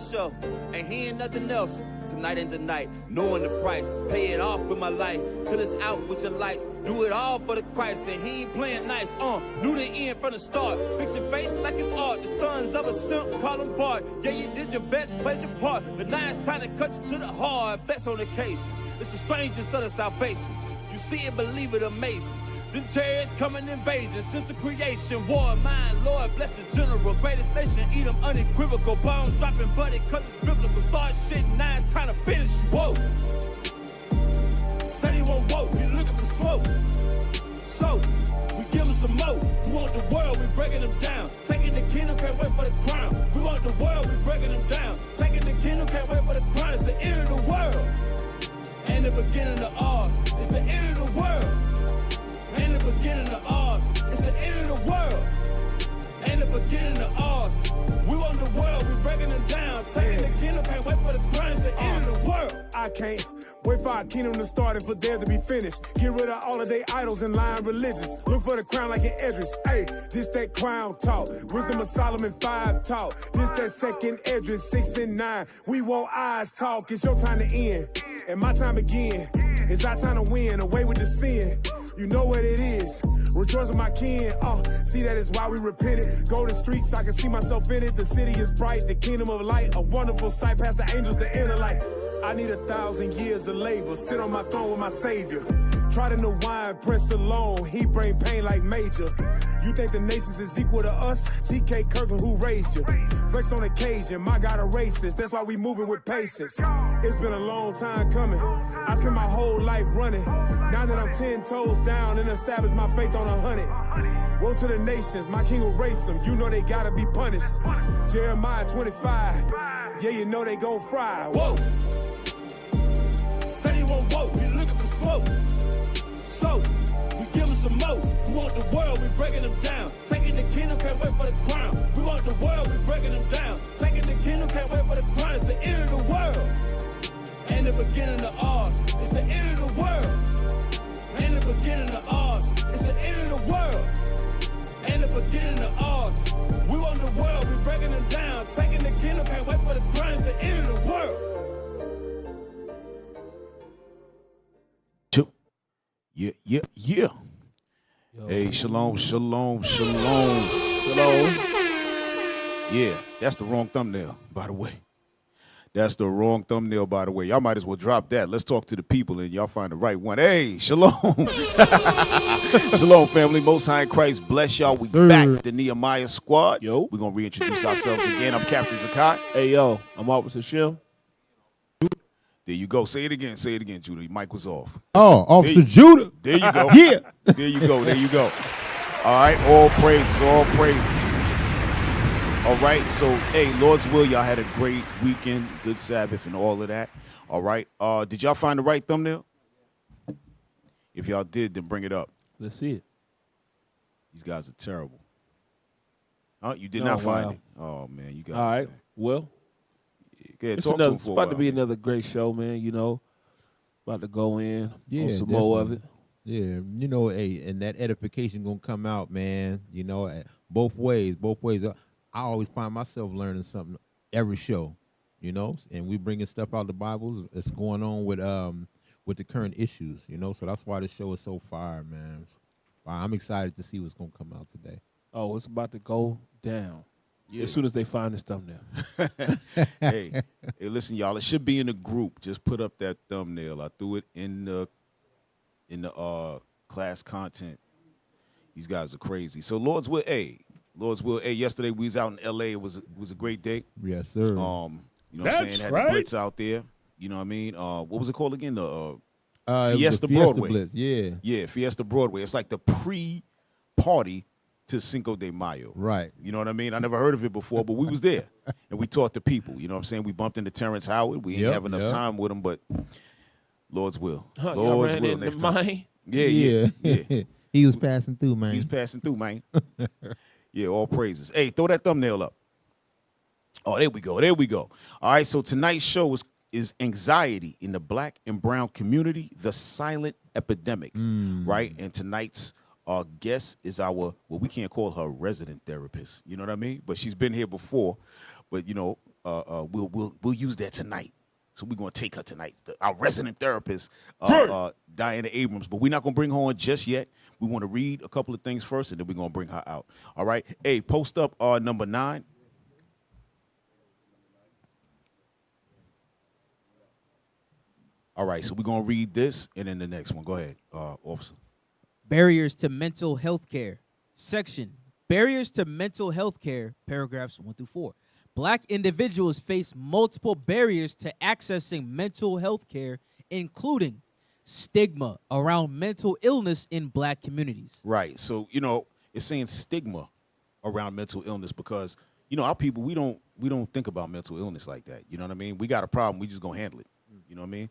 show. Ain't hearing nothing else. Tonight ain't the night. Knowing the price. Pay it off with my life. Till it's out with your lights. Do it all for the Christ. And he ain't playing nice. Knew the end from the start. Fix your face like it's art. The sons of a simp, call them Bart. Yeah, you did your best, played your part. But now it's time to cut you to the heart. Flex on occasion. It's the strangest of the salvation. You see it, believe it, amazing. Them chariots coming invasion since the creation. War, mine, Lord, bless the general. Greatest nation, eat them unequivocal. Bombs dropping, buddy, cause it's biblical. Start shit, now it's time to finish. Whoa. Said he won't woke, he looking for smoke. So, we give him some more. We want the world, we breaking them down. Taking the kingdom, can't wait for the crown. We want the world, we breaking them down. Taking the kingdom, can't wait for the crown. It's the end of the world. And the beginning of ours. It's the end of the world. And the beginning of ours. It's the end of the world. And the beginning of ours. We want the world, we breaking them down. Taking the kingdom, can't wait for the crown. It's the end of the world. I can't wait for our kingdom to start and for there to be finished. Get rid of all of their idols and lying religions. Look for the crown like an Edris. Hey, this that crown talk. Wisdom of Solomon 5 talk. This that second Edris 6 and 9. We want eyes talk. It's your time to end. And my time again. It's our time to win. Away with the sin. You know what it is. Rejoice with my kin. See, that is why we repented. Golden streets, I can see myself in it. The city is bright. The kingdom of light. A wonderful sight past the angels, the inner light. I need 1,000 years of labor. Sit on my throne with my savior. Try to know wine, Prince alone. He bring pain like Major. You think the nations is equal to us? TK Kirkland, who raised you? Flex on occasion, my God a racist. That's why we moving with patience. It's been a long time coming. I spent my whole life running. Now that I'm 10 toes down and established my faith on 100. Woe to the nations, my king will race them. You know they gotta be punished. Jeremiah 25. Yeah, you know they gon' fry. Whoa. Said he won't woke, he looking for smoke. So, we give him some more. We want the world, we breaking them down. Taking the kingdom, can't wait for the crown. We want the world, we breaking them down. Taking the kingdom, can't wait for the crown. It's the end of the world. And the beginning of ours. It's the end of the world. And the beginning of ours. It's the end of the world. And the beginning of ours. We want the world, we breaking them down. Taking the kingdom, can't wait for the crown. It's the end of the world. Yeah. Yo. Hey, shalom. Yeah, that's the wrong thumbnail, by the way. Y'all might as well drop that. Let's talk to the people and y'all find the right one. Hey, shalom. Shalom, family. Most High in Christ bless y'all. We back, the Nehemiah Squad. Yo. We're going to reintroduce ourselves again. I'm Captain Zaccai. Hey, yo. I'm Officer Shim. There you go. Say it again, Judah. Your mic was off. Oh, Officer Judah. There you go. Yeah. There you go. All right, all praises. All right, so, hey, Lord's will, y'all had a great weekend, good Sabbath and all of that. All right, did y'all find the right thumbnail? If y'all did, then bring it up. Let's see it. These guys are terrible. Oh, you did not find it. Oh, man, you guys. All right, well. It's about to be another great show, man. You know, about to go in on some more of it. Yeah, you know, hey, and that edification gonna come out, man. You know, both ways. I always find myself learning something every show, you know, and we bringing stuff out of the Bibles that's going on with the current issues, you know. So that's why the show is so fire, man. I'm excited to see what's gonna come out today. Oh, it's about to go down. Yeah. As soon as they find this thumbnail. hey, listen, y'all. It should be in the group. Just put up that thumbnail. I threw it in the class content. These guys are crazy. So Lord's will. Hey, yesterday we was out in L.A. It was a great day. Yes, sir. You know what I'm saying? Had the Blitz out there. You know what I mean? What was it called again? The Fiesta Broadway. Blitz. Yeah. Yeah, Fiesta Broadway. It's like the pre-party to Cinco de Mayo. Right. You know what I mean? I never heard of it before, but we was there. And we taught the people. You know what I'm saying? We bumped into Terrence Howard. We didn't have enough time with him, but Lord's will. Lord's will next time. Yeah. He was passing through, man. Yeah, all praises. Hey, throw that thumbnail up. Oh, there we go. All right, so tonight's show is anxiety in the Black and brown community, the silent epidemic, right? And tonight's our guest is we can't call her resident therapist, you know what I mean? But she's been here before. But, you know, we'll use that tonight. So we're gonna take her tonight. Our resident therapist, Diana Abrams, but we're not gonna bring her on just yet. We want to read a couple of things first, and then we're gonna bring her out. All right. Hey, post up number 9. All right, so we're gonna read this, and then the next one. Go ahead, officer. Barriers to mental health care. Section Barriers to mental health care, paragraphs 1 through 4. Black individuals face multiple barriers to accessing mental health care, including stigma around mental illness in black communities. Right. So, it's saying stigma around mental illness because, our people, we don't think about mental illness like that. You know what I mean? We got a problem, we just gonna handle it. You know what I mean?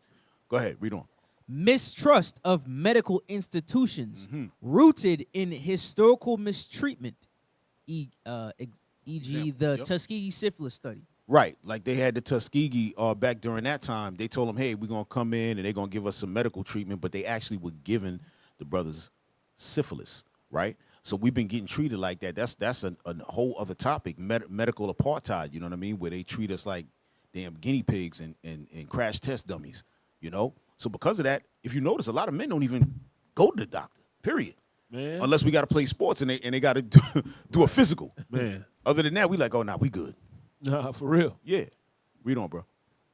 Go ahead, read on. Mistrust of medical institutions rooted in historical mistreatment, e.g. the Tuskegee syphilis study. Right, like they had the Tuskegee back during that time. They told them, hey, we're going to come in and they're going to give us some medical treatment, but they actually were giving the brothers syphilis, right? So we've been getting treated like that. That's a whole other topic, medical apartheid, you know what I mean, where they treat us like damn guinea pigs and crash test dummies, So because of that, if you notice, a lot of men don't even go to the doctor, period. Man. Unless we got to play sports and they got to do a physical. Man. Other than that, we like, oh, nah, we good. Nah, for real. Yeah. Read on, bro.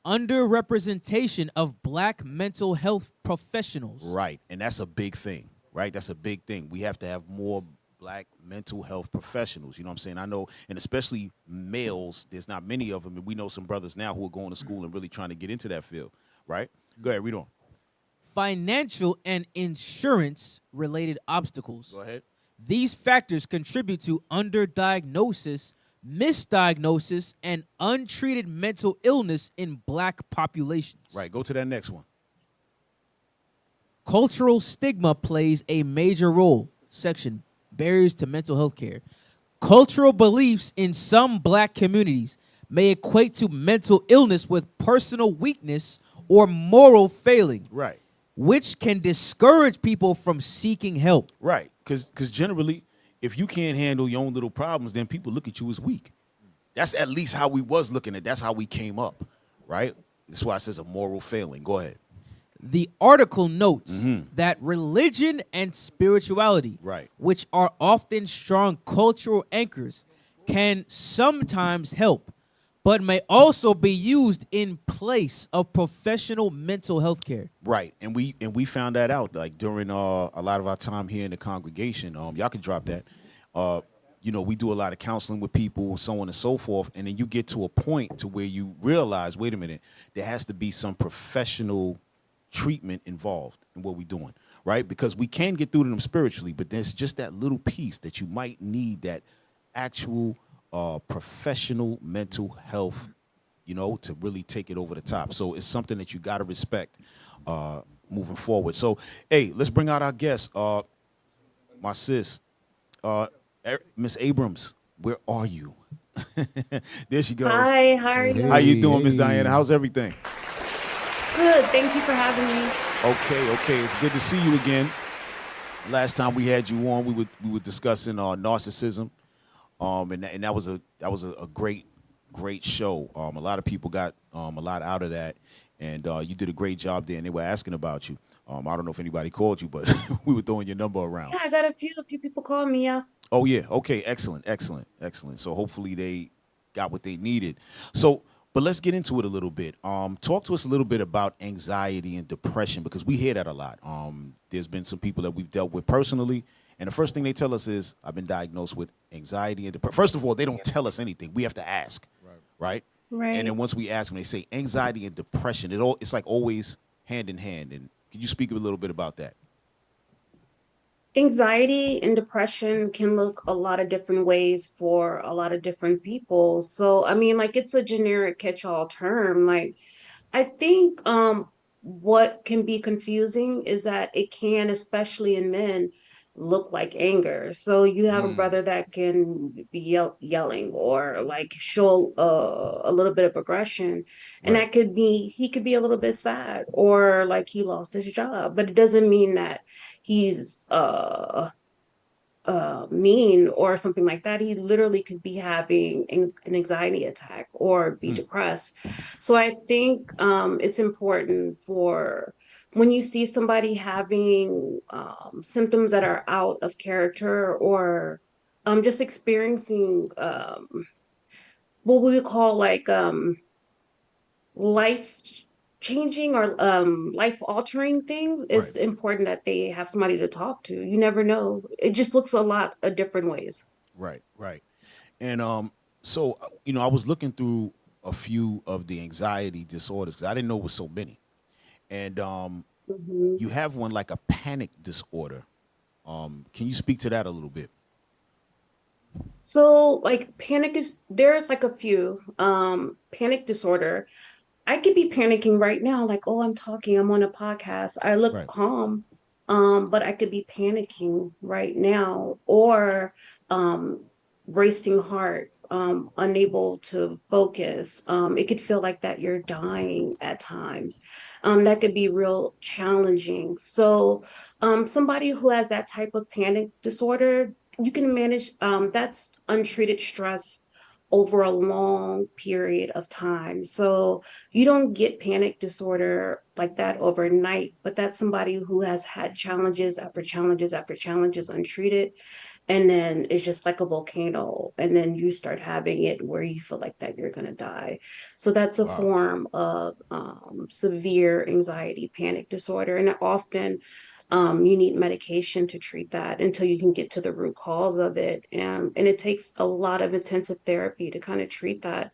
Underrepresentation of black mental health professionals. Right. And that's a big thing, right? That's a big thing. We have to have more black mental health professionals. You know what I'm saying? I know, and especially males, there's not many of them. And we know some brothers now who are going to school and really trying to get into that field, right? Go ahead, read on. Financial and insurance-related obstacles. Go ahead. These factors contribute to underdiagnosis, misdiagnosis, and untreated mental illness in black populations. Right, go to that next one. Cultural stigma plays a major role. Section Barriers to mental health care. Cultural beliefs in some black communities may equate to mental illness with personal weakness or moral failing. Right. Which can discourage people from seeking help. Right, because generally, if you can't handle your own little problems, then people look at you as weak. That's at least how we was looking at. That's how we came up, right? That's why it says a moral failing. Go ahead. The article notes that religion and spirituality, right, which are often strong cultural anchors, can sometimes help, but may also be used in place of professional mental health care. Right, and we found that out like during a lot of our time here in the congregation. Y'all can drop that. We do a lot of counseling with people, so on and so forth, and then you get to a point to where you realize, wait a minute, there has to be some professional treatment involved in what we're doing, right? Because we can get through to them spiritually, but there's just that little piece that you might need that actual professional mental health, to really take it over the top. So it's something that you got to respect moving forward. So, hey, let's bring out our guest, my sis, Miss Abrams. Where are you? There she goes. Hi, how are you? How you doing, Miss Diana? How's everything? Good. Thank you for having me. Okay. It's good to see you again. Last time we had you on, we were discussing narcissism. And that was a great show. A lot of people got a lot out of that, and you did a great job there. And they were asking about you. I don't know if anybody called you, but we were throwing your number around. Yeah, I got a few people called me. Yeah. Oh yeah. Okay. Excellent. So hopefully they got what they needed. So, but let's get into it a little bit. Talk to us a little bit about anxiety and depression because we hear that a lot. There's been some people that we've dealt with personally. And the first thing they tell us is, I've been diagnosed with anxiety and depression. First of all, they don't tell us anything. We have to ask, right? And then once we ask them, they say anxiety and depression. It's like always hand in hand. And can you speak a little bit about that? Anxiety and depression can look a lot of different ways for a lot of different people. So, I mean, like it's a generic catch-all term. Like, I think what can be confusing is that it can, especially in men, look like anger. So you have a brother that can be yelling or like show a little bit of aggression, and that could be he could be a little bit sad or like he lost his job, but it doesn't mean that he's mean or something like that. He literally could be having an anxiety attack or be depressed. So I think it's important for when you see somebody having symptoms that are out of character or just experiencing what we would call like life changing or life altering things, Right. it's important that they have somebody to talk to. You never know. It just looks a lot of different ways. Right, right. And so I was looking through a few of the anxiety disorders 'cause I didn't know it was so many. And Mhm. you have one like a panic disorder. Can you speak to that a little bit? So like panic is there's like a few panic disorder. I could be panicking right now, like, oh, I'm on a podcast. I look Right. calm, but I could be panicking right now or um, racing heart, unable to focus. It could feel like that you're dying at times. That could be real challenging. So, somebody who has that type of panic disorder, you can manage, that's untreated stress over a long period of time. So you don't get panic disorder like that overnight, but that's somebody who has had challenges after challenges after challenges untreated. And then it's just like a volcano. And then you start having it where you feel like that you're going to die. So that's a Wow. form of severe anxiety, panic disorder. And often you need medication to treat that until you can get to the root cause of it. And it takes a lot of intensive therapy to kind of treat that.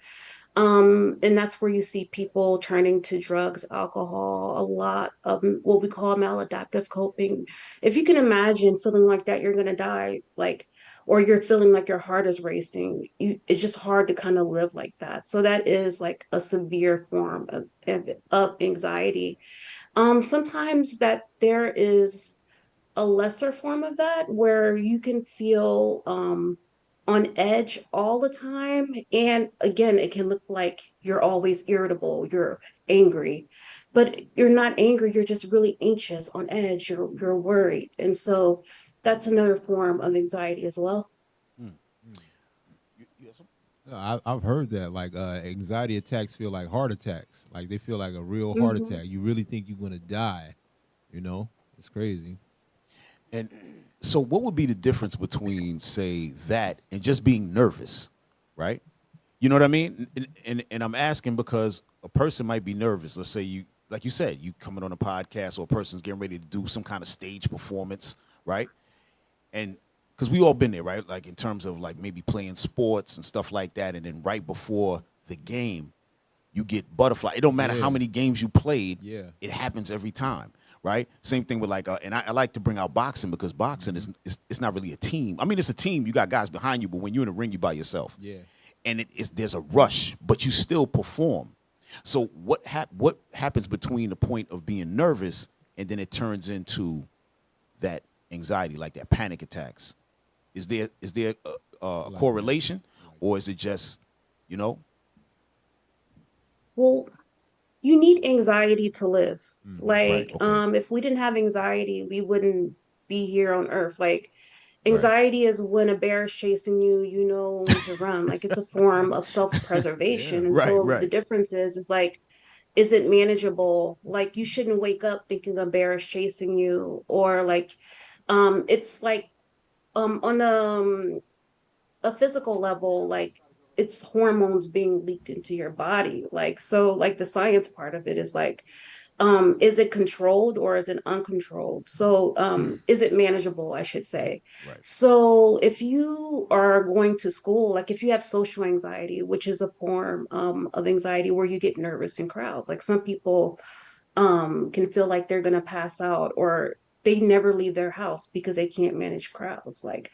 And that's where you see people turning to drugs, alcohol, a lot of what we call maladaptive coping. If you can imagine feeling like that, you're going to die, like, or you're feeling like your heart is racing, it's just hard to kind of live like that. So that is like a severe form of anxiety. Sometimes that there is a lesser form of that where you can feel on edge all the time. And again, it can look like you're always irritable, you're angry, but you're not angry, you're just really anxious, on edge, you're worried. And so that's another form of anxiety as well. Mm. Yes, sir? I've heard that like anxiety attacks feel like heart attacks. Like they feel like a real heart Hmm. attack. You really think you're gonna die. It's crazy. And so what would be the difference between, say, that and just being nervous, right? You know what I mean? And I'm asking because a person might be nervous. Let's say you, like you said, you coming on a podcast or a person's getting ready to do some kind of stage performance, right? And because we all been there, right? Like in terms of like maybe playing sports and stuff like that. And then right before the game, you get butterfly. It don't matter how Yeah. many games you played. Yeah. It happens every time, right? Same thing with like, and I like to bring out boxing because boxing is it's not really a team. I mean, it's a team. You got guys behind you, but when you're in the ring, you're by yourself. Yeah. And there's a rush, but you still perform. So what happens between the point of being nervous and then it turns into that anxiety, like that panic attacks? Is there a correlation, or is it just, you know? Well, you need anxiety to live. Right. Like, Okay. if we didn't have anxiety, we wouldn't be here on earth. Like, Right. anxiety is when a bear is chasing you, you know when to run. Like, it's a form of self-preservation. And Right. so the Right. difference is like, is it manageable? Like, you shouldn't wake up thinking a bear is chasing you, or like, it's like, on a physical level, like it's hormones being leaked into your body. Like, so like the science part of it is like, is it controlled or is it uncontrolled? So is it manageable, I should say. Right. So if you are going to school, like if you have social anxiety, which is a form of anxiety where you get nervous in crowds, like some people can feel like they're going to pass out, or they never leave their house because they can't manage crowds, like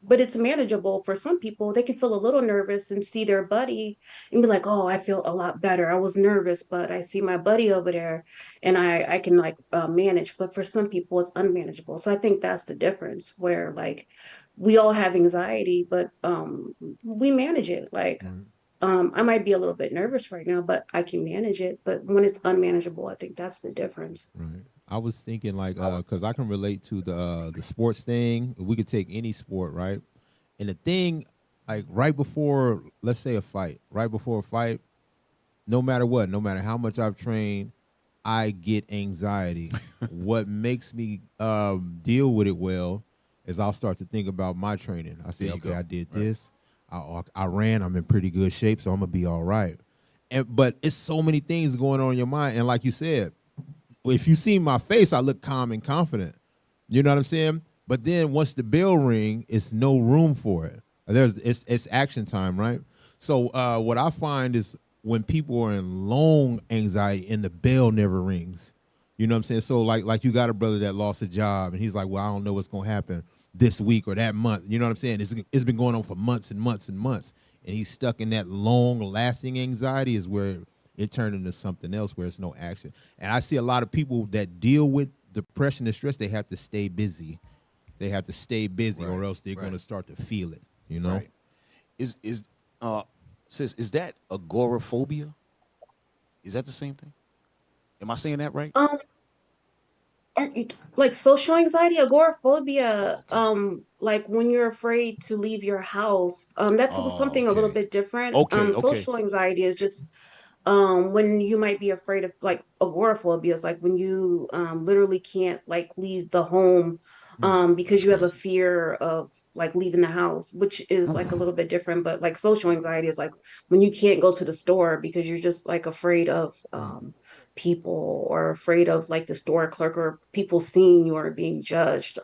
but it's manageable for some people. They can feel a little nervous and see their buddy and be like, oh, I feel a lot better. I was nervous, but I see my buddy over there and I can like manage. But for some people it's unmanageable. So I think that's the difference, where like we all have anxiety, but we manage it. Like Right. I might be a little bit nervous right now, but I can manage it. But when it's unmanageable, I think that's the difference. Right. I was thinking like, because I can relate to the sports thing. We could take any sport, right? And the thing, like right before, let's say right before a fight, no matter what, no matter how much I've trained, I get anxiety. What makes me deal with it well is I'll start to think about my training. I say, okay, I did this. I ran. I'm in pretty good shape, so I'm gonna be all right. But it's so many things going on in your mind, and like you said, if you see my face, I look calm and confident. You know what I'm saying? But then once the bell ring, it's no room for it. It's action time, right? So what I find is when people are in long anxiety and the bell never rings, you know what I'm saying? So like you got a brother that lost a job and he's like, well, I don't know what's gonna happen this week or that month. You know what I'm saying? It's been going on for months and months and months, and he's stuck in that long lasting anxiety is where it turned into something else where it's no action. And I see a lot of people that deal with depression and stress, they have to stay busy. They have to stay busy or else they're going to start to feel it, you know? Right. Sis, is that agoraphobia? Is that the same thing? Am I saying that right? Like social anxiety, agoraphobia, like when you're afraid to leave your house, that's something a little bit different. Social anxiety is just when you might be afraid of, like, agoraphobia is like when you literally can't like leave the home because you have a fear of like leaving the house, which is like a little bit different. But like social anxiety is like when you can't go to the store because you're just like afraid of people, or afraid of like the store clerk or people seeing you or being judged.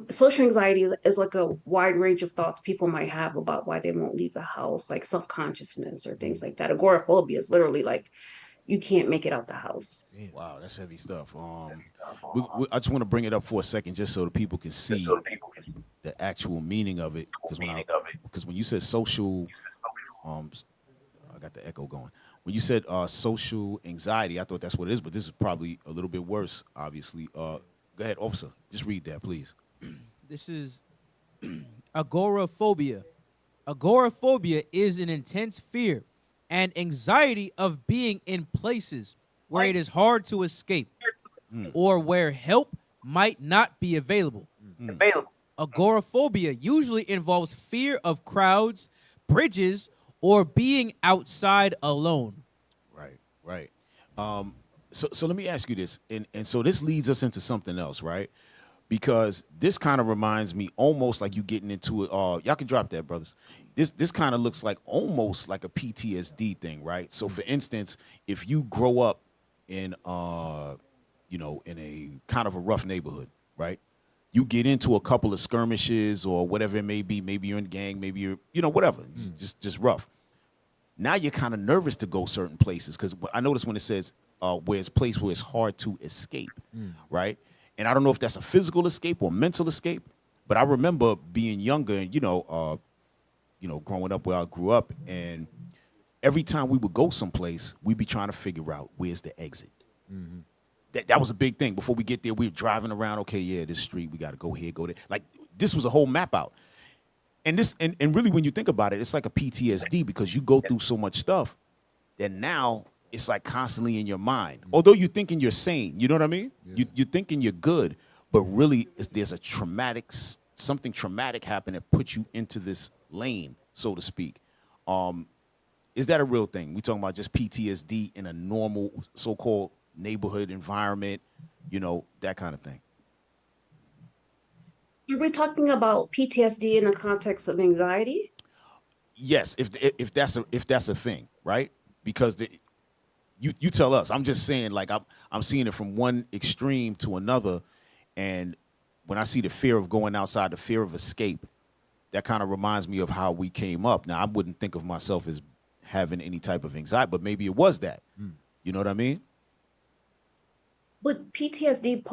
Social anxiety is like a wide range of thoughts people might have about why they won't leave the house, like self-consciousness or things like that. Agoraphobia is literally like you can't make it out the house. Wow, that's heavy stuff. I just want to bring it up for a second, just so the people can see the actual meaning of it. Because when you said social, I got the echo going. When you said social anxiety, I thought that's what it is, but this is probably a little bit worse, obviously. Go ahead, officer. Just read that, please. This is agoraphobia. Agoraphobia is an intense fear and anxiety of being in places where it is hard to escape or where help might not be available. Agoraphobia usually involves fear of crowds, bridges, or being outside alone. Right. So let me ask you this, and so this leads us into something else, right? Because this kind of reminds me almost like you getting into it. Y'all can drop that, brothers. This kind of looks like almost like a PTSD thing, right? So for instance, if you grow up in in a kind of a rough neighborhood, right? You get into a couple of skirmishes or whatever it may be. Maybe you're in a gang, maybe you're, whatever, just rough. Now you're kind of nervous to go certain places because I notice when it says where it's place where it's hard to escape, right? And I don't know if that's a physical escape or mental escape, but I remember being younger and growing up where I grew up, and every time we would go someplace, we'd be trying to figure out where's the exit. That was a big thing. Before we get there, we were driving around. Okay, yeah, this street, we got to go here, go there. Like this was a whole map out. And and really, when you think about it, it's like a PTSD because you go through so much stuff that now it's like constantly in your mind. Although you're thinking you're sane, you know what I mean? Yeah. You're thinking you're good, but really there's something traumatic happened that puts you into this lane, so to speak. Is that a real thing? We talking about just PTSD in a normal so-called neighborhood environment, that kind of thing. Are we talking about PTSD in the context of anxiety? Yes, if that's a thing, right? Because you tell us. I'm just saying, like I'm seeing it from one extreme to another, and when I see the fear of going outside, the fear of escape, that kind of reminds me of how we came up. Now I wouldn't think of myself as having any type of anxiety, but maybe it was that. You know what I mean? But PTSD,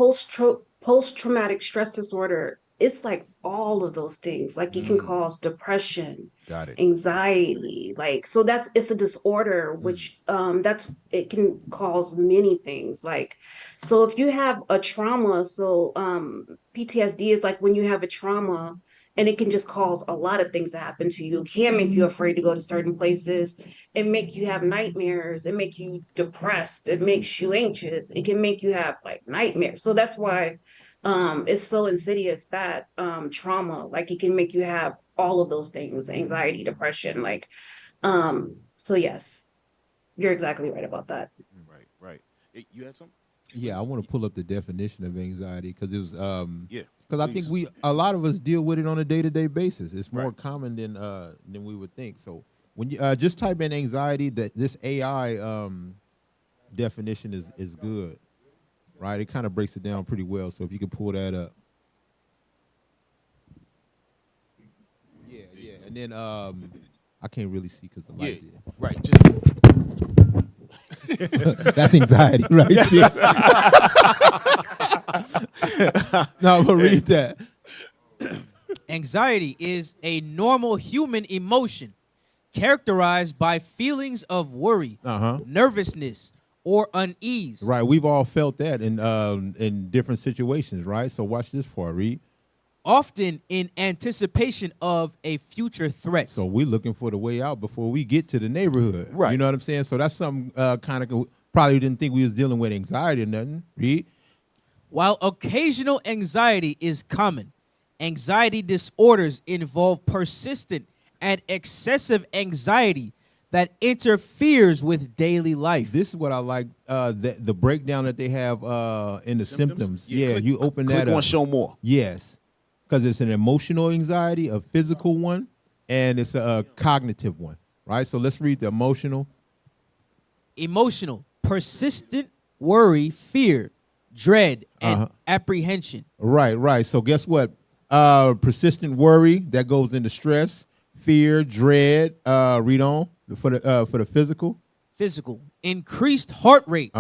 post-traumatic stress disorder, it's like all of those things. Like it can cause depression, got it, anxiety, like, so it's a disorder, which it can cause many things. Like, so if you have a trauma, so PTSD is like when you have a trauma, and it can just cause a lot of things to happen to you. It can make you afraid to go to certain places. It make you have nightmares. It make you depressed. It makes you anxious. It can make you have like nightmares. So that's why it's so insidious, that trauma, like it can make you have all of those things, anxiety, depression, like so yes, you're exactly right about that. Right. Hey, you had something? Yeah, I want to pull up the definition of anxiety because it was Yeah. because I think a lot of us deal with it on a day-to-day basis. It's more Right. common than we would think. So when you just type in anxiety, that this AI definition is good, right? It kind of breaks it down pretty well. So if you could pull that up. Yeah, and then I can't really see because the light. Yeah. Right. Just That's anxiety, right there. No, but read that. Anxiety is a normal human emotion characterized by feelings of worry, nervousness, or unease. Right, we've all felt that in different situations, right? So watch this part, read. Often in anticipation of a future threat. So we're looking for the way out before we get to the neighborhood. Right. You know what I'm saying? So that's something kind of probably didn't think we was dealing with anxiety or nothing. Read. While occasional anxiety is common, anxiety disorders involve persistent and excessive anxiety that interferes with daily life. This is what I like, the breakdown that they have in the symptoms. Yeah, click, you open click that up. on show more. Yes, because it's an emotional anxiety, a physical one, and it's a cognitive one, right? So let's read the emotional. Emotional, persistent worry, fear, dread, and apprehension. Right. So guess what? Persistent worry, that goes into stress, fear, dread. Read on for the physical. Physical, increased heart rate,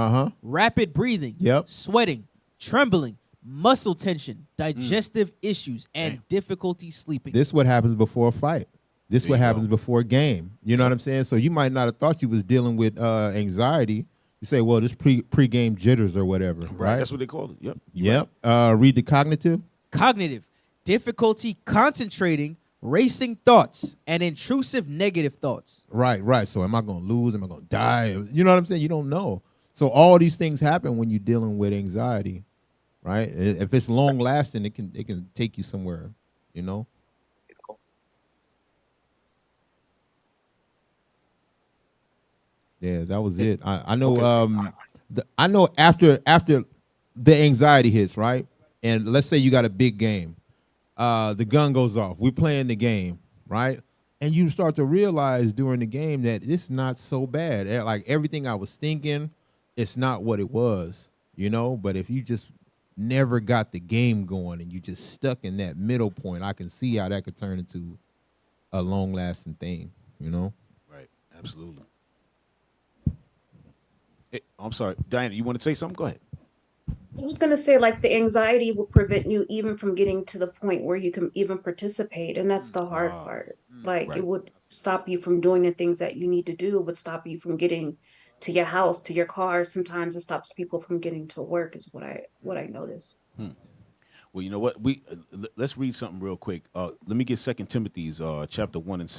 rapid breathing, Yep. sweating, trembling, muscle tension, digestive issues, and difficulty sleeping. This is what happens before a fight. This is what happens before a game. You know what I'm saying? So you might not have thought you was dealing with anxiety. You say, well, this pre-game jitters or whatever, right? That's what they call it. Yep. Read the cognitive. Cognitive, difficulty concentrating, racing thoughts, and intrusive negative thoughts. Right. So am I going to lose? Am I going to die? You know what I'm saying? You don't know. So all these things happen when you're dealing with anxiety, right? If it's long lasting, it can take you somewhere, you know? Yeah, that was it. I know. Okay. I know after the anxiety hits, right? And let's say you got a big game, the gun goes off. We're playing the game, right? And you start to realize during the game that it's not so bad. Like everything I was thinking, it's not what it was, you know. But if you just never got the game going and you just stuck in that middle point, I can see how that could turn into a long-lasting thing, you know. Right. Absolutely. I'm sorry, Diana, you want to say something? Go ahead. I was going to say, like, the anxiety will prevent you even from getting to the point where you can even participate. And that's the hard part. Like, right. It would stop you from doing the things that you need to do. It would stop you from getting to your house, to your car. Sometimes it stops people from getting to work is what I notice. Well, you know what? Let's read something real quick. Let me get 2 Timothy's chapter 1 and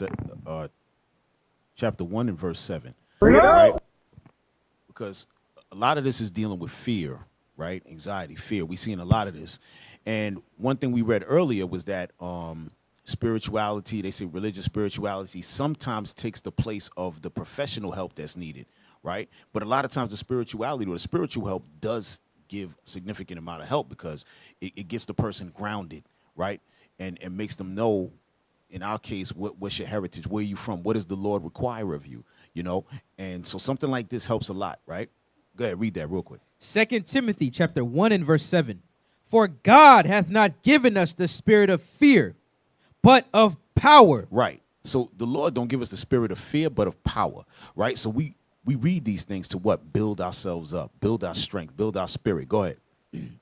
verse 7. Right? Because a lot of this is dealing with fear, right? Anxiety, fear. We've seen a lot of this. And one thing we read earlier was that spirituality, they say religious spirituality, sometimes takes the place of the professional help that's needed, right? But a lot of times the spirituality or the spiritual help does give a significant amount of help because it gets the person grounded, right? And makes them know, in our case, what's your heritage? Where are you from? What does the Lord require of you? You know, and so something like this helps a lot, right? Go ahead, read that real quick. 2 Timothy chapter 1 and verse 7. For God hath not given us the spirit of fear, but of power. Right. So the Lord don't give us the spirit of fear, but of power, right? So we read these things to what? Build ourselves up, build our strength, build our spirit. Go ahead.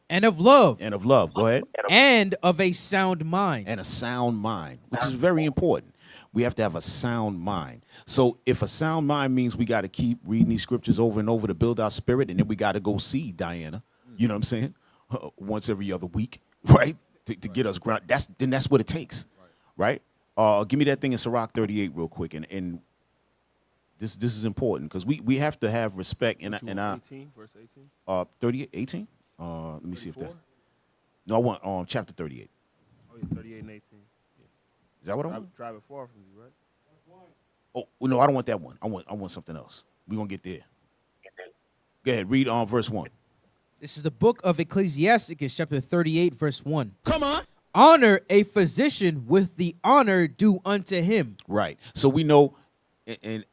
And of love. And of love. Go ahead. And of a sound mind. And a sound mind, which is very important. We have to have a sound mind. So if a sound mind means we got to keep reading these scriptures over and over to build our spirit, and then we got to go see Diana, you know what I'm saying, once every other week, right, to get us grounded. That's what it takes. right? Give me that thing in Sirach 38 real quick, and this is important because we have to have respect in our 18, verse 18. 38, 18. Let me see if 34? that's no. I want chapter 38. Oh yeah, 38 and 18. Yeah. Is that what I want? Driving far from you, right? Oh no, I don't want that one. I want something else. We're gonna get there. Go ahead, read on verse 1. This is the book of Ecclesiasticus, chapter 38, verse 1. Come on. Honor a physician with the honor due unto him. Right. So we know, and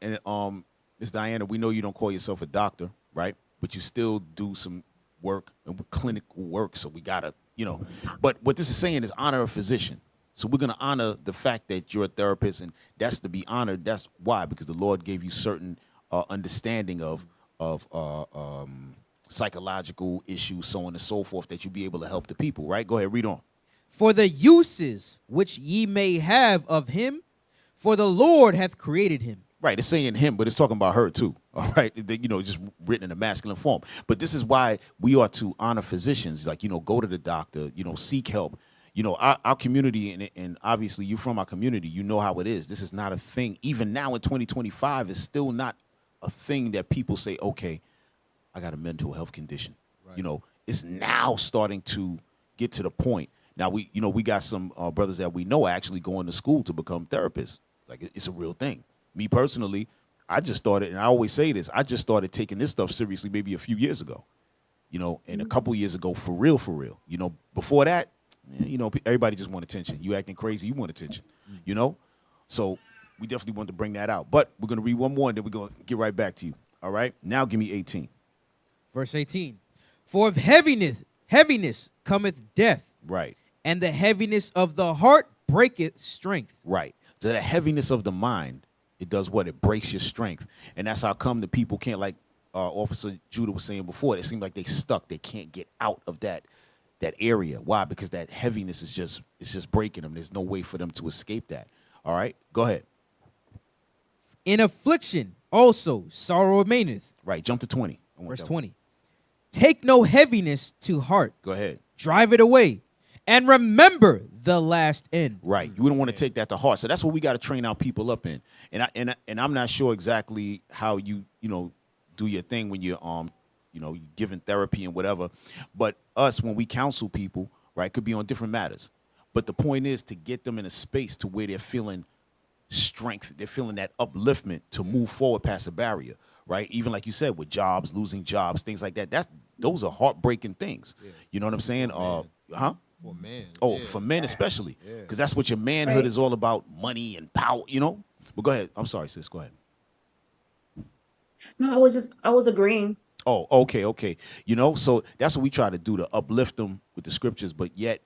Ms. Diana, we know you don't call yourself a doctor, right? But you still do some work and clinical work. So we gotta, But what this is saying is honor a physician. So we're gonna honor the fact that you're a therapist, and that's to be honored. That's why, because the Lord gave you certain understanding of psychological issues, so on and so forth, that you be able to help the people. Right? Go ahead, read on. For the uses which ye may have of him, for the Lord hath created him. Right, it's saying him, but it's talking about her too. All right, just written in a masculine form. But this is why we are to honor physicians. Like, go to the doctor. Seek help. Our community, and obviously you're from our community. You know how it is. This is not a thing. Even now in 2025, it's still not a thing that people say, okay, I got a mental health condition. Right. It's now starting to get to the point. Now we got some brothers that we know actually going to school to become therapists. Like, it's a real thing. Me personally, I just started, and I always say this, I just started taking this stuff seriously maybe a few years ago, and a couple years ago, for real. Before that, everybody just want attention. You acting crazy, you want attention, So we definitely want to bring that out. But we're going to read one more, and then we're going to get right back to you. All right? Now give me 18. Verse 18. For of heaviness cometh death. Right. And the heaviness of the heart breaketh strength. Right. So the heaviness of the mind, it does what? It breaks your strength. And that's how come the people can't, like Officer Judah was saying before, it seems like they stuck. They can't get out of that area. Why? Because that heaviness is just breaking them. There's no way for them to escape that. All right? Go ahead. In affliction also sorrow remaineth. Right. Jump to 20. Verse 20. Take no heaviness to heart. Go ahead. Drive it away. And remember the last end. Right. You wouldn't want to take that to heart. So that's what we got to train our people up in. And I'm not sure exactly how you do your thing when you're giving therapy and whatever. But us, when we counsel people, right, could be on different matters. But the point is to get them in a space to where they're feeling strength. They're feeling that upliftment to move forward past a barrier, right? Even like you said, with jobs, losing jobs, things like that. Those are heartbreaking things. Yeah. You know what I'm saying? For men. Oh, yeah. For men especially. Because that's what your manhood is all about, money and power, But go ahead. I'm sorry, sis. Go ahead. No, I was agreeing. Oh, okay. So that's what we try to do, to uplift them with the scriptures. But yet,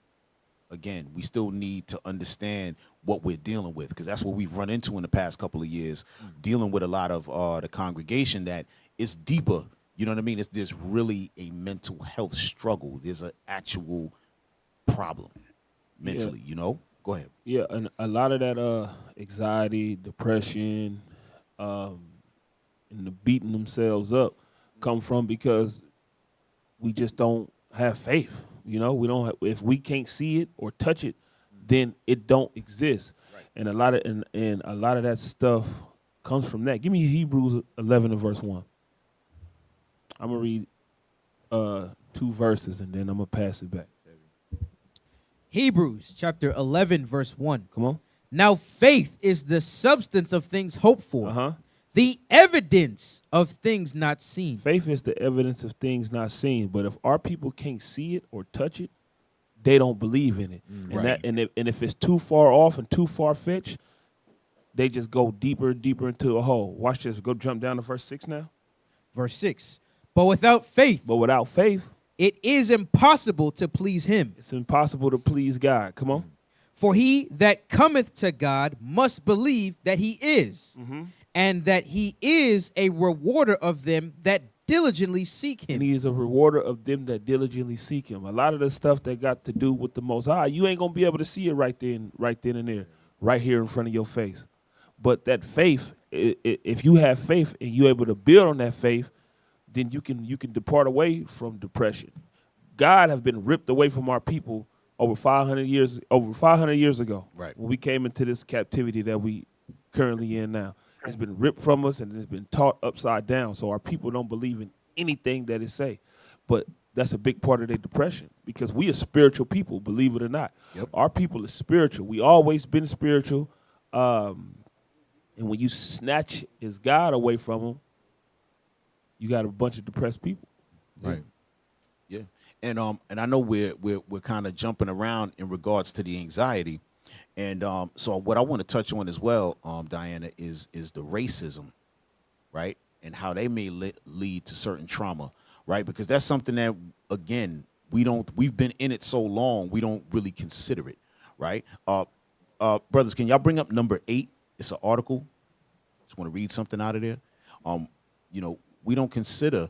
again, we still need to understand what we're dealing with, because that's what we've run into in the past couple of years, dealing with a lot of the congregation, that it's deeper. You know what I mean? There's really a mental health struggle. There's an actual problem mentally, Go ahead. Yeah, and a lot of that anxiety, depression, and the beating themselves up come from because we just don't have faith. We don't have, if we can't see it or touch it, then it don't exist. Right. And a lot of that stuff comes from that. Give me Hebrews 11 and verse 1. I'm gonna read 2 verses and then I'm gonna pass it back. Hebrews chapter 11 verse 1. Come on. Now faith is the substance of things hoped for, the evidence of things not seen. Faith is the evidence of things not seen. But if our people can't see it or touch it, they don't believe in it. And if it's too far off and too far fetched, they just go deeper and deeper into a hole. Watch this. Go jump down to verse 6 now. Verse 6. But without faith, it is impossible to please him. It's impossible to please God. Come on. For he that cometh to God must believe that he is, and that he is a rewarder of them that diligently seek him. And he is a rewarder of them that diligently seek him. A lot of the stuff that got to do with the Most High, you ain't gonna be able to see it right then and there, right here in front of your face. But that faith, if you have faith and you're able to build on that faith, then you can depart away from depression. God has been ripped away from our people over 500 years ago, Right. when we came into this captivity that we currently in now. It's been ripped from us and it's been taught upside down. So our people don't believe in anything that it say. But that's a big part of their depression because we are spiritual people, believe it or not. Yep. Our people is spiritual. We always been spiritual. And when you snatch his God away from him, you got a bunch of depressed people. Right. Yeah, and I know we're kind of jumping around in regards to the anxiety, and so what I want to touch on as well, Diana, is the racism, right, and how they may lead to certain trauma, right, because that's something that again we've been in it so long we don't really consider it, right. Brothers, can y'all bring up number 8? It's an article. Just want to read something out of there. We don't consider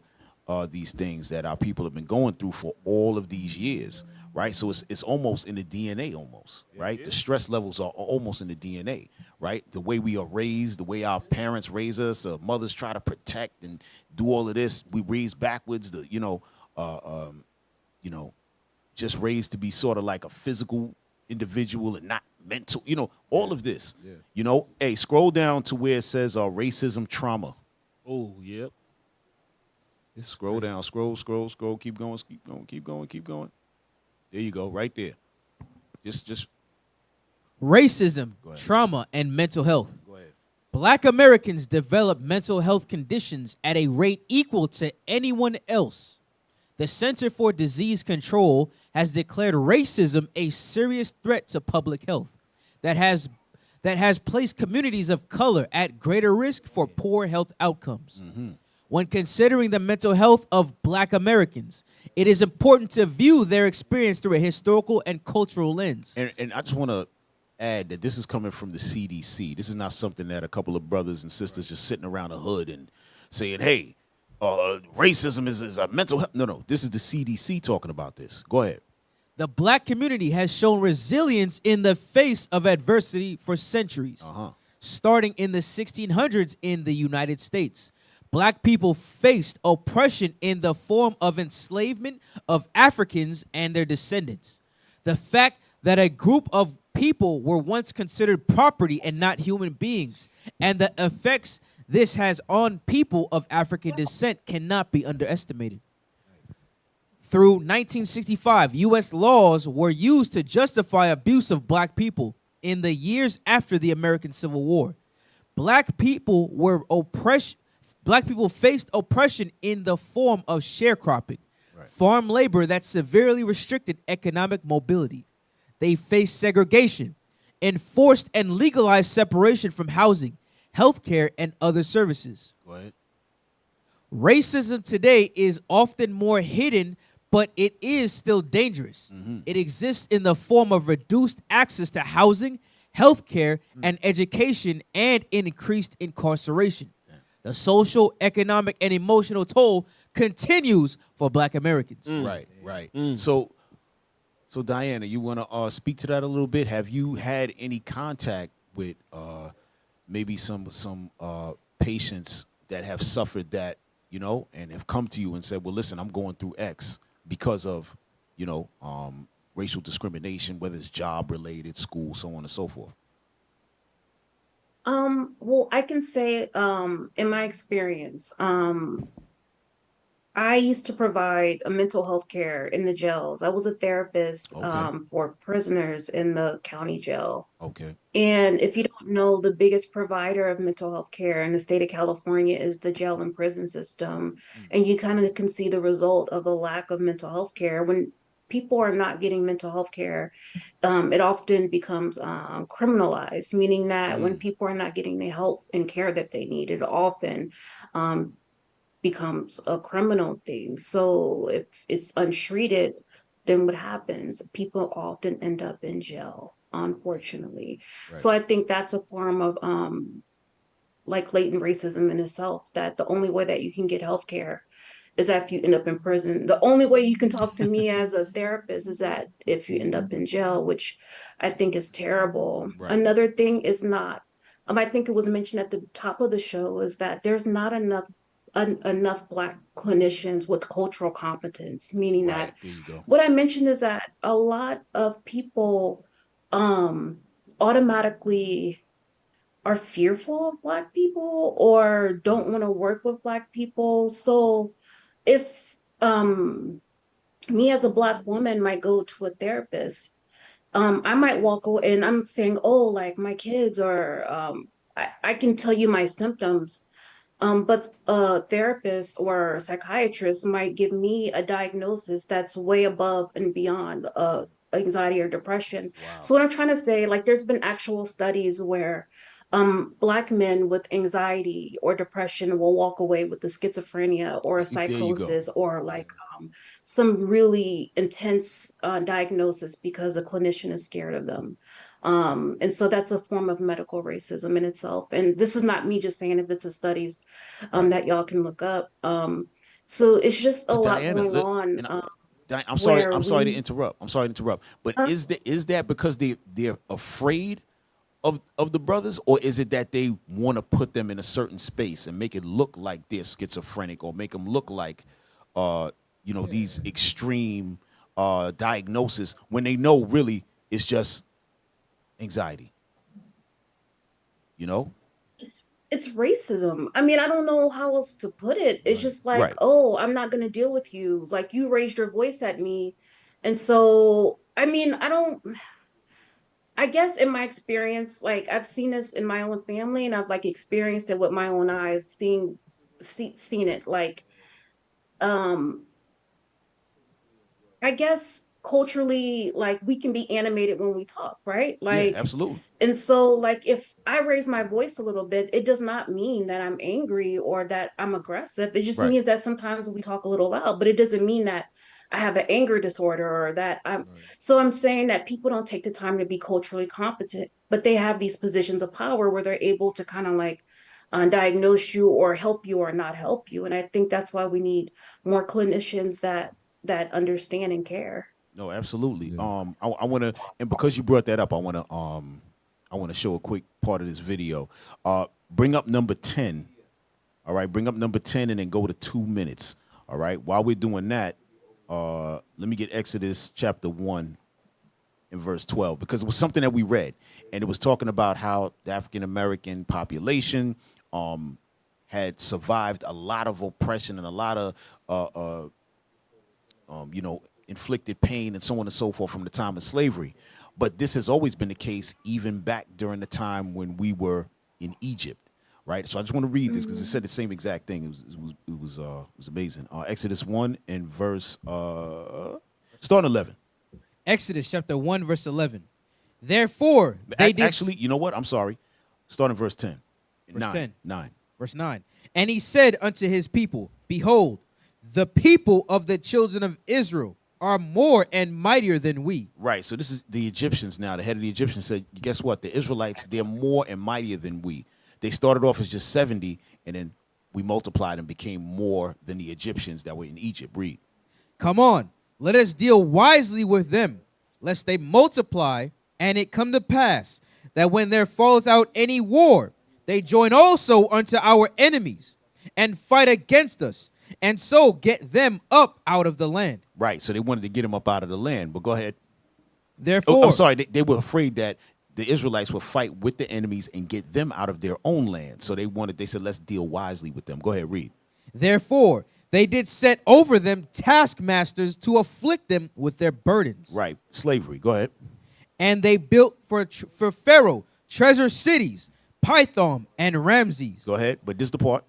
these things that our people have been going through for all of these years, right? So it's almost in the DNA almost, right? The stress levels are almost in the DNA, right? The way we are raised, the way our parents raise us, mothers try to protect and do all of this. We raise backwards, just raised to be sort of like a physical individual and not mental, all of this. Yeah. Hey, scroll down to where it says racism trauma. Oh, yep. Scroll down, scroll, keep going. There you go, right there. Just Racism, trauma, and mental health. go ahead. Black Americans develop mental health conditions at a rate equal to anyone else. The Center for Disease Control has declared racism a serious threat to public health that has placed communities of color at greater risk for poor health outcomes. Mm-hmm. When considering the mental health of Black Americans, it is important to view their experience through a historical and cultural lens. And I just want to add that this is coming from the CDC. This is not something that a couple of brothers and sisters just sitting around the hood and saying, hey, racism is a mental health. No, this is the CDC talking about this. Go ahead. The Black community has shown resilience in the face of adversity for centuries. Starting in the 1600s in the United States, Black people faced oppression in the form of enslavement of Africans and their descendants. The fact that a group of people were once considered property and not human beings, and the effects this has on people of African descent cannot be underestimated. Through 1965, U.S. laws were used to justify abuse of Black people in the years after the American Civil War. Black people faced oppression in the form of sharecropping, farm labor that severely restricted economic mobility. They faced segregation, enforced and legalized separation from housing, healthcare, and other services. Go ahead. Racism today is often more hidden, but it is still dangerous. Mm-hmm. It exists in the form of reduced access to housing, healthcare, and education, and increased incarceration. The social, economic, and emotional toll continues for Black Americans. Right. So Diana, you want to speak to that a little bit? Have you had any contact with maybe some patients that have suffered that, and have come to you and said, well, listen, I'm going through X because of, racial discrimination, whether it's job related, school, so on and so forth? Well, I can say, in my experience, I used to provide a mental health care in the jails. I was a therapist, for prisoners in the county jail. Okay. And if you don't know, the biggest provider of mental health care in the state of California is the jail and prison system. And you kind of can see the result of the lack of mental health care. When people are not getting mental health care, it often becomes criminalized, meaning that when people are not getting the help and care that they need, it often becomes a criminal thing. So if it's untreated, then what happens? People often end up in jail, unfortunately. Right. So I think that's a form of like latent racism in itself, that the only way that you can get health care is if you end up in prison. The only way you can talk to me as a therapist is that if you end up in jail, which I think is terrible. Right. Another thing is not, I think it was mentioned at the top of the show, is that there's not enough enough Black clinicians with cultural competence, meaning Right. that There you go. what I mentioned is that a lot of people um, automatically are fearful of Black people or don't want to work with Black people. So if me as a Black woman might go to a therapist, I might walk away and I'm saying, oh, like my kids or I can tell you my symptoms. But a therapist or a psychiatrist might give me a diagnosis that's way above and beyond anxiety or depression. Wow. So what I'm trying to say, like, there's been actual studies where Black men with anxiety or depression will walk away with the schizophrenia or a There you go. psychosis or like some really intense diagnosis because a clinician is scared of them. And so that's a form of medical racism in itself. And this is not me just saying it, this is studies Right. that y'all can look up. So it's just a But lot Diana, going on. and I'm sorry. Where I'm sorry to we interrupt. I'm sorry to interrupt. But uh, is that because they're afraid of the brothers, or is it that they want to put them in a certain space and make it look like they're schizophrenic, or make them look like, these extreme diagnoses when they know really it's just anxiety? You know. it's racism. I mean, I don't know how else to put it. It's just like, Right. oh, I'm not gonna deal with you. Like you raised your voice at me. And so, I mean, I guess in my experience, like I've seen this in my own family and I've like experienced it with my own eyes, seen it. Like, um, I guess culturally, like we can be animated when we talk, right? Yeah. Like, Absolutely. and so like if I raise my voice a little bit, it does not mean that I'm angry or that I'm aggressive. It just Right. means that sometimes we talk a little loud, but it doesn't mean that I have an anger disorder or that I'm so I'm saying that people don't take the time to be culturally competent, but they have these positions of power where they're able to kind of like diagnose you or help you or not help you. And I think that's why we need more clinicians that understand and care. No, absolutely. Yeah. I want to, and because you brought that up, I want to show a quick part of this video. Bring up number 10. All right, bring up number 10 and then go to 2 minutes. All right. While we're doing that, let me get Exodus chapter 1 and verse 12, because it was something that we read, and it was talking about how the African American population had survived a lot of oppression and a lot of inflicted pain and so on and so forth from the time of slavery. But this has always been the case, even back during the time when we were in Egypt, right? So I just want to read this because it said the same exact thing. It was amazing. Exodus 1 and verse starting 11. Exodus chapter 1, verse 11. Therefore, they did. Actually, you know what? I'm sorry. Starting verse 10. Verse 10. 9. Verse 9. And he said unto his people, behold, the people of the children of Israel are more and mightier than we. Right. So this is the Egyptians now. The head of the Egyptians said, guess what? The Israelites, they're more and mightier than we. They started off as just 70, and then we multiplied and became more than the Egyptians that were in Egypt. Read. Come on, let us deal wisely with them, lest they multiply, and it come to pass that when there falleth out any war, they join also unto our enemies, and fight against us, and so get them up out of the land. Right. So they wanted to get them up out of the land. But go ahead. Therefore, I'm sorry. They were afraid that the Israelites would fight with the enemies and get them out of their own land. So they said, let's deal wisely with them. Go ahead, read. therefore, they did set over them taskmasters to afflict them with their burdens. Right. Slavery. Go ahead. And they built for Pharaoh treasure cities, Pithom and Ramses. Go ahead. But this is the part.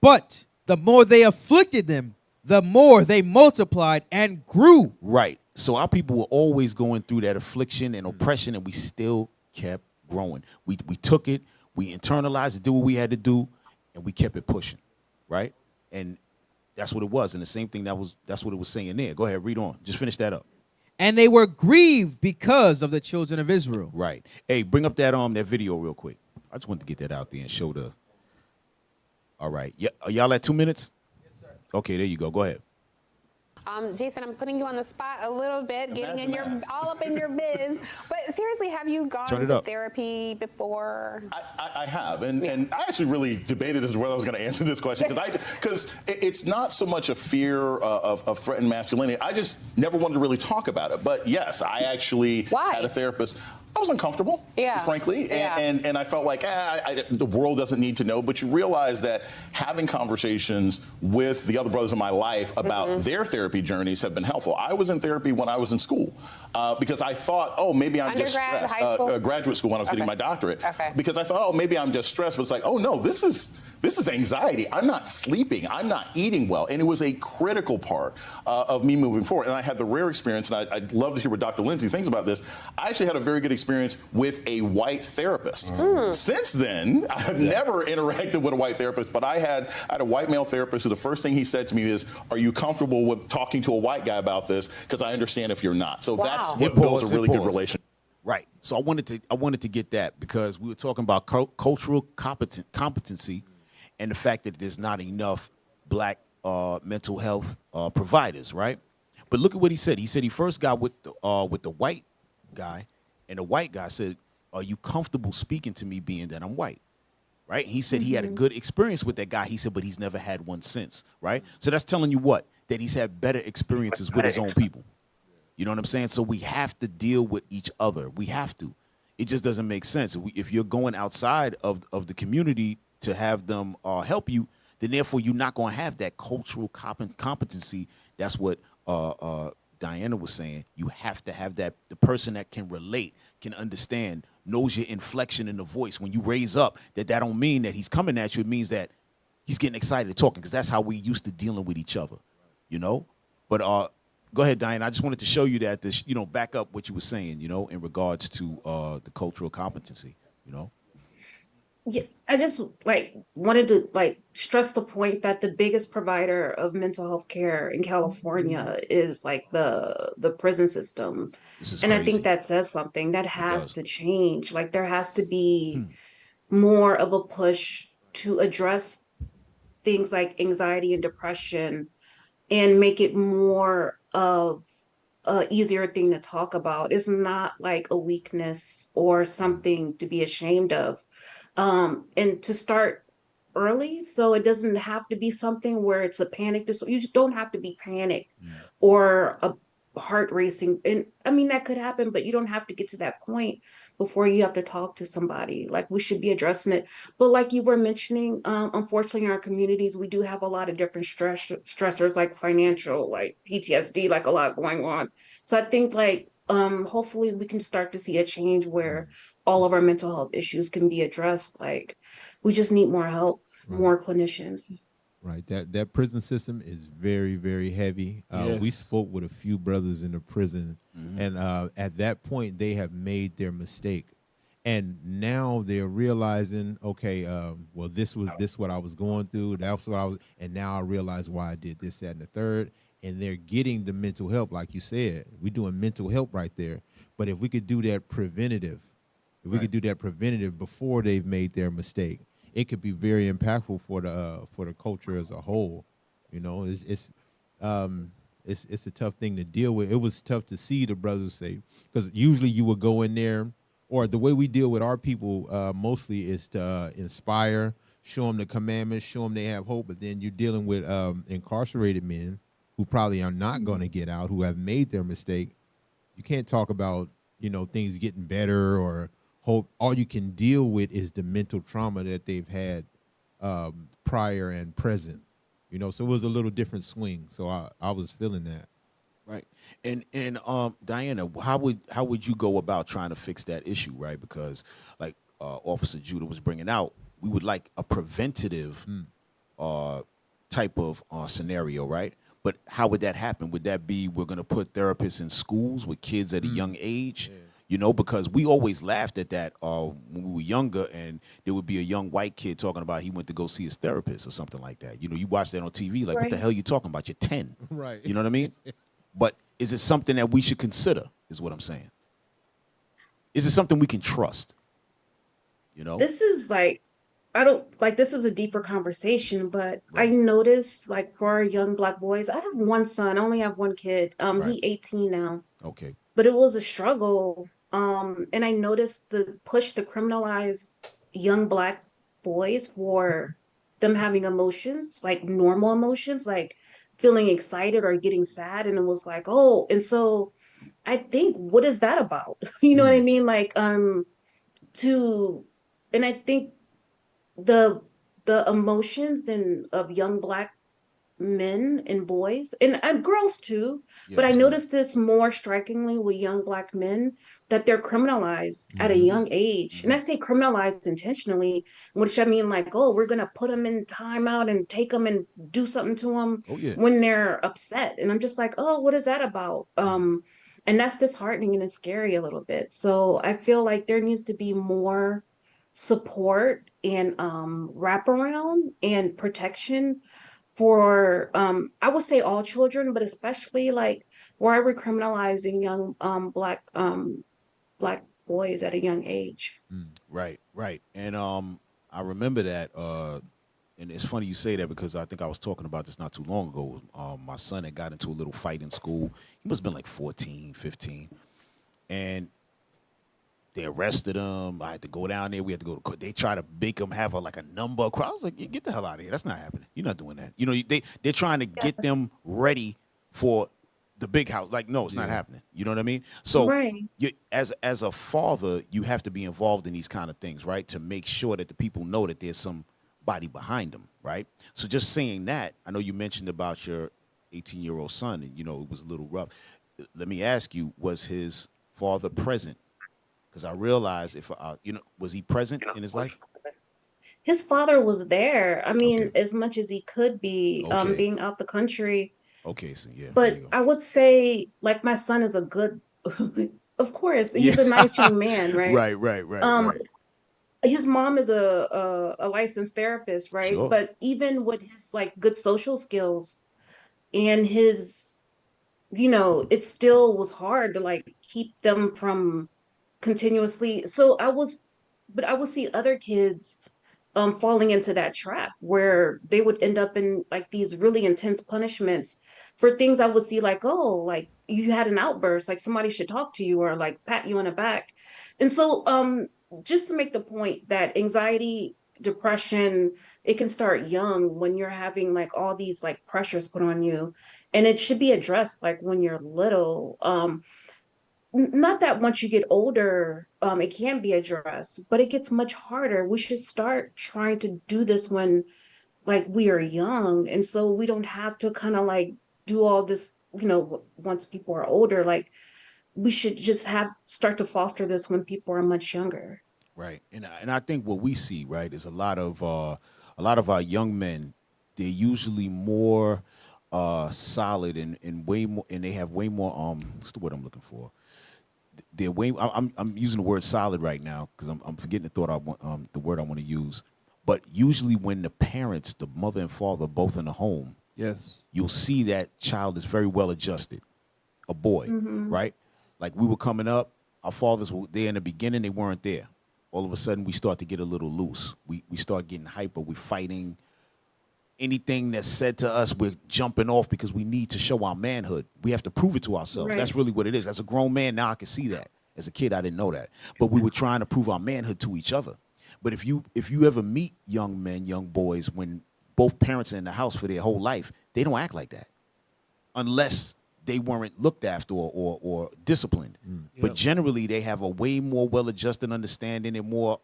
But the more they afflicted them, the more they multiplied and grew. Right. So our people were always going through that affliction and oppression, and we still kept growing. We took it, we internalized it, did what we had to do, and we kept it pushing. Right? And that's what it was. And the same thing that's what it was saying there. Go ahead, read on. Just finish that up. And they were grieved because of the children of Israel. Right. Hey, bring up that video real quick. I just wanted to get that out there and show the. All right. Yeah, are y'all at 2 minutes? Yes, sir. Okay, there you go. Go ahead. Jason, I'm putting you on the spot a little bit, getting in all up in your biz. But seriously, have you gone to therapy before? I have, and I actually really debated as to whether I was going to answer this question because it's not so much a fear of threatened masculinity. I just never wanted to really talk about it. But yes, I actually had a therapist. I was uncomfortable, frankly, and I felt like the world doesn't need to know. But you realize that having conversations with the other brothers in my life about their therapy journeys have been helpful. I was in therapy when I was in school because I thought, oh, maybe I'm just stressed. Graduate school when I was getting my doctorate. Because I thought, oh, maybe I'm just stressed. But it's like, oh, no, this is anxiety. I'm not sleeping. I'm not eating well. And it was a critical part of me moving forward. And I had the rare experience, and I'd love to hear what Dr. Lindsay thinks about this. I actually had a very good experience with a white therapist. Since then, I've never interacted with a white therapist, but I had a white male therapist who the first thing he said to me is, are you comfortable with talking to a white guy about this? Because I understand if you're not. So that's what built a really good relationship. Right. So I wanted to get that because we were talking about cultural competency and the fact that there's not enough black mental health providers, right? But look at what he said. He said he first got with the white guy, and the white guy said, are you comfortable speaking to me being that I'm white? Right? He said he had a good experience with that guy. He said, but he's never had one since, right? So that's telling you what? That he's had better experiences with his own people. You know what I'm saying? So we have to deal with each other. We have to. It just doesn't make sense. If you're going outside of the community to have them help you, then therefore you're not going to have that cultural competency. That's what Diana was saying. You have to have that, the person that can relate, can understand, knows your inflection in the voice. When you raise up, that don't mean that he's coming at you. It means that he's getting excited talking, because that's how we used to dealing with each other, you know? But go ahead, Diana. I just wanted to show you that, this, back up what you were saying, in regards to the cultural competency, Yeah, I just wanted to stress the point that the biggest provider of mental health care in California is the prison system. And I think that says something that has to change. There has to be more of a push to address things like anxiety and depression and make it more of a easier thing to talk about. It's not like a weakness or something to be ashamed of. And to start early, so it doesn't have to be something where it's a panic disorder. You just don't have to be panicked or a heart racing. And I mean, that could happen, but you don't have to get to that point before you have to talk to somebody. We should be addressing it. But like you were mentioning, unfortunately in our communities, we do have a lot of different stressors, like financial, like PTSD, a lot going on. So I think hopefully we can start to see a change where all of our mental health issues can be addressed. We just need more help, more clinicians. Right. That prison system is very, very heavy. Yes. We spoke with a few brothers in the prison, and at that point they have made their mistake. And now they're realizing, okay, well, this what I was going through. That's what I was, and now I realize why I did this, that, and the third. And they're getting the mental help, like you said. We're doing mental help right there. But if we could do that preventative, before they've made their mistake, it could be very impactful for the culture as a whole. It's a tough thing to deal with. It was tough to see the brothers say, because usually you would go in there, or the way we deal with our people mostly is to inspire, show them the commandments, show them they have hope. But then you're dealing with incarcerated men who probably are not going to get out, who have made their mistake. You can't talk about, things getting better or hope. All you can deal with is the mental trauma that they've had prior and present. So it was a little different swing. So I was feeling that. Right. And Diana, how would you go about trying to fix that issue, right? Because like Officer Judah was bringing out, we would like a preventative type of scenario, right? But how would that happen? Would that be we're going to put therapists in schools with kids at a young age? Yeah. Because we always laughed at that when we were younger, and there would be a young white kid talking about he went to go see his therapist or something like that. You watch that on TV, what the hell are you talking about? You're 10. Right. You know what I mean? But is it something that we should consider, is what I'm saying? Is it something we can trust? This is I don't like this is a deeper conversation, but I noticed like for our young Black boys, I have one son, I only have one kid. He 18 now. Okay. But it was a struggle. And I noticed the push to criminalize young Black boys for them having emotions, like normal emotions, like feeling excited or getting sad. And it was like, oh, and so I think, what is that about? You know what I mean? Like, to, and I think the emotions of young Black men and boys and girls too, but I noticed this more strikingly with young Black men, that they're criminalized at a young age. And I say criminalized intentionally, which I mean like, oh, we're gonna put them in timeout and take them and do something to them when they're upset. And I'm just like, oh, what is that about? And that's disheartening and it's scary a little bit. So I feel like there needs to be more support and wraparound and protection for I would say all children, but especially like why are we criminalizing young Black boys at a young age? Right. And I remember that and it's funny you say that because I think I was talking about this not too long ago. My son had got into a little fight in school. He must have been like 14, 15. And they arrested him. I had to go down there. We had to go to court. They try to make him have a number. I was like, get the hell out of here. That's not happening. You're not doing that. You know, they're trying to get them ready for the big house. Like, no, it's not happening. You know what I mean? So you, as a father, you have to be involved in these kind of things, right? To make sure that the people know that there's somebody behind them, right? So just saying that, I know you mentioned about your 18-year-old son and, it was a little rough. Let me ask you, was his father present? Because I realized was he present in his life? His father was there. I mean, as much as he could be, being out the country. Okay, so yeah. But I would say, like, my son is a good, of course, he's a nice young man, right? Right. His mom is a licensed therapist, right? Sure. But even with his like good social skills and his, it still was hard to like keep them from continuously. So I would see other kids falling into that trap where they would end up in like these really intense punishments for things I would see like, oh, like you had an outburst, like somebody should talk to you or like pat you on the back. And so just to make the point that anxiety, depression, it can start young when you're having like all these like pressures put on you, and it should be addressed like when you're little. Not that once you get older, it can be addressed, but it gets much harder. We should start trying to do this when like we are young. And so we don't have to kind of like do all this, once people are older, like we should just start to foster this when people are much younger. Right. And I think what we see, right, is a lot of our young men, they're usually more solid and way more, and they have way more what's the word I'm looking for? They're way. I'm using the word solid right now because I'm forgetting the word I want to use. But usually when the parents, the mother and father, are both in the home, you'll see that child is very well adjusted, a boy, right? Like we were coming up, our fathers were there in the beginning, they weren't there. All of a sudden we start to get a little loose. We start getting hyper. We're fighting. Anything that's said to us, we're jumping off because we need to show our manhood. We have to prove it to ourselves. Right. That's really what it is. As a grown man, now I can see that. As a kid, I didn't know that. But we were trying to prove our manhood to each other. But if you ever meet young men, young boys, when both parents are in the house for their whole life, they don't act like that. Unless they weren't looked after or disciplined. But generally, they have a way more well-adjusted understanding and more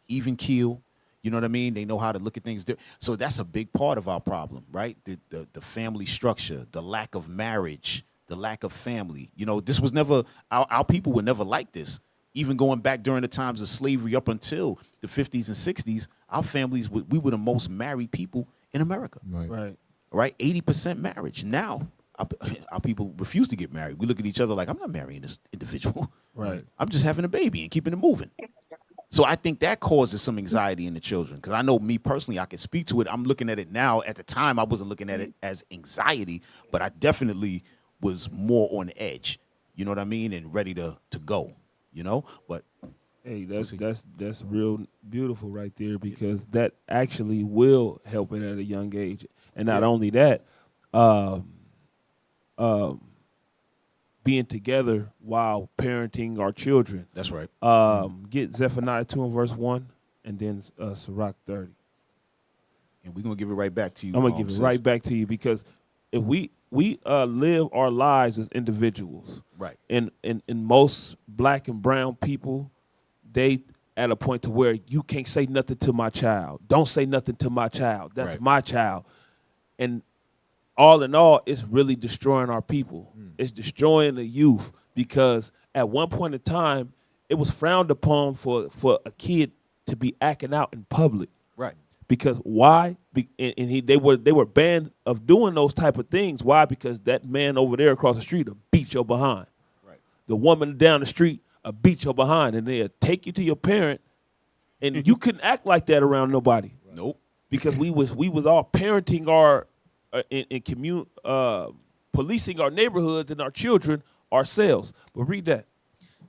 even keel. You know what I mean? They know how to look at things. So that's a big part of our problem, right? The family structure, the lack of marriage, the lack of family. This was never, our people were never like this. Even going back during the times of slavery up until the 50s and 60s, our families, we were the most married people in America. Right? 80% marriage. Now, our people refuse to get married. We look at each other like, I'm not marrying this individual. Right. I'm just having a baby and keeping it moving. So I think that causes some anxiety in the children because I know me personally, I can speak to it. I'm looking at it now. At the time, I wasn't looking at it as anxiety, but I definitely was more on edge, you know what I mean, and ready to go, But Hey, that's real beautiful right there, because that actually will help it at a young age. And not only that, being together while parenting our children. That's right. Get Zephaniah 2 and verse 1, and then Sirach 30. And we're going to give it right back to you. I'm going to give it right back to you, because if we live our lives as individuals. Right. And most black and brown people, they at a point to where you can't say nothing to my child. Don't say nothing to my child. That's Right. my child. And all in all, it's really destroying our people. It's destroying the youth, because at one point in time, it was frowned upon for a kid to be acting out in public. Right. Because why? They were banned of doing those type of things. Why? Because that man over there across the street will beat your behind. Right. The woman down the street will beat your behind, and they'll take you to your parent, and you couldn't act like that around nobody. Right. Nope. Because we was all parenting our policing our neighborhoods and our children ourselves. But read that.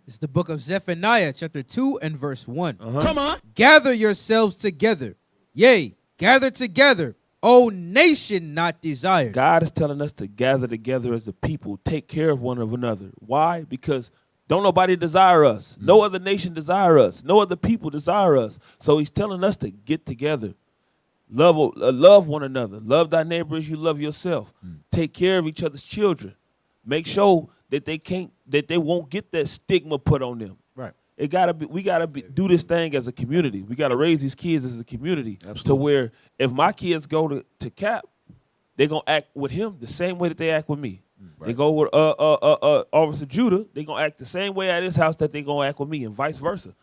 It's the book of Zephaniah, chapter 2 and verse 1. Come on. Gather yourselves together. Yea, gather together, O nation not desired. God is telling us to gather together as a people, take care of one another. Why? Because don't nobody desire us. No other nation desire us. No other people desire us. So he's telling us to get together. Love one another. Love thy neighbor as you love yourself. Take care of each other's children. Make sure that they won't get that stigma put on them. Right. We gotta do this thing as a community. We gotta raise these kids as a community. Absolutely. To where if my kids go to Cap, they're gonna act with him the same way that they act with me. Right. They go with Officer Judah, they're gonna act the same way at his house that they're gonna act with me, and vice versa.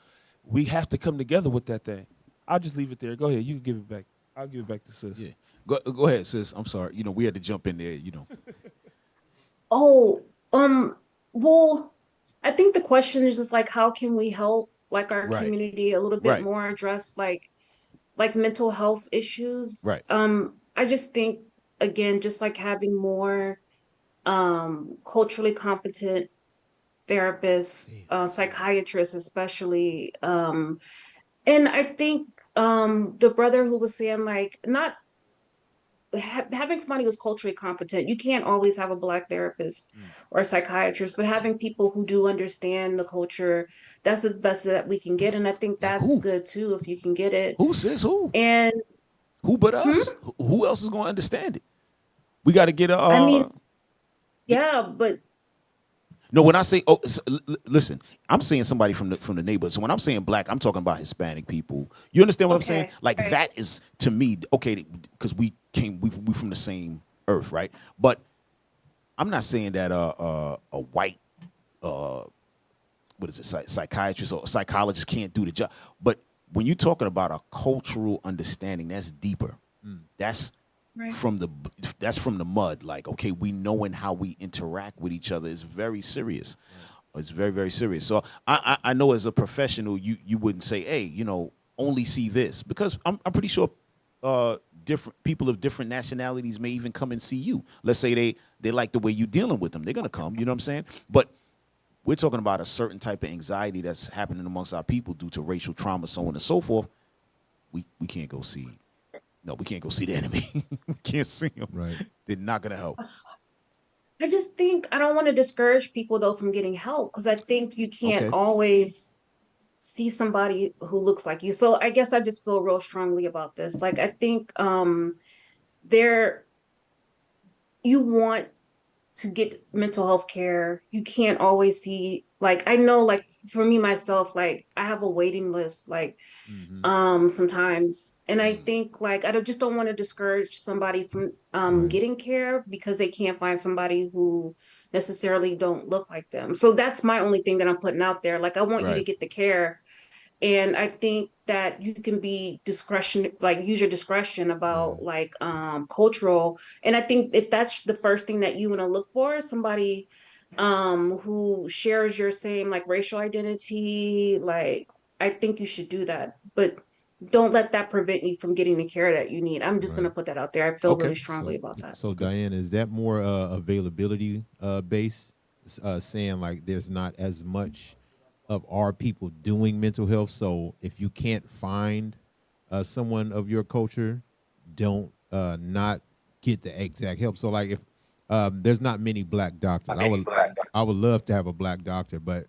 We have to come together with that thing. I'll just leave it there. Go ahead, you can give it back. I'll give it back to sis. Yeah. Go ahead, sis. I'm sorry. We had to jump in there, Well, I think the question is just like, how can we help like our Right. community a little bit Right. more address like mental health issues? Right. I just think again, just like having more culturally competent therapists, psychiatrists especially. And I think the brother who was saying like not having somebody who's culturally competent, you can't always have a Black therapist or a psychiatrist, but having people who do understand the culture, that's the best that we can get. And I think that's good too, if you can get it. Who says who? And Who but us? Who else is going to understand it? We got to get a. I mean, yeah, but No, when I say, listen, I'm saying somebody from the neighborhood. So when I'm saying Black, I'm talking about Hispanic people. You understand what I'm saying? Like right. that is to me okay, because we from the same earth, right? But I'm not saying that a white what is it, psychiatrist or psychologist can't do the job. But when you're talking about a cultural understanding, that's deeper. That's right. from the mud. Like, okay, we knowing how we interact with each other is very serious. It's very, very serious. So I know as a professional, you wouldn't say, hey, only see this, because I'm pretty sure different people of different nationalities may even come and see you. Let's say they like the way you're dealing with them. They're gonna come. You know what I'm saying? But we're talking about a certain type of anxiety that's happening amongst our people due to racial trauma, so on and so forth. We can't go see. No, we can't go see the enemy. We can't see them. Right. They're not going to help. I just think I don't want to discourage people though from getting help, because I think you can't always see somebody who looks like you. So I guess I just feel real strongly about this. Like, I think you want to get mental health care. You can't always see, like, I know, like, for me myself, like, I have a waiting list, like, sometimes. And I think, like, I just don't want to discourage somebody from getting care because they can't find somebody who necessarily don't look like them. So that's my only thing that I'm putting out there. Like, I want you to get the care. And I think that you can be use your discretion about like cultural. And I think if that's the first thing that you want to look for, somebody who shares your same like racial identity, like, I think you should do that. But don't let that prevent you from getting the care that you need. I'm just going to put that out there. I feel really strongly about that. So Diane, is that more availability based, saying like there's not as much of our people doing mental health. So if you can't find someone of your culture, don't not get the exact help. So like if there's not many black doctors, I would love to have a black doctor, but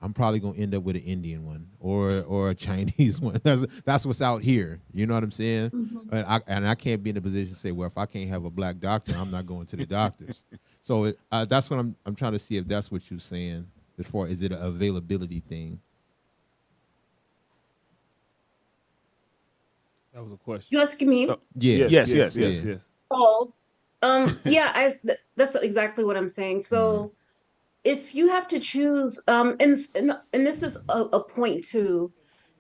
I'm probably gonna end up with an Indian one or a Chinese one. That's what's out here. You know what I'm saying? Mm-hmm. And I can't be in a position to say, well, if I can't have a black doctor, I'm not going to the doctors. So that's what I'm trying to see if that's what you're saying. As far as it an availability thing. That was a question. You asking me? Yeah. Yes. Oh, yeah. That's exactly what I'm saying. So, if you have to choose, and this is a point too,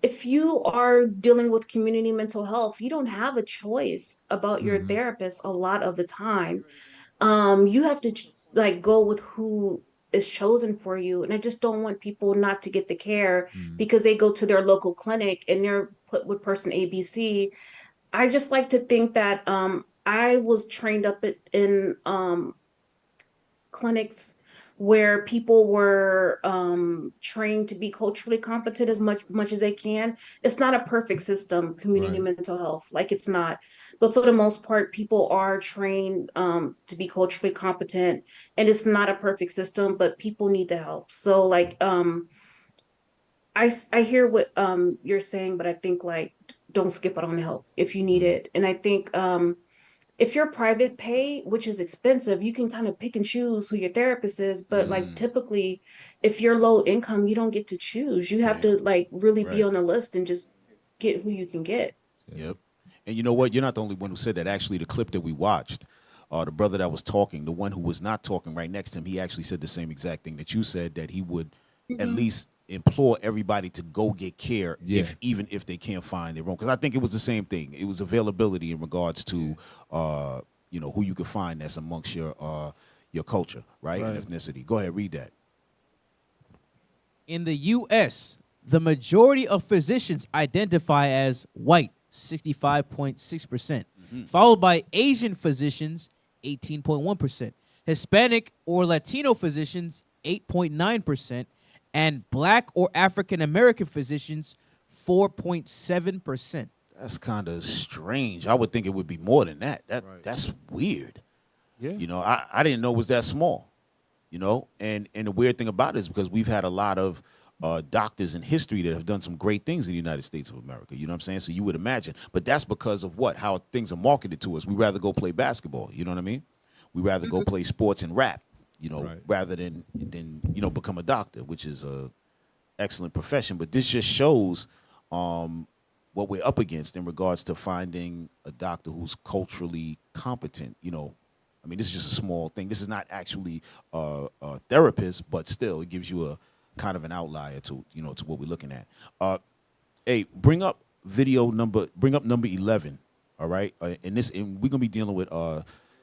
if you are dealing with community mental health, you don't have a choice about your therapist a lot of the time. You have to like go with who is chosen for you. And I just don't want people not to get the care because they go to their local clinic and they're put with person ABC. I just like to think that I was trained up in clinics where people were trained to be culturally competent as much as they can. It's not a perfect system, community mental health, like it's not. But for the most part, people are trained to be culturally competent, and it's not a perfect system, but people need the help. So like I hear what you're saying, but I think like don't skip out on help if you need it. And I think if you're private pay, which is expensive, you can kind of pick and choose who your therapist is. But like typically, if you're low income, you don't get to choose. You have to like really be on the list and just get who you can get. Yep. And you know what? You're not the only one who said that. Actually, the clip that we watched, the brother that was talking, the one who was not talking right next to him, he actually said the same exact thing that you said, that he would at least implore everybody to go get care even if they can't find their own. Because I think it was the same thing. It was availability in regards to who you could find that's amongst your culture, right? And ethnicity. Go ahead, read that. In the U.S., the majority of physicians identify as white, 65.6%, followed by Asian physicians, 18.1%, Hispanic or Latino physicians, 8.9%, and Black or African American physicians, 4.7%. That's kind of strange. I would think it would be more than that. That's weird. Yeah. You know, I didn't know it was that small. You know, and the weird thing about it is because we've had a lot of doctors in history that have done some great things in the United States of America. You know what I'm saying? So you would imagine. But that's because of what? How things are marketed to us. We'd rather go play basketball. You know what I mean? We'd rather go play sports and rap, rather than become a doctor, which is a excellent profession. But this just shows what we're up against in regards to finding a doctor who's culturally competent. You know, I mean, this is just a small thing. This is not actually a therapist, but still, it gives you a kind of an outlier to what we're looking at. Hey, bring up number 11. All right, and we're gonna be dealing with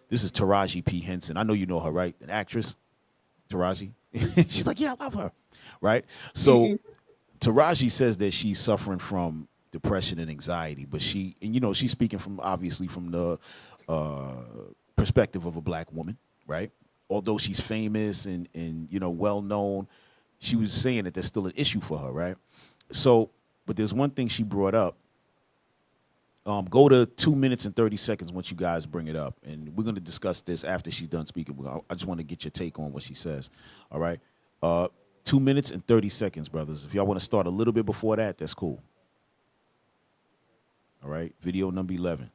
this is Taraji P. Henson. I know you know her, right? An actress, Taraji. She's like, yeah, I love her, right? So Taraji says that she's suffering from depression and anxiety, but she's speaking obviously from the perspective of a black woman, right? Although she's famous and well known, she was saying that there's still an issue for her, right? So, but there's one thing she brought up. Go to 2 minutes and 30 seconds once you guys bring it up, and we're going to discuss this after she's done speaking. I just want to get your take on what she says. All right, 2 minutes and 30 seconds, brothers. If y'all want to start a little bit before that, that's cool. All right, video number 11.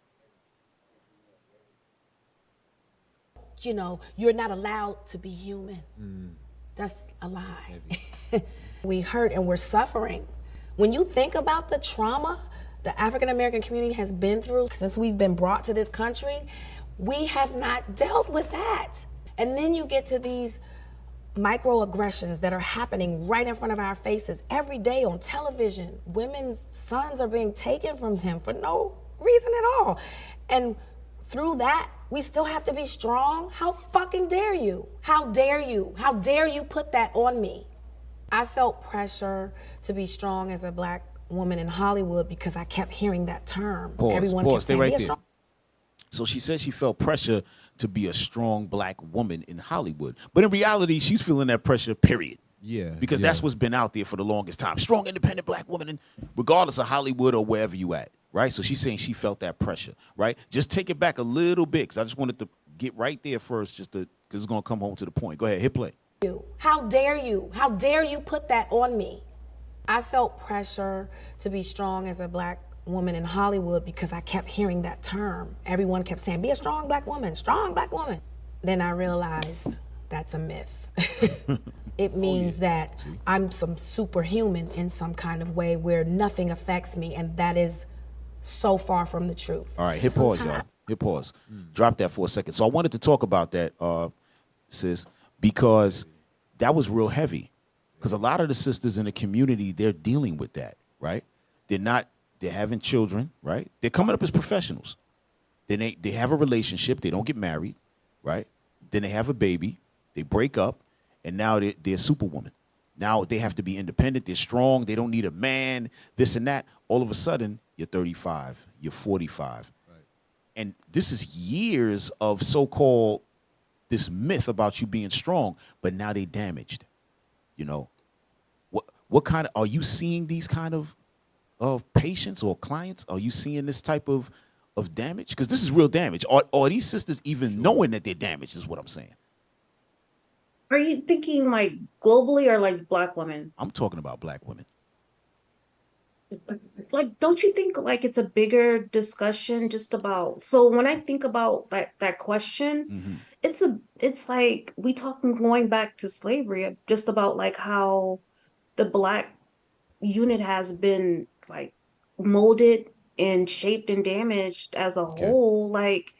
You know, you're not allowed to be human. That's a lie. We hurt and we're suffering. When you think about the trauma the African American community has been through since we've been brought to this country, we have not dealt with that. And then you get to these microaggressions that are happening right in front of our faces every day on television. Women's sons are being taken from them for no reason at all. And through that, we still have to be strong. How fucking dare you? How dare you? How dare you put that on me? I felt pressure to be strong as a black woman in Hollywood because I kept hearing that term. Everyone kept stay saying, right there. So she said she felt pressure to be a strong black woman in Hollywood. But in reality, she's feeling that pressure, period. Yeah. Because that's what's been out there for the longest time. Strong, independent black woman, and regardless of Hollywood or wherever you at, right? So she's saying she felt that pressure, right? Just take it back a little bit, because I just wanted to get right there first, because it's going to come home to the point. Go ahead, hit play. How dare you? How dare you put that on me? I felt pressure to be strong as a black woman in Hollywood because I kept hearing that term. Everyone kept saying, be a strong black woman, strong black woman. Then I realized that's a myth. It means that I'm some superhuman in some kind of way where nothing affects me, and that is so far from the truth. All right, hit pause, y'all. Hit pause. Drop that for a second. So I wanted to talk about that, sis, because that was real heavy. Because a lot of the sisters in the community, they're dealing with that, right? They're having children, right? They're coming up as professionals. Then they have a relationship. They don't get married, right? Then they have a baby. They break up, and now they're superwoman. Now they have to be independent. They're strong. They don't need a man, this and that. All of a sudden, you're 35. You're 45. Right. And this is years of so-called this myth about you being strong, but now they damaged. You know, what kind of, are you seeing these kind of patients or clients? Are you seeing this type of damage? Because this is real damage. Are these sisters even knowing that they're damaged is what I'm saying. Are you thinking like globally or like black women? I'm talking about black women. Like, don't you think like it's a bigger discussion just about, so when I think about that question, it's like we talking going back to slavery, just about like how the black unit has been like molded and shaped and damaged as a whole. Like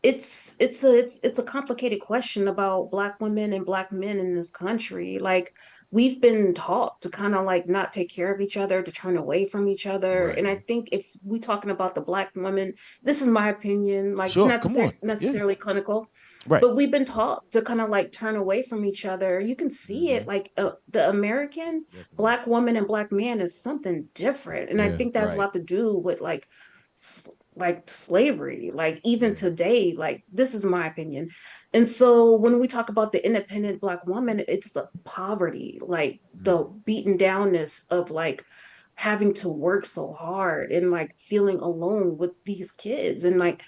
it's a complicated question about black women and black men in this country. Like we've been taught to kind of like not take care of each other, to turn away from each other. Right. And I think if we talking about the black women, this is my opinion, like not necessarily clinical, right, but we've been taught to kind of like turn away from each other. You can see it like the American black woman and black man is something different. And I think that's a lot to do with like slavery, like even today, like this is my opinion. And so when we talk about the independent black woman, it's the poverty, like the beaten downness of like having to work so hard and like feeling alone with these kids. And like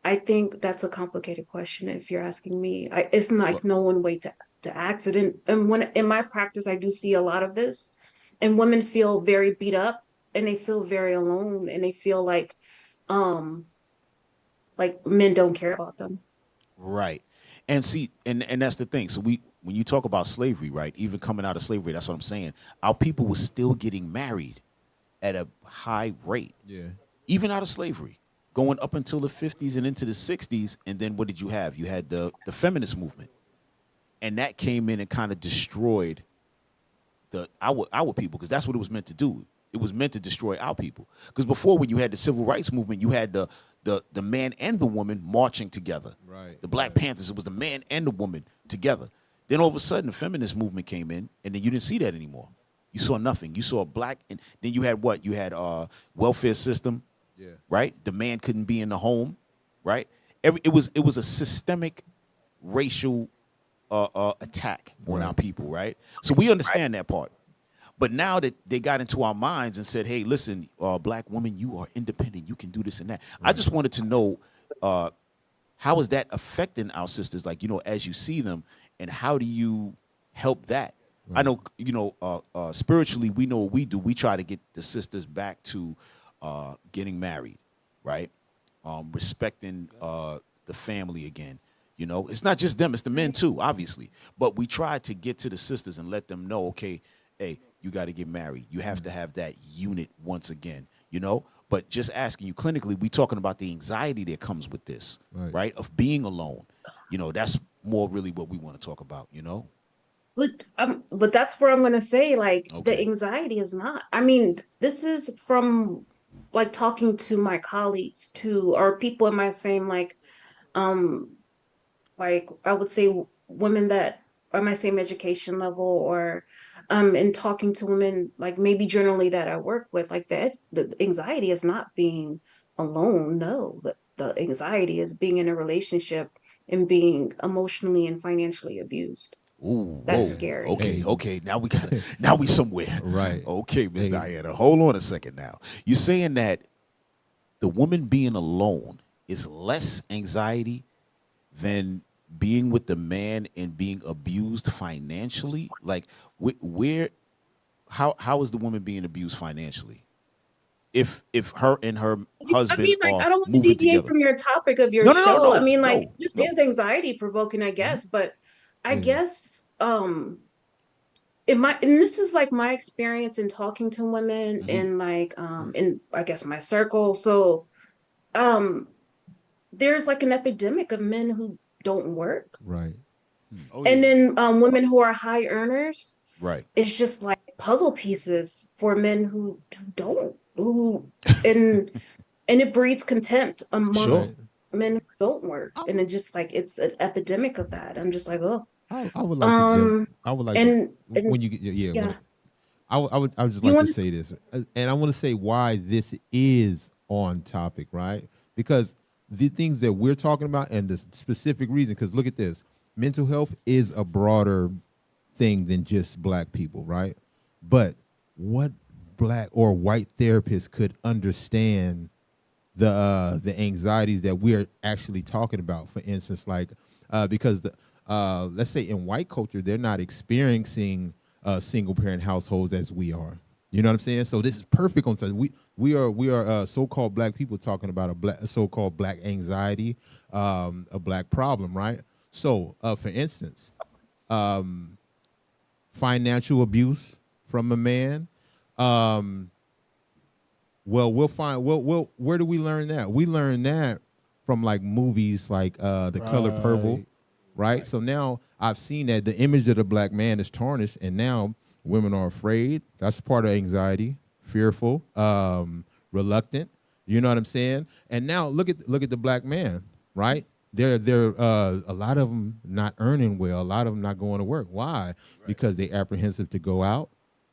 I think that's a complicated question if you're asking me. It's like no one way to ask it. And when in my practice I do see a lot of this, and women feel very beat up and they feel very alone and they feel like men don't care about them. Right. And see, and that's the thing. So when you talk about slavery, right, even coming out of slavery, that's what I'm saying. Our people were still getting married at a high rate. Yeah. Even out of slavery, going up until the 50s and into the 60s. And then what did you have? You had the feminist movement. And that came in and kind of destroyed our people, because that's what it was meant to do. It was meant to destroy our people. Because before, when you had the civil rights movement, you had the man and the woman marching together. Right. The Black Panthers, it was the man and the woman together. Then all of a sudden, the feminist movement came in, and then you didn't see that anymore. You saw nothing. You saw black, and then you had what? You had welfare system, right? The man couldn't be in the home, right? It was a systemic racial attack on our people, right? So we understand that part. But now that they got into our minds and said, hey, listen, black woman, you are independent. You can do this and that. Right. I just wanted to know, how is that affecting our sisters, like, you know, as you see them, and how do you help that? Right. I know, you know, spiritually, we know what we do. We try to get the sisters back to getting married, right? Respecting the family again. You know, it's not just them, it's the men too, obviously. But we try to get to the sisters and let them know, okay, hey, you got to get married. You have to have that unit once again, you know? But just asking you clinically, we talking about the anxiety that comes with this, right? Of being alone. You know, that's more really what we want to talk about, you know? But that's where I'm going to say, like, the anxiety is not. I mean, this is from, like, talking to my colleagues, too, or people in my same, like I would say women that are my same education level, or and talking to women like maybe generally that I work with, like the anxiety is not being alone. No, the anxiety is being in a relationship and being emotionally and financially abused. Ooh, That's whoa. scary. Okay. Now we somewhere. Right. Okay, Miss Diana. Hold on a second now. You're saying that the woman being alone is less anxiety than being with the man and being abused financially? Like, how is the woman being abused financially? If her and her husband I are don't want to moving deviate together. from your topic of your No, show. I mean, this no. is anxiety provoking, I guess, but I guess and this is like my experience in talking to women and like in I guess my circle. So there's like an epidemic of men who don't work. Right. And then women who are high earners. Right. It's just like puzzle pieces for men who don't and it breeds contempt amongst men who don't work. And it just like it's an epidemic of that. I'm just like, oh. I would like to jump. I would like and when you get I would just like to say this, and I want to say why this is on topic, right? Because the things that we're talking about and the specific reason, because look at this, mental health is a broader thing than just black people, right? But what black or white therapists could understand the anxieties that we're actually talking about, for instance, like because let's say in white culture, they're not experiencing single parent households as we are. You know what I'm saying? So this is perfect on something. We are so-called black people talking about a so-called black anxiety, a black problem, right? So for instance, financial abuse from a man. Well, where do we learn that? We learn that from like movies like The Color Purple. Right? So now I've seen that the image of the black man is tarnished, and now women are afraid. That's part of anxiety, fearful, reluctant. You know what I'm saying? And now look at the black man, right? They're a lot of them not earning well, a lot of them not going to work. Why? Right. Because they're apprehensive to go out.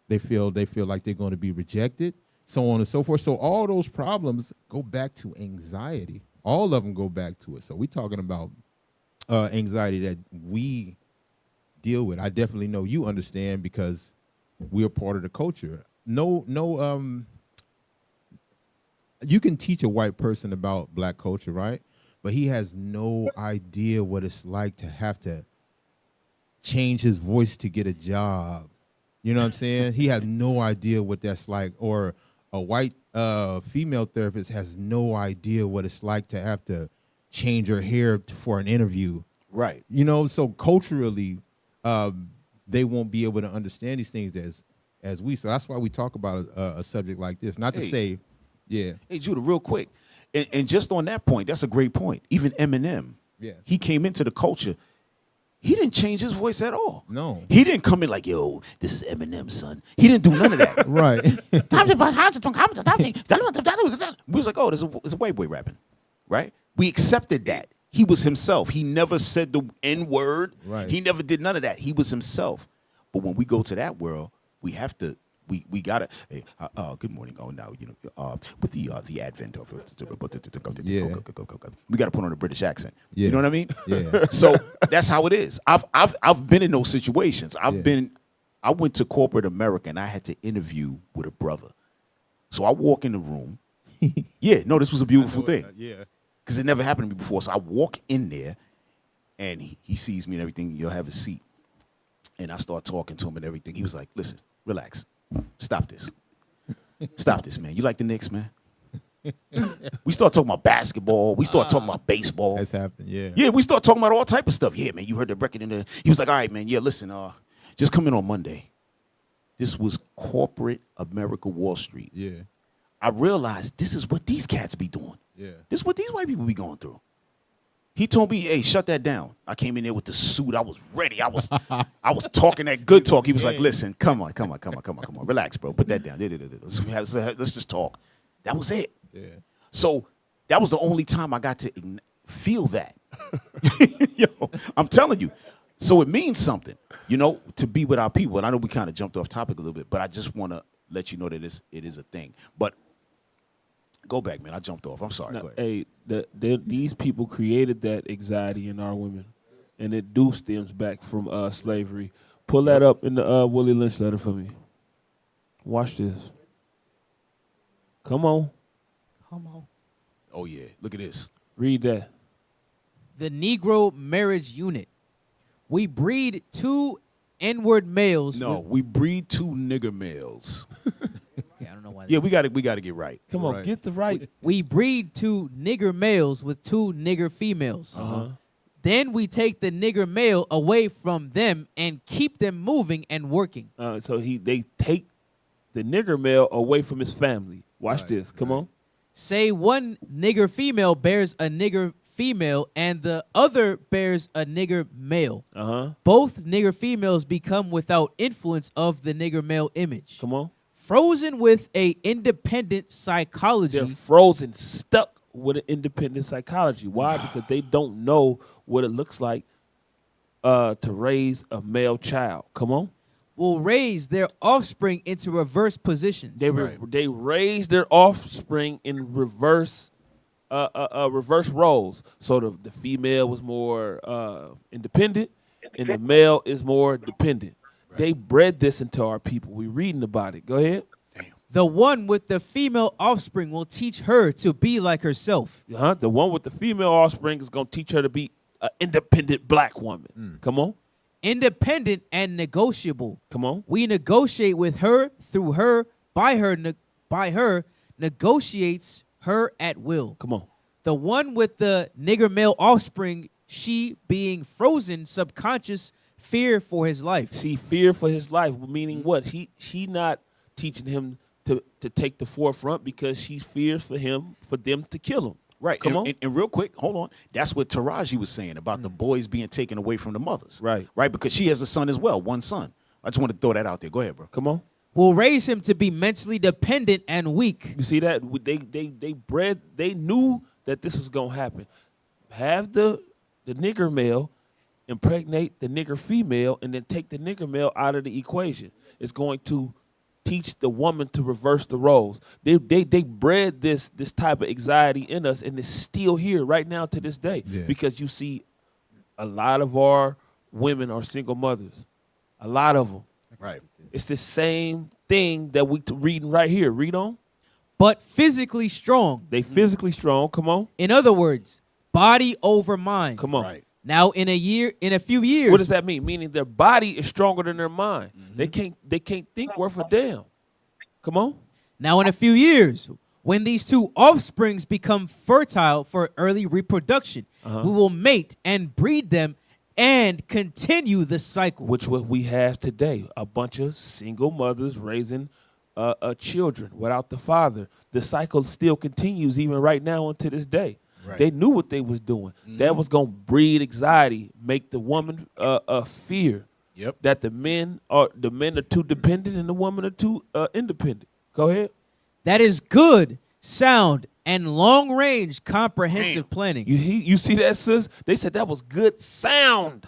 They feel like they're going to be rejected, so on and so forth. So all those problems go back to anxiety. All of them go back to it. So we're talking about anxiety that we deal with. I definitely know you understand because we're part of the culture. No, you can teach a white person about black culture, right? But he has no idea what it's like to have to change his voice to get a job. You know what I'm saying? He has no idea what that's like. Or a white female therapist has no idea what it's like to have to change her hair for an interview. Right. You know, so culturally, they won't be able to understand these things as we. So that's why we talk about a subject like this. Not to say, yeah. Hey, Judah, real quick. And just on that point, that's a great point. Even Eminem, he came into the culture. He didn't change his voice at all. No. He didn't come in like, yo, this is Eminem, son. He didn't do none of that. Right. We was like, oh, there's a white boy rapping, right? We accepted that. He was himself. He never said the N-word. Right. He never did none of that. He was himself. But when we go to that world, we have to, we gotta. Hey, good morning. Oh, now with the advent of we gotta put on a British accent. Yeah. You know what I mean? Yeah. So that's how it is. I've been in those situations. I went to corporate America and I had to interview with a brother. So I walk in the room. This was a beautiful thing. Because it never happened to me before. So I walk in there, and he sees me and everything. You'll have a seat. And I start talking to him and everything. He was like, listen, relax. Stop this. Stop this, man. You like the Knicks, man? We start talking about basketball. We start talking about baseball. That's happened, yeah. Yeah, we start talking about all type of stuff. Yeah, man, you heard the record in there. He was like, all right, man, listen, just come in on Monday. This was corporate America, Wall Street. Yeah. I realized this is what these cats be doing. Yeah. This is what these white people be going through. He told me, hey, shut that down. I came in there with the suit. I was ready. I was talking that good talk. He was like, listen, come on. Relax, bro. Put that down. Let's just talk. That was it. Yeah. So that was the only time I got to feel that. I'm telling you. So it means something, to be with our people. And I know we kind of jumped off topic a little bit, but I just want to let you know that it is a thing. But go back, man. I jumped off. I'm sorry. Now, go ahead. hey, these people created that anxiety in our women. and it do stems back from slavery. Pull that up in the Willie Lynch letter for me. Watch this. Come on. Oh yeah, look at this. Read that. The Negro marriage unit. We breed 2 N-word males. No, we breed 2 nigger males. Okay, I don't know why. Yeah, we got to get right. Come on, get the right. We breed 2 nigger males with 2 nigger females. Then we take the nigger male away from them and keep them moving and working. So they take the nigger male away from his family. Watch this. Come on. Say one nigger female bears a nigger female and the other bears a nigger male. Both nigger females become without influence of the nigger male image. Come on. Frozen with a independent psychology. They're frozen, stuck with an independent psychology. Why? Because they don't know what it looks like to raise a male child. Come on. Will raise their offspring into reverse positions. They raise their offspring in reverse roles. So the female was more independent, and the male is more dependent. They bred this into our people. We're reading about it. Go ahead. The one with the female offspring will teach her to be like herself. The one with the female offspring is going to teach her to be an independent black woman. Come on. Independent and negotiable. Come on. We negotiate with her, through her, by her, negotiates her at will. Come on. The one with the nigger male offspring, she being frozen, subconscious fear for his life. See, fear for his life, meaning what? She not teaching him to take the forefront because she fears for them to kill him. Right. Come on. And real quick, hold on. That's what Taraji was saying about the boys being taken away from the mothers. Right. Right, because she has a son as well, one son. I just want to throw that out there. Go ahead, bro. Come on. Will raise him to be mentally dependent and weak. You see that? They knew that this was going to happen. Have the nigger male impregnate the nigger female and then take the nigger male out of the equation. It's going to teach the woman to reverse the roles. They bred this type of anxiety in us, and it's still here right now to this day. Yeah. Because you see a lot of our women are single mothers. A lot of them. Right. It's the same thing that we reading right here. Read on. But physically strong. They physically strong. Come on. In other words, body over mind. Come on. Right. Now, in a few years. What does that mean? Meaning their body is stronger than their mind. They can't think worth a damn. Come on. Now, in a few years, when these 2 offsprings become fertile for early reproduction, we will mate and breed them and continue the cycle. Which what we have today, a bunch of single mothers raising children without the father. The cycle still continues even right now unto this day. Right. They knew what they was doing. That was going to breed anxiety, make the woman fear that the men are too dependent and the women are too independent. Go ahead. That is good, sound, and long-range comprehensive planning. You see that, sis? They said that was good, sound,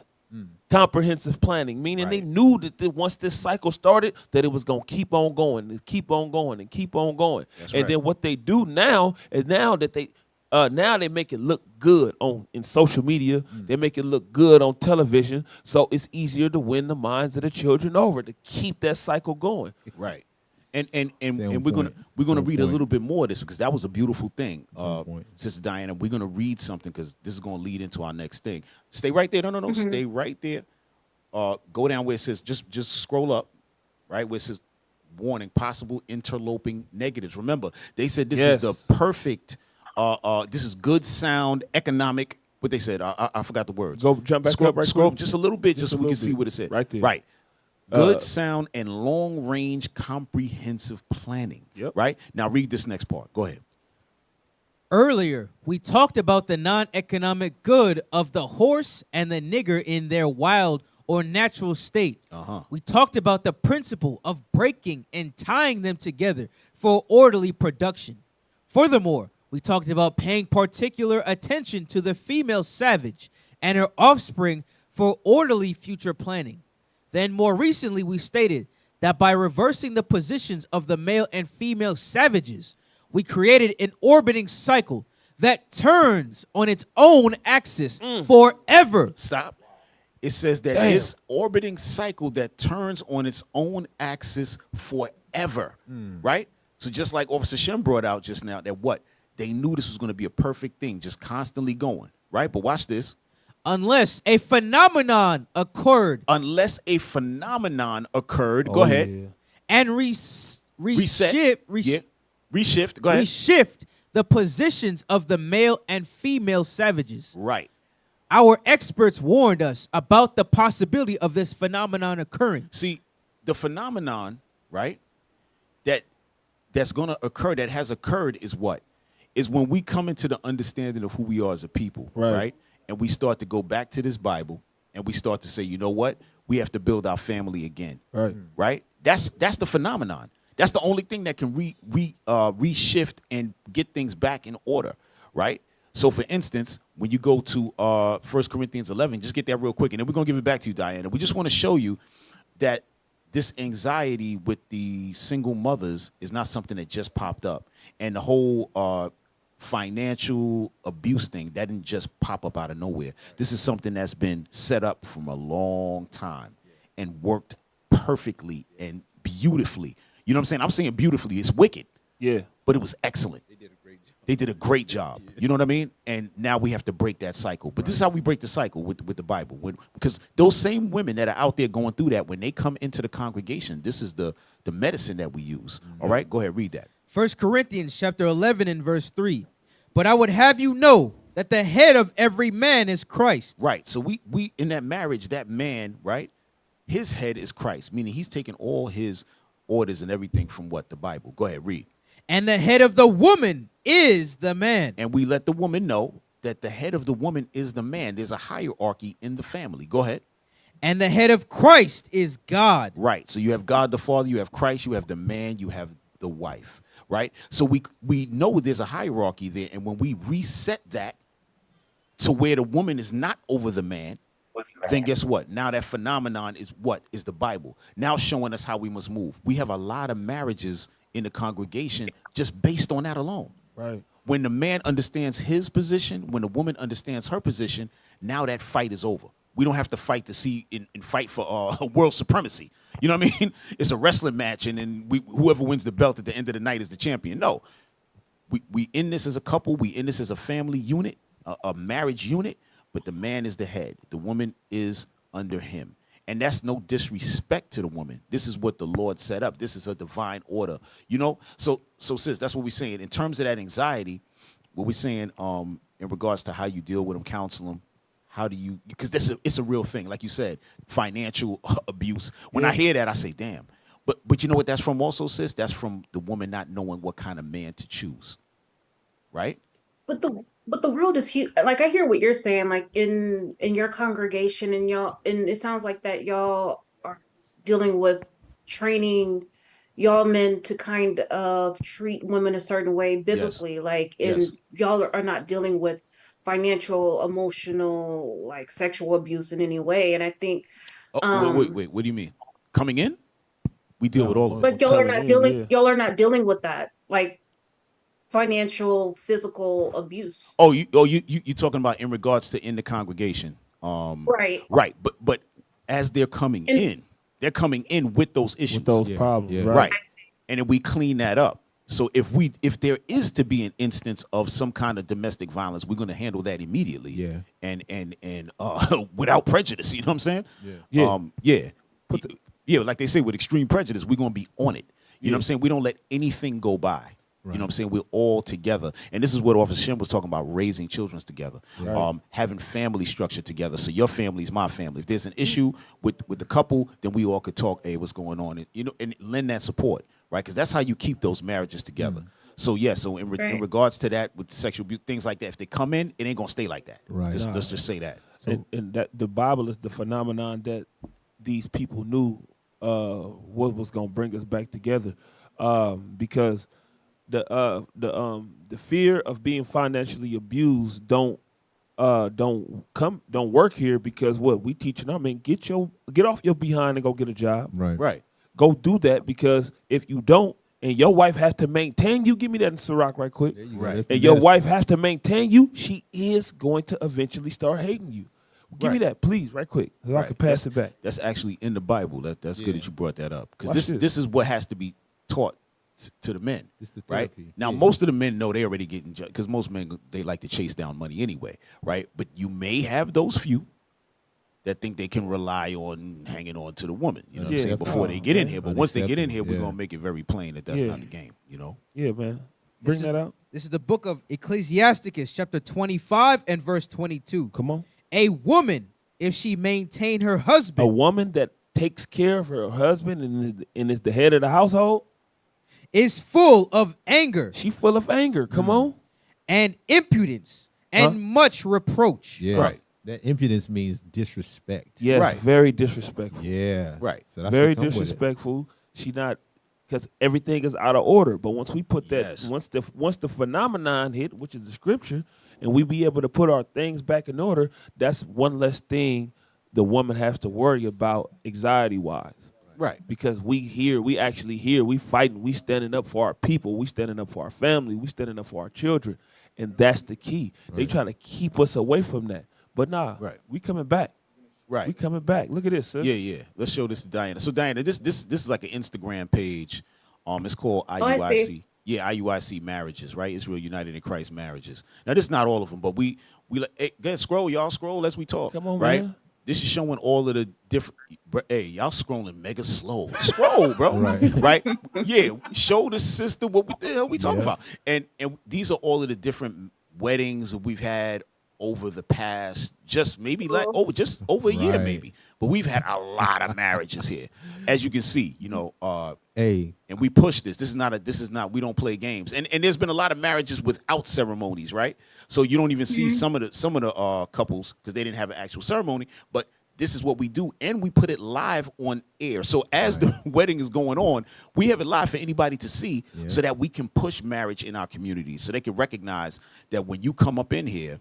comprehensive planning, meaning they knew that once this cycle started, that it was going to keep on going and keep on going and keep on going. Then what they do now is now they make it look good in social media. They make it look good on television. So it's easier to win the minds of the children over, to keep that cycle going. Right. And we're gonna read a little bit more of this because that was a beautiful thing, Sister Diana. We're gonna read something because this is gonna lead into our next thing. Stay right there. No. Stay right there. Go down where it says just scroll up, right where it says warning: possible interloping negatives. Remember, they said this is the perfect. This is good, sound, economic. What they said, I forgot the words. Go jump back up. Scroll up just a little bit, just so we can see what it said. Right there. Right. Good, sound, and long-range comprehensive planning. Yep. Right? Now read this next part. Go ahead. Earlier, we talked about the non-economic good of the horse and the nigger in their wild or natural state. We talked about the principle of breaking and tying them together for orderly production. Furthermore, we talked about paying particular attention to the female savage and her offspring for orderly future planning. Then more recently, we stated that by reversing the positions of the male and female savages, we created an orbiting cycle that turns on its own axis forever. Stop. It says that Damn. this orbiting cycle that turns on its own axis forever, right? So just like Officer Shem brought out just now, that what? They knew this was going to be a perfect thing, just constantly going, right? But watch this. Unless a phenomenon occurred. Unless a phenomenon occurred, go ahead. Yeah. And Reset. Reshift. Go ahead. reshift the positions of the male and female savages. Right. Our experts warned us about the possibility of this phenomenon occurring. See, the phenomenon, right, that's going to occur, that has occurred is what? Is when we come into the understanding of who we are as a people, right? And we start to go back to this Bible and we start to say, you know what? We have to build our family again, right? That's the phenomenon. That's the only thing that can reshift and get things back in order, right? So, for instance, when you go to 1 Corinthians 11, just get that real quick, and then we're going to give it back to you, Diana. We just want to show you that this anxiety with the single mothers is not something that just popped up. And the whole financial abuse thing, that didn't just pop up out of nowhere. This is something that's been set up from a long time and worked perfectly and beautifully. You know what I'm saying? I'm saying beautifully. It's wicked. Yeah. But it was excellent. They did a great job. You know what I mean? And now we have to break that cycle. But this is how we break the cycle with the Bible. Because those same women that are out there going through that, when they come into the congregation, this is the medicine that we use. All right? Go ahead, read that. 1 Corinthians chapter 11 and verse 3. But I would have you know that the head of every man is Christ. Right. So we in that marriage, that man, right, his head is Christ, meaning he's taking all his orders and everything from what? The Bible. Go ahead, read. And the head of the woman is the man. And we let the woman know that the head of the woman is the man. There's a hierarchy in the family. Go ahead. And the head of Christ is God. Right. So you have God the Father, you have Christ, you have the man, you have the wife. Right. So we know there's a hierarchy there. And when we reset that to where the woman is not over the man, then guess what? Now that phenomenon is what? Is the Bible. Now showing us how we must move. We have a lot of marriages in the congregation just based on that alone. Right. When the man understands his position, when the woman understands her position, now that fight is over. We don't have to fight to see and fight for world supremacy. You know what I mean? It's a wrestling match, and then whoever wins the belt at the end of the night is the champion. No, we in this as a couple. We in this as a family unit, a marriage unit. But the man is the head. The woman is under him. And that's no disrespect to the woman. This is what the Lord set up. This is a divine order. You know? So sis, that's what we're saying. In terms of that anxiety, what we're saying in regards to how you deal with them, counsel them, how do you, because it's a real thing. Like you said, financial abuse. When I hear that, I say, damn. But you know what that's from also, sis? That's from the woman not knowing what kind of man to choose. Right? But the world is huge. Like, I hear what you're saying, like in your congregation, and it sounds like that y'all are dealing with training y'all men to kind of treat women a certain way biblically. Yes. Like, and y'all are not dealing with financial, emotional, like sexual abuse in any way. And I think wait, what do you mean? Coming in? We deal with all of it. But y'all are not dealing with that. Like, financial, physical abuse. You talking about in regards to in the congregation. Right. But as they're coming in, they're coming in with those issues. With those problems. Yeah. Right. And then we clean that up. So if there is to be an instance of some kind of domestic violence, we're going to handle that immediately. Yeah. And without prejudice, you know what I'm saying? Yeah. Like they say, with extreme prejudice, we're going to be on it. You know what I'm saying? We don't let anything go by. Right. You know what I'm saying? We're all together. And this is what Officer Shem was talking about, raising children together, having family structure together. So your family is my family. If there's an issue with the couple, then we all could talk, hey, what's going on? And, and lend that support, right? Because that's how you keep those marriages together. So, in regards to that, with sexual abuse, things like that, if they come in, it ain't going to stay like that. Right. Let's just say that. And that the Bible is the phenomenon that these people knew what was going to bring us back together, because the fear of being financially abused don't work here, because what we teaching, I mean, get off your behind and go get a job. Right. Go do that, because if you don't, and your wife has to maintain you, give me that in Ciroc right quick. Right. And your wife has to maintain you, she is going to eventually start hating you. Give me that, please, right quick, so I can pass it back. That's actually in the Bible. That's good that you brought that up, because Watch this is what has to be taught to the men, the right? therapy. Now, most of the men know they already getting judged, because most men, they like to chase down money anyway, right? But you may have those few that think they can rely on hanging on to the woman, you know what I'm saying, before they get in here. But once they get in here, we're going to make it very plain that that's not the game, you know? Yeah, man. Bring that out. This is the book of Ecclesiasticus, chapter 25 and verse 22. Come on. A woman, if she maintain her husband. A woman that takes care of her husband and is the head of the household. Is full of anger. She full of anger. Come on. And impudence and much reproach. Yeah. Right. That impudence means disrespect. Yes, Right. very disrespectful. Yeah. Right. So that's Very what come with it. disrespectful. She not, because everything is out of order. But once we put that, Yes. once the phenomenon hit, which is the scripture, and we be able to put our things back in order, that's one less thing the woman has to worry about anxiety-wise. Right. Because we actually here, we fighting, we standing up for our people, we standing up for our family, we standing up for our children, and that's the key. They trying to keep us away from that. But nah, we coming back. Right. We coming back. Look at this, sis. Yeah. Let's show this to Diana. So Diana, this is like an Instagram page. It's called I IUIC. see. Yeah, IUIC marriages, right? Israel United in Christ marriages. Now, this is not all of them, but we hey, go ahead, scroll, y'all scroll as we talk. Come on, right? man. This is showing all of the different. Hey, y'all scrolling mega slow. Scroll, bro. Right. Right? Yeah. Show the sister what the hell we talking about. And these are all of the different weddings that we've had over the past, just maybe over a year, Right. maybe. But we've had a lot of marriages here, as you can see. You know, Hey. and we push this. This is not. We don't play games. And there's been a lot of marriages without ceremonies, right? So you don't even see some of the couples because they didn't have an actual ceremony. But this is what we do, and we put it live on air. So as the wedding is going on, we have it live for anybody to see, so that we can push marriage in our communities, so they can recognize that when you come up in here,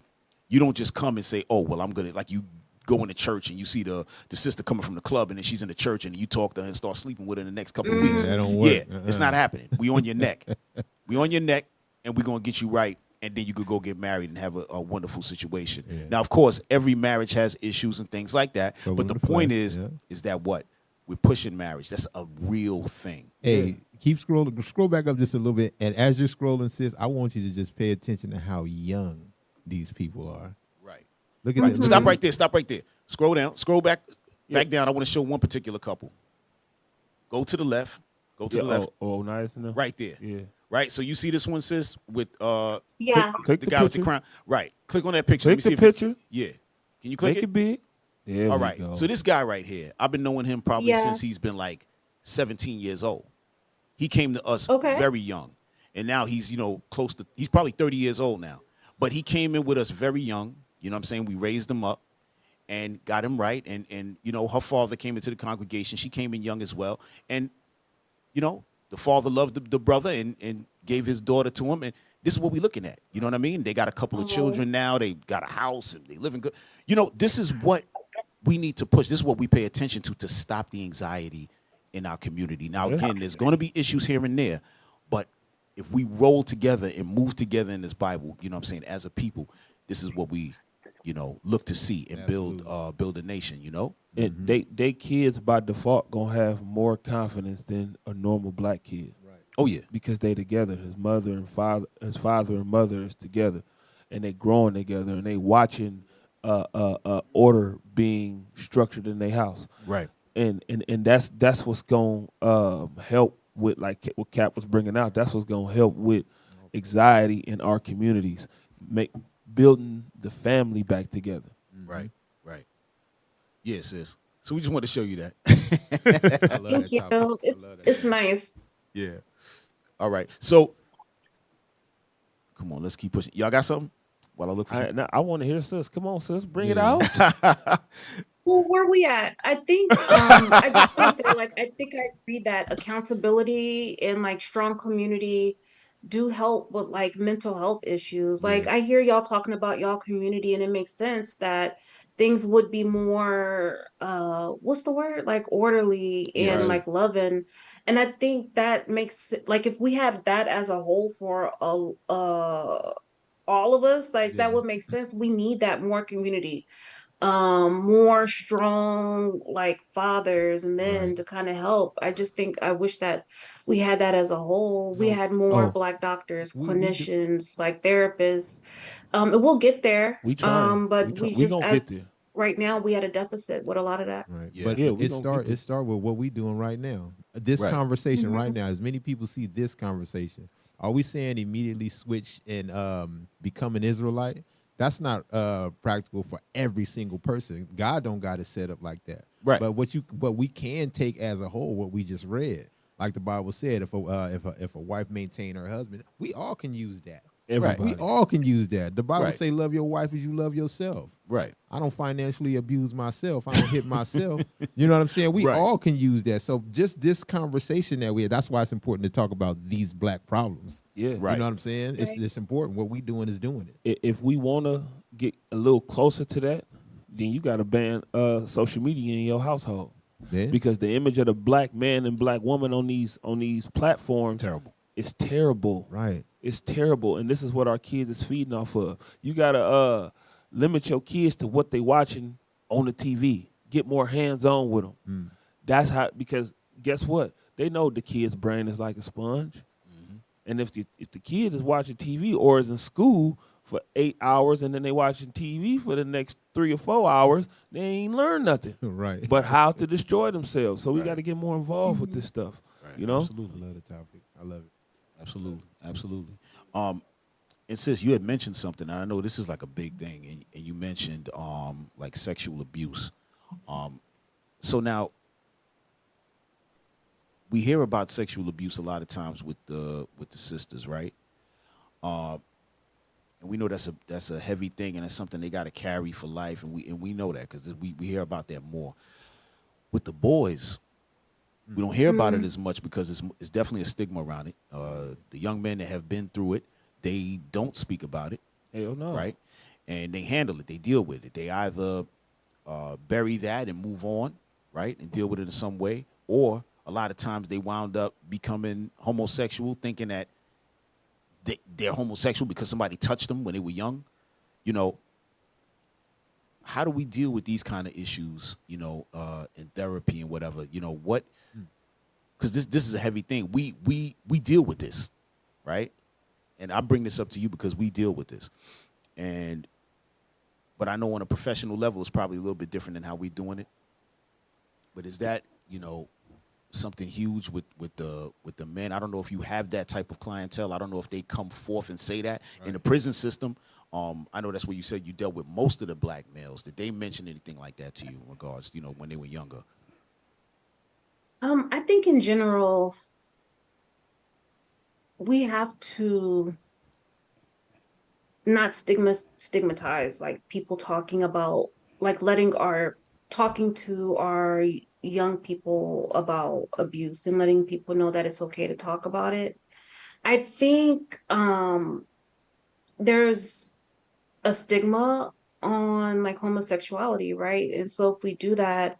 you don't just come and say, "Oh, well, I'm gonna," like you go into church and you see the sister coming from the club and then she's in the church and you talk to her and start sleeping with her in the next couple of weeks. That don't work. Yeah, it's not happening. We on your neck. We on your neck, and we're gonna get you right, and then you could go get married and have a wonderful situation. Yeah. Now, of course, every marriage has issues and things like that. But the point is that what? We're pushing marriage. That's a real thing. Hey, keep scrolling. Scroll back up just a little bit. And as you're scrolling, sis, I want you to just pay attention to how young these people are. Right. Look at that. Stop right there. Stop right there. Scroll down. Scroll back down. I want to show one particular couple. Go to the left. Go to the left. Oh, nice enough. Right there. Yeah. Right. So you see this one, sis, with Yeah. Click the the guy with the picture. crown. Right. Click on that picture. Click Let me see the if picture. Yeah. Can you click Make it big. There All we right. go. So this guy right here, I've been knowing him probably Yeah. since he's been like 17 years old. He came to us Okay. very young. And now he's, he's probably 30 years old now. But he came in with us very young. You know what I'm saying? We raised him up and got him right. And her father came into the congregation. She came in young as well. And, the father loved the brother and gave his daughter to him. And this is what we're looking at. You know what I mean? They got a couple of children now. They got a house and they live in good. This is what we need to push. This is what we pay attention to stop the anxiety in our community. Now, again, there's going to be issues here and there. But if we roll together and move together in this Bible, you know what I'm saying, as a people, this is what we, look to see and build a nation, And they kids by default gonna have more confidence than a normal black kid. Right. Oh yeah. Because they together. His father and mother is together, and they growing together, and they watching order being structured in their house. Right. And that's what's gonna help with, like what Cap was bringing out. That's what's gonna help with anxiety in our communities, building the family back together. Right. Yeah, sis. So we just wanted to show you that. Thank you. It's nice. Yeah. All right. So, come on, let's keep pushing. Y'all got something? While I look for something. I want to hear sis. Come on, sis, bring it out. Well, where we at? I think I just want to say, I think I agree that accountability and strong community do help with mental health issues. I hear y'all talking about y'all community, and it makes sense that things would be more what's the word? Orderly and loving. And I think that makes if we had that as a whole for all of us, that would make sense. We need that more community. more strong like fathers, men Right. to kind of help. I just think I wish that we had that as a whole. We No. had more Oh, Black doctors, We do. clinicians, like therapists. It will get there. we trying. But we We just gonna as get there. right now we had a deficit with a lot of that. Right. Yeah. But Yeah, we it gonna get start with what we doing right now. This Right. conversation right Mhm. now, as many people see this conversation, are we saying immediately switch and become an Israelite? That's not practical for every single person. God don't got it set up like that. Right. But what we can take as a whole, what we just read, like the Bible said, if a wife maintain her husband, we all can use that. Everybody. We all can use that. The Bible Right. say, "Love your wife as you love yourself." Right. I don't financially abuse myself. I don't hit myself. You know what I'm saying? We Right. all can use that. So just this conversation that we had, that's why it's important to talk about these black problems. Yeah. Right. You know what I'm saying? It's important. What we doing is doing it. If we want to get a little closer to that, then you got to ban social media in your household. Yeah. Because the image of the black man and black woman on these platforms Terrible. is terrible. Right. It's terrible, and this is what our kids is feeding off of. You gotta limit your kids to what they watching on the TV. Get more hands on with them. That's how, because guess what? They know the kid's brain is like a sponge, and if the kid is watching TV or is in school for 8 hours and then they watching TV for the next 3 or 4 hours, they ain't learn nothing. Right. But how to destroy themselves. So we got to get more involved with this stuff. You know. Absolutely. I love the topic. I love it. Absolutely. Absolutely. And sis, you had mentioned something, and I know this is like a big thing, and you mentioned like sexual abuse. So now we hear about sexual abuse a lot of times with the sisters, right? And we know that's a heavy thing, and it's something they got to carry for life, and we know that because we hear about that more. With the boys, we don't hear about it as much because it's definitely a stigma around it. The young men that have been through it, they don't speak about it, Hell no. right? And they handle it. They deal with it. They either bury that and move on, right, and deal with it in some way, or a lot of times they wound up becoming homosexual, thinking that they're homosexual because somebody touched them when they were young. You know, how do we deal with these kind of issues, you know, in therapy and whatever? You know, what, because this is a heavy thing. We deal with this, right? And I bring this up to you because we deal with this. But I know on a professional level, it's probably a little bit different than how we're doing it. But is that, you know, something huge with the men? I don't know if you have that type of clientele. I don't know if they come forth and say that. Right. In the prison system. I know that's where you said you dealt with most of the black males. Did they mention anything like that to you in regards, you know, when they were younger? I think in general, we have to not stigmatize like people talking about, like talking to our young people about abuse and letting people know that it's okay to talk about it. I think there's a stigma on like homosexuality, right? And so if we do that,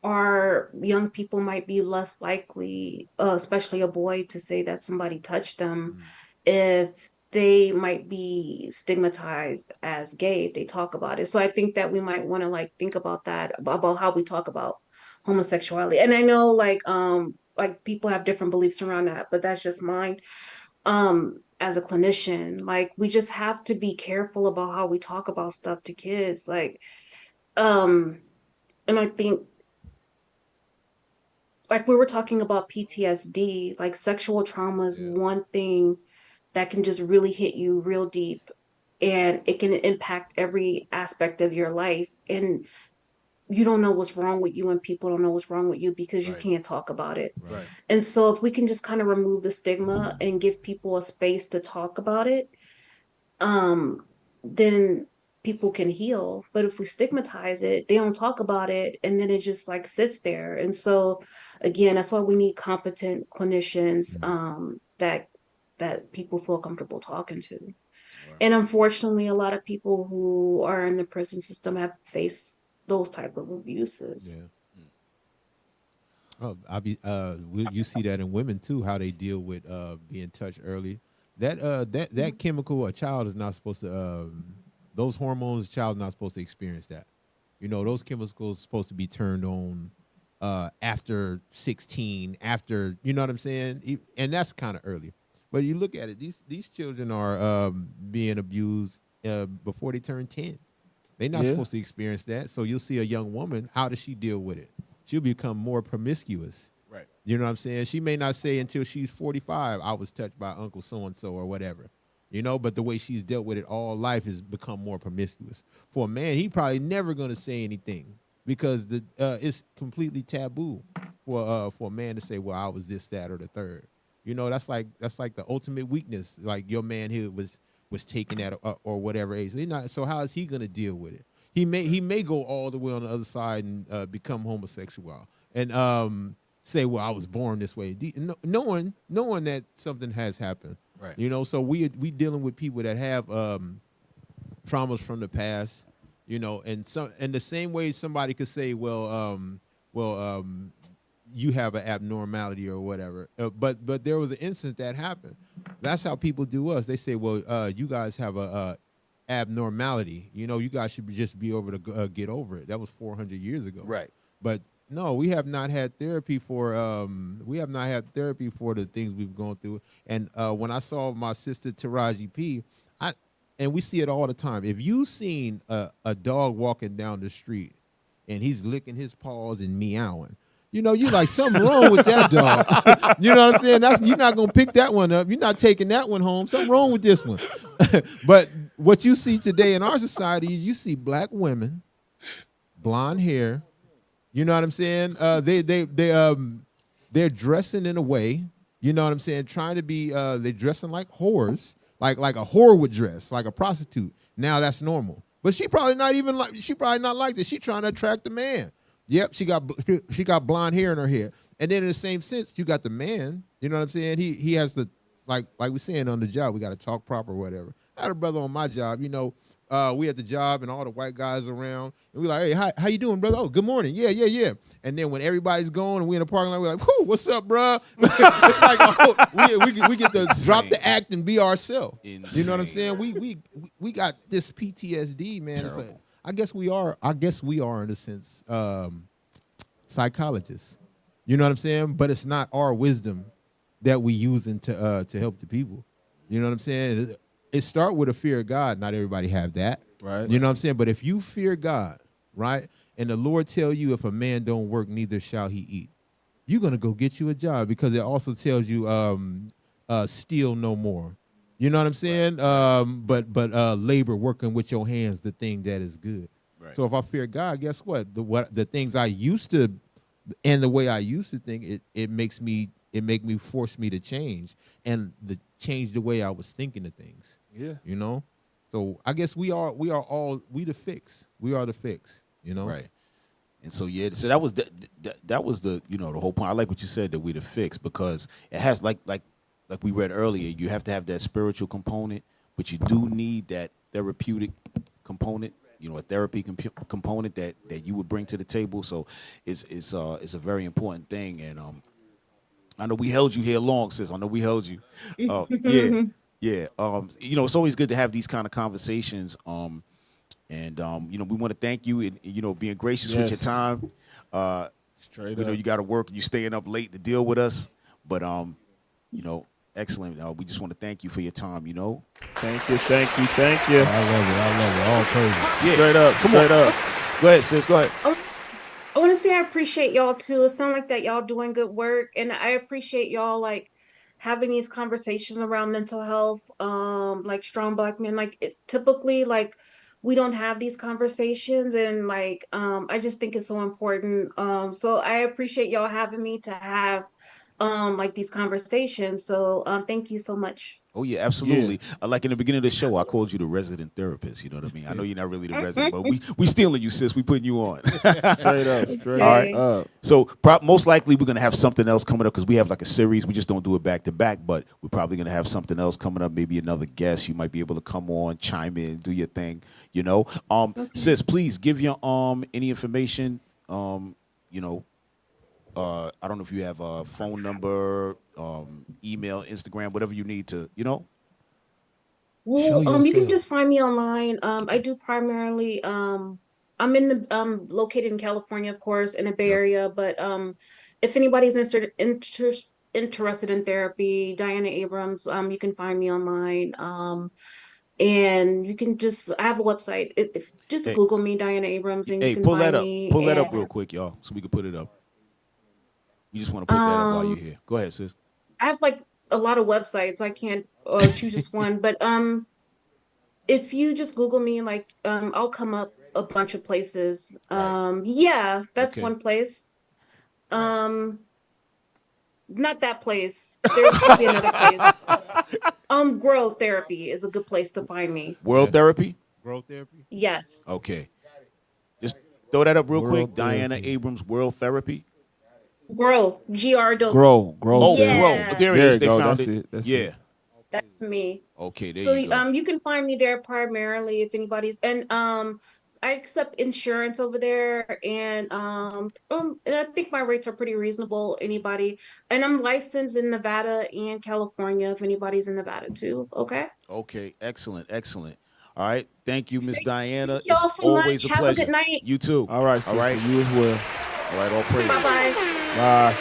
our young people might be less likely, especially a boy, to say that somebody touched them if they might be stigmatized as gay if they talk about it. So I think that we might want to like think about that, about how we talk about homosexuality. And I know like people have different beliefs around that, but that's just mine. As a clinician, like we just have to be careful about how we talk about stuff to kids. Like, and I think like we were talking about PTSD, like sexual trauma is one thing that can just really hit you real deep, and it can impact every aspect of your life. And you don't know what's wrong with you, and people don't know what's wrong with you because you can't talk about it. Right. And so if we can just kind of remove the stigma and give people a space to talk about it, then people can heal. But if we stigmatize it, they don't talk about it, and then it just like sits there. And so again, that's why we need competent clinicians that people feel comfortable talking to. Right. And unfortunately, a lot of people who are in the prison system have faced those type of abuses. Yeah. You see that in women too, how they deal with being touched early. That chemical a child is not supposed to those hormones, the child's not supposed to experience that. You know, those chemicals are supposed to be turned on after 16, after, you know what I'm saying? And that's kind of early. But you look at it, these children are being abused before they turn 10. They're not supposed to experience that. So you'll see a young woman, how does she deal with it? She'll become more promiscuous. Right. You know what I'm saying? She may not say until she's 45, I was touched by Uncle so-and-so or whatever. You know, but the way she's dealt with it all life has become more promiscuous. For a man, he probably never going to say anything because it's completely taboo for a man to say, well, I was this, that, or the third. You know, that's like the ultimate weakness. Like your man here was taken at or whatever age. So how is he going to deal with it? He may go all the way on the other side and become homosexual and say, well, I was born this way, knowing that something has happened. Right. You know, so we dealing with people that have traumas from the past, you know, and the same way somebody could say, well, you have an abnormality or whatever. But there was an instance that happened. That's how people do us. They say, well, you guys have a abnormality. You know, you guys should just be able to get over it. That was 400 years ago. Right. But no, we have not had therapy for the things we've gone through. And when I saw my sister Taraji P, and we see it all the time. If you've seen a dog walking down the street and he's licking his paws and meowing, you know, you like something wrong with that dog. You know what I'm saying? You're not gonna pick that one up. You're not taking that one home. Something wrong with this one. But what you see today in our society is you see black women, blonde hair. You know what I'm saying? They're dressing in a way. You know what I'm saying? Trying to be. They're dressing like whores, like a whore would dress, like a prostitute. Now that's normal. But she probably not like this. She trying to attract the man. Yep, she got blonde hair in her hair. And then in the same sense, you got the man, you know what I'm saying? He has the, like we're saying on the job, we got to talk proper or whatever. I had a brother on my job, you know, we at the job and all the white guys around. And we like, hey, how you doing, brother? Oh, good morning. Yeah. And then when everybody's gone and we in the parking lot, we're like, whoo, what's up, bro? It's like, we get to drop the act and be ourselves. You know what I'm saying? We got this PTSD, man. It's like, I guess we are in a sense psychologists. You know what I'm saying? But it's not our wisdom that we using to help the people. You know what I'm saying? It start with a fear of God. Not everybody have that. Right. You know what I'm saying? But if you fear God, right, and the Lord tell you if a man don't work, neither shall he eat, you're gonna go get you a job because it also tells you steal no more. You know what I'm saying? But labor, working with your hands, the thing that is good. Right. So if I fear God, guess what? The things I used to, and the way I used to think, it makes me force me to change and change the way I was thinking of things. Yeah. You know? So I guess we are the fix. We are the fix. You know? Right. And so so that was the you know, the whole point. I like what you said, that we the fix, because it has like we read earlier, you have to have that spiritual component, but you do need that therapeutic component, you know, a therapy component that you would bring to the table. So it's a very important thing. And I know we held you here long, sis. I know we held you. Yeah. You know, it's always good to have these kind of conversations. And you know, we want to thank you and, you know, being gracious with your time. Straight we know up. you got to work and you staying up late to deal with us, but you know, excellent. We just want to thank you for your time, you know. Thank you. I love it. All praise. Yeah. Straight up. Go ahead, sis. Go ahead. I want to say I appreciate y'all too. It sounds like that y'all doing good work, and I appreciate y'all like having these conversations around mental health. Like strong Black men, like typically like we don't have these conversations, and like I just think it's so important. So I appreciate y'all having me to have like these conversations. So thank you so much. Oh yeah, absolutely. Like in the beginning of the show, I called you the resident therapist. You know what I mean? I know you're not really the resident, but we stealing you, sis. We putting you on. Straight up. All right. So most likely we're gonna have something else coming up because we have like a series. We just don't do it back to back, but we're probably gonna have something else coming up. Maybe another guest. You might be able to come on, chime in, do your thing. You know, sis, please give your any information. You know. I don't know if you have a phone number, email, Instagram, whatever you need to, you know. Well, you can just find me online. I do primarily I'm in the located in California, of course, in the Bay Area, but if anybody's interested in therapy, Diana Abrams, you can find me online. And you can I have a website. If just Google me, Diana Abrams, and you can find me. Pull that up real quick, y'all, so we can put it up. You just want to put that up while you're here. Go ahead, sis. I have like a lot of websites. I can't choose just one, but if you just Google me, like I'll come up a bunch of places. Yeah, that's one place. Not that place. There's probably another place. Growth therapy is a good place to find me. World therapy? Growth therapy? Yes. Okay. Just throw that up real quick. Diana Abrams, World Therapy. Grow. Grow. Oh, yeah. Grow. There it is. They found That's it. That's yeah. it. That's me. Okay, there so, you go. You can find me there primarily if anybody's I accept insurance over there, and I think my rates are pretty reasonable. Anybody, and I'm licensed in Nevada and California. If anybody's in Nevada too, okay. Okay, excellent. All right, thank you, Miss Diana. Thank y'all it's so always much. a Have pleasure. a good night. You too. All right, sister, all right. You as well. All right, all praise. Bye. Bye.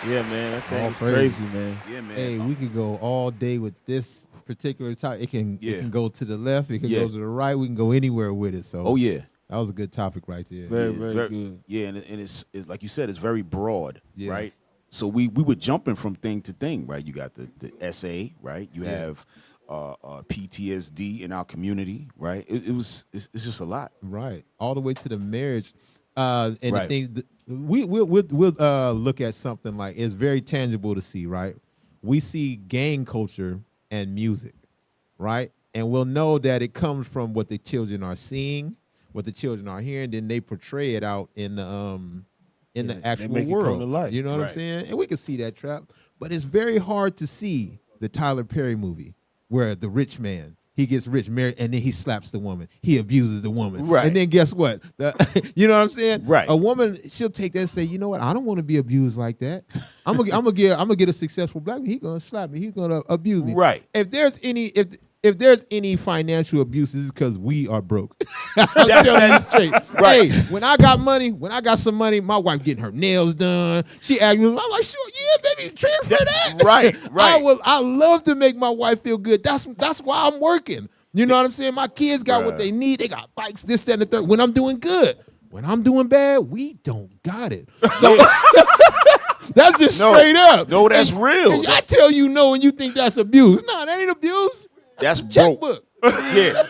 Yeah, man, that thing is crazy, man. Yeah, man. Hey, we could go all day with this particular topic. It can go to the left. It can go to the right. We can go anywhere with it. So. Oh yeah. That was a good topic right there. Very good. Yeah, and it's like you said, it's very broad, Yeah. right? So we were jumping from thing to thing, right? You got the SA, right? You have PTSD in our community, right? It's just a lot, right? All the way to the marriage, and right. the thing we'll look at something like it's very tangible to see, right? We see gang culture and music, right? And we'll know that it comes from what the children are seeing, what the children are hearing, then they portray it out in the actual world. You know what I'm saying? And we can see that trap, but it's very hard to see the Tyler Perry movie where the rich man, he gets rich, married, and then he slaps the woman. He abuses the woman. Right. And then guess what? You know what I'm saying? Right. A woman, she'll take that and say, you know what? I don't want to be abused like that. I'm gonna get a successful black man. He's gonna slap me. He's gonna abuse me. Right. If there's any financial abuse, it's because we are broke. I'm telling you straight. Right. Hey, when I got some money, my wife getting her nails done. She asked me, I'm like, sure, yeah, baby, transfer that. Right. I love to make my wife feel good. That's why I'm working. You know what I'm saying? My kids got what they need. They got bikes, this, that, and the third. When I'm doing good. When I'm doing bad, we don't got it. So that's just straight up. No, that's real. I tell you no and you think that's abuse. No, that ain't abuse. That's broke. Checkbook. Yeah.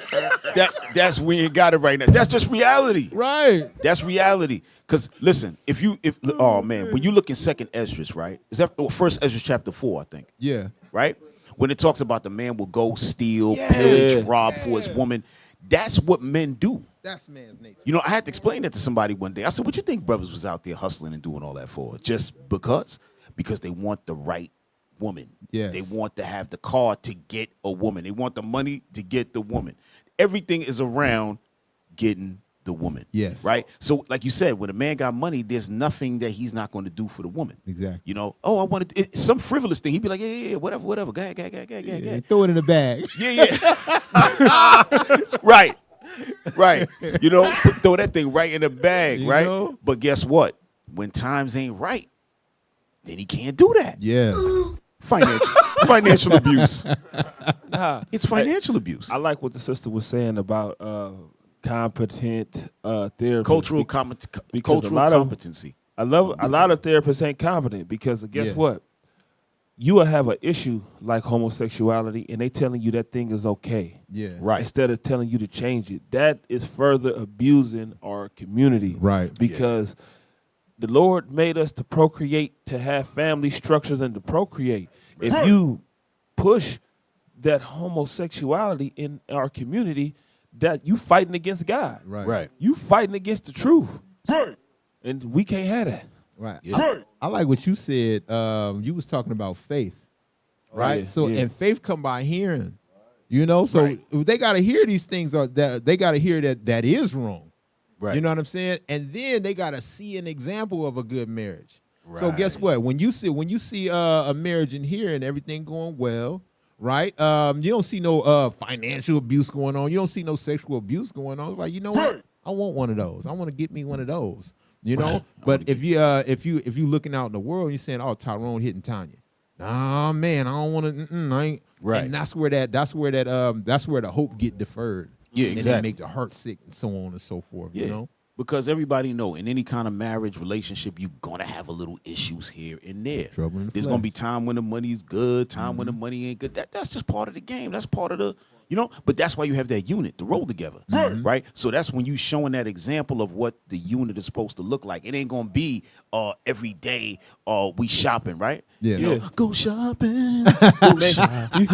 That's we ain't got it right now. That's just reality. Right. That's reality. Because listen, when you look in Second Esdras, right? Is that First Esdras chapter 4, I think. Yeah. Right? When it talks about the man will go steal, pillage, rob for his woman, that's what men do. That's man's nature. You know, I had to explain that to somebody one day. I said, what you think brothers was out there hustling and doing all that for? Just because? Because they want the right woman. Yes. They want to have the car to get a woman. They want the money to get the woman. Everything is around getting the woman. Yes. Right? So like you said, when a man got money, there's nothing that he's not going to do for the woman. Exactly. You know, I want to, it's some frivolous thing. He'd be like, yeah, whatever. Go ahead. Throw it in the bag. Yeah. Right. You know, throw that thing right in the bag, You right? know? But guess what? When times ain't right, then he can't do that. Yes. Financial abuse. Nah, It's financial abuse. I like what the sister was saying about competent therapy. Cultural competency. A lot of therapists ain't competent because guess what? You will have an issue like homosexuality and they telling you that thing is okay. Yeah. Right. Instead of telling you to change it. That is further abusing our community. Right. Because the Lord made us to procreate, to have family structures and to procreate. If you push that homosexuality in our community, that you fighting against God. Right. You fighting against the truth. Right. And we can't have that. Right. Yeah. I like what you said. You was talking about faith. Right. Yeah, So yeah. and faith come by hearing. You know, so they gotta hear these things they gotta hear that is wrong. Right. You know what I'm saying? And then they gotta see an example of a good marriage. So guess Right. what? When you see a marriage in here and everything going well, right? You don't see no financial abuse going on. You don't see no sexual abuse going on. It's like, you know what? I want one of those. I want to get me one of those. You know. But if you looking out in the world, you're saying, "Oh, Tyrone hitting Tanya." Nah, man, I don't want to. I ain't. Right. And that's where the hope get deferred. Yeah, and exactly. then make the heart sick and so on and so forth. Yeah. You know. Because everybody know in any kind of marriage relationship, you're gonna have a little issues here and there. Trouble in the There's flesh. gonna be time when the money's good, time when the money ain't good. That's just part of the game. That's part of the, but that's why you have that unit to roll together. Right? So that's when you showing that example of what the unit is supposed to look like. It ain't gonna be every day we shopping, right? Yeah. You know, go shopping. Go shopping.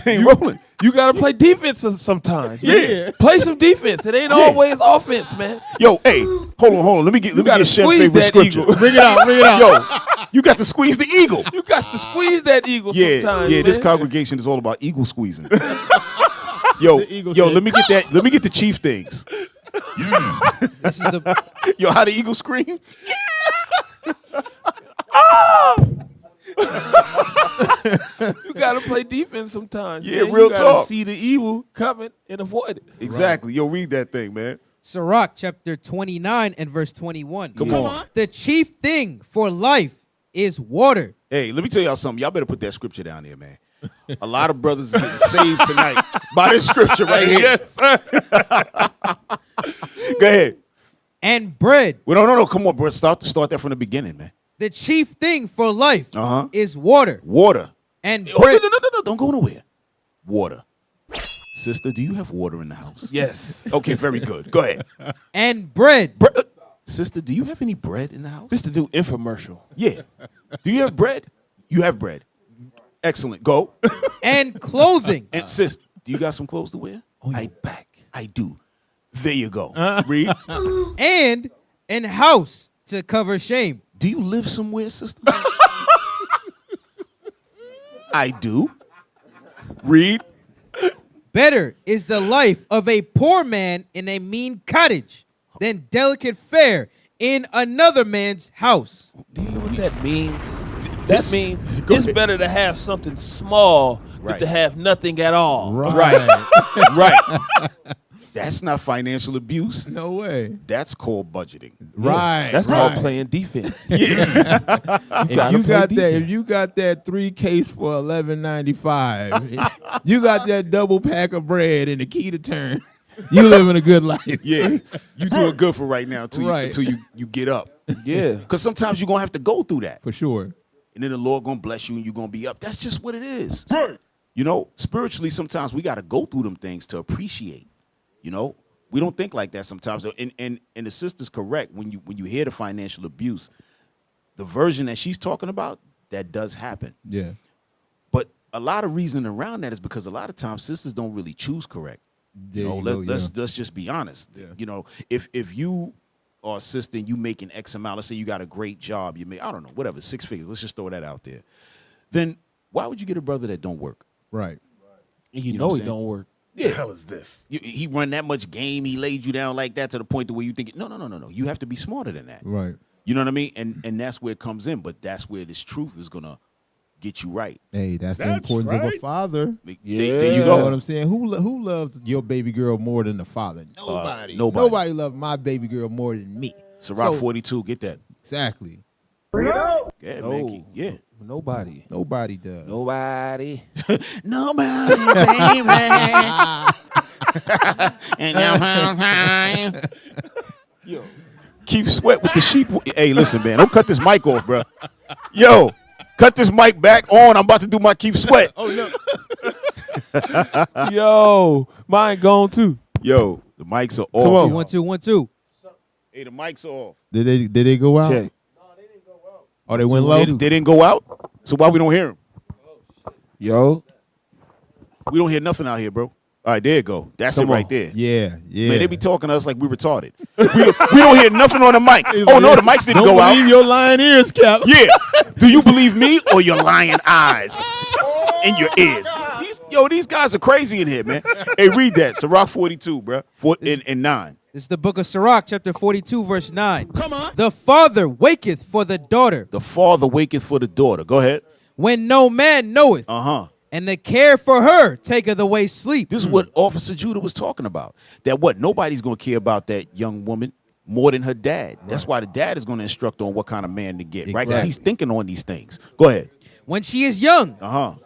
Ain't rolling. You gotta play defense sometimes. Man. Yeah. Play some defense. It ain't always offense, man. Yo, hey, hold on. Let me get Chef's squeeze favorite that scripture. eagle. Bring it out. Yo, you got to squeeze the eagle. You got to squeeze that eagle Yeah, sometimes. yeah. Man. This congregation is all about eagle squeezing. Yo, eagle yo, said- let me get that. Let me get the chief things. This is the Yo, how the eagle scream? You gotta play defense sometimes. Yeah, man. real you gotta talk. see the evil coming and avoid it. Exactly. Yo, read that thing, man. Sirach chapter 29 and verse 21. Come on. The chief thing for life is water. Hey, let me tell y'all something. Y'all better put that scripture down there, man. A lot of brothers is getting saved tonight by this scripture right here. Yes, sir. Go ahead. And bread. Well, no. Come on, bro. Start that from the beginning, man. The chief thing for life Uh-huh. is water. Water. And Oh, bread. no. Don't go nowhere. Water. Sister, do you have water in the house? Yes. Okay, very good. Go ahead. And bread. Sister, do you have any bread in the house? This the new infomercial. Yeah. Do you have bread? You have bread. Excellent. Go. And clothing. And sis, do you got some clothes to wear? I do. There you go. Read. And an house to cover shame. Do you live somewhere, sister? I do. Read. Better is the life of a poor man in a mean cottage than delicate fare in another man's house. Do you know what that means? This- That means Go it's ahead. better to have something small Right. than to have nothing at all. Right. Right. That's not financial abuse. No way. That's called budgeting. Right. That's right. called playing defense. If you got that 3 case for $11.95, you got that double pack of bread and the key to turn. You living a good life. Yeah. You doing good for right now until, Right. you get up. Yeah. Because sometimes you're going to have to go through that. For sure. And then the Lord going to bless you and you're going to be up. That's just what it is. Spiritually, sometimes we got to go through them things to appreciate. We don't think like that sometimes. And the sister's correct. When you hear the financial abuse, the version that she's talking about, that does happen. Yeah. But a lot of reason around that is because a lot of times sisters don't really choose correct. Let's just be honest. Yeah. If you are a sister and you making X amount, let's say you got a great job, you make, I don't know, whatever, 6 figures. Let's just throw that out there. Then why would you get a brother that don't work? Right. You know know what it I'm don't work. Yeah. The hell is this? He run that much game. He laid you down like that to the point to where you think, no. You have to be smarter than that. Right. You know what I mean? And that's where it comes in. But that's where this truth is gonna get you right. Hey, that's the That's importance of a right. father. There Yeah. you You know go. what I'm saying? Who loves your baby girl more than the father? Nobody. nobody. Nobody loves my baby girl more than me. Sirach 42, get that. Exactly. Yeah, No. man. Yeah. Nobody. Nobody does. Nobody. Nobody, baby. And now time. Yo. Keep Sweat with the sheep. Hey, listen, man. Don't cut this mic off, bro. Yo, cut this mic back on. I'm about to do my Keep Sweat. Oh no. Yo, mine gone too. Yo, the mics are Come off. on. 1 2 1 2. Hey, the mics are off. Did they go out? Check. Oh, they went low. They didn't go out? So why we don't hear them? Yo. We don't hear nothing out here, bro. All right, there you go. That's Come it right on. there. Yeah, yeah. Man, they be talking to us like we retarded. we don't hear nothing on the mic. Oh, no, the mics didn't Don't go believe out. your lying ears, Cap. Yeah. Do you believe me or your lying eyes in your ears? These guys are crazy in here, man. Hey, read that. Sirach 42, bro. 9. This is the book of Sirach, chapter 42, verse 9. Come on. The father waketh for the daughter, The father waketh for the daughter. Go ahead. when no man knoweth. And the care for her taketh away sleep. This is what Officer Judah was talking about. That what? Nobody's going to care about that young woman more than her dad. Right. That's why the dad is going to instruct on what kind of man to get, right? Because he's thinking on these things. Go ahead. When she is young,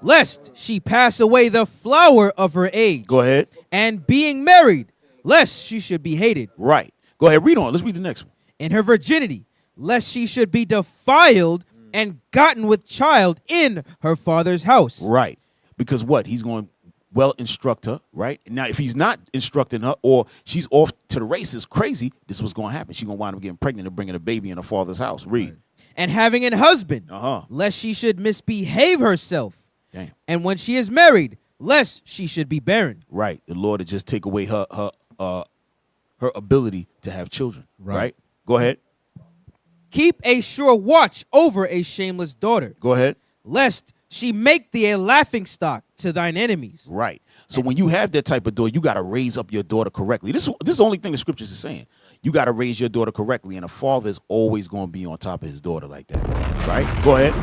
lest she pass away the flower of her age. Go ahead. And being married, lest she should be hated. Right. Go ahead. Read on. Let's read the next one. In her virginity, lest she should be defiled and gotten with child in her father's house. Right. Because what? He's going to well instruct her, right? Now, if he's not instructing her or she's off to the races crazy, this is what's going to happen. She's going to wind up getting pregnant and bringing a baby in her father's house. Read. And having an husband, lest she should misbehave herself. Damn. And when she is married, lest she should be barren. Right. The Lord will just take away her ability to have children. Right. Go ahead. Keep a sure watch over a shameless daughter. Go ahead. Lest she make thee a laughingstock to thine enemies. Right. So when you have that type of daughter, you got to raise up your daughter correctly. This is the only thing the scriptures is saying. You got to raise your daughter correctly, and a father is always going to be on top of his daughter like that. Right? Go ahead.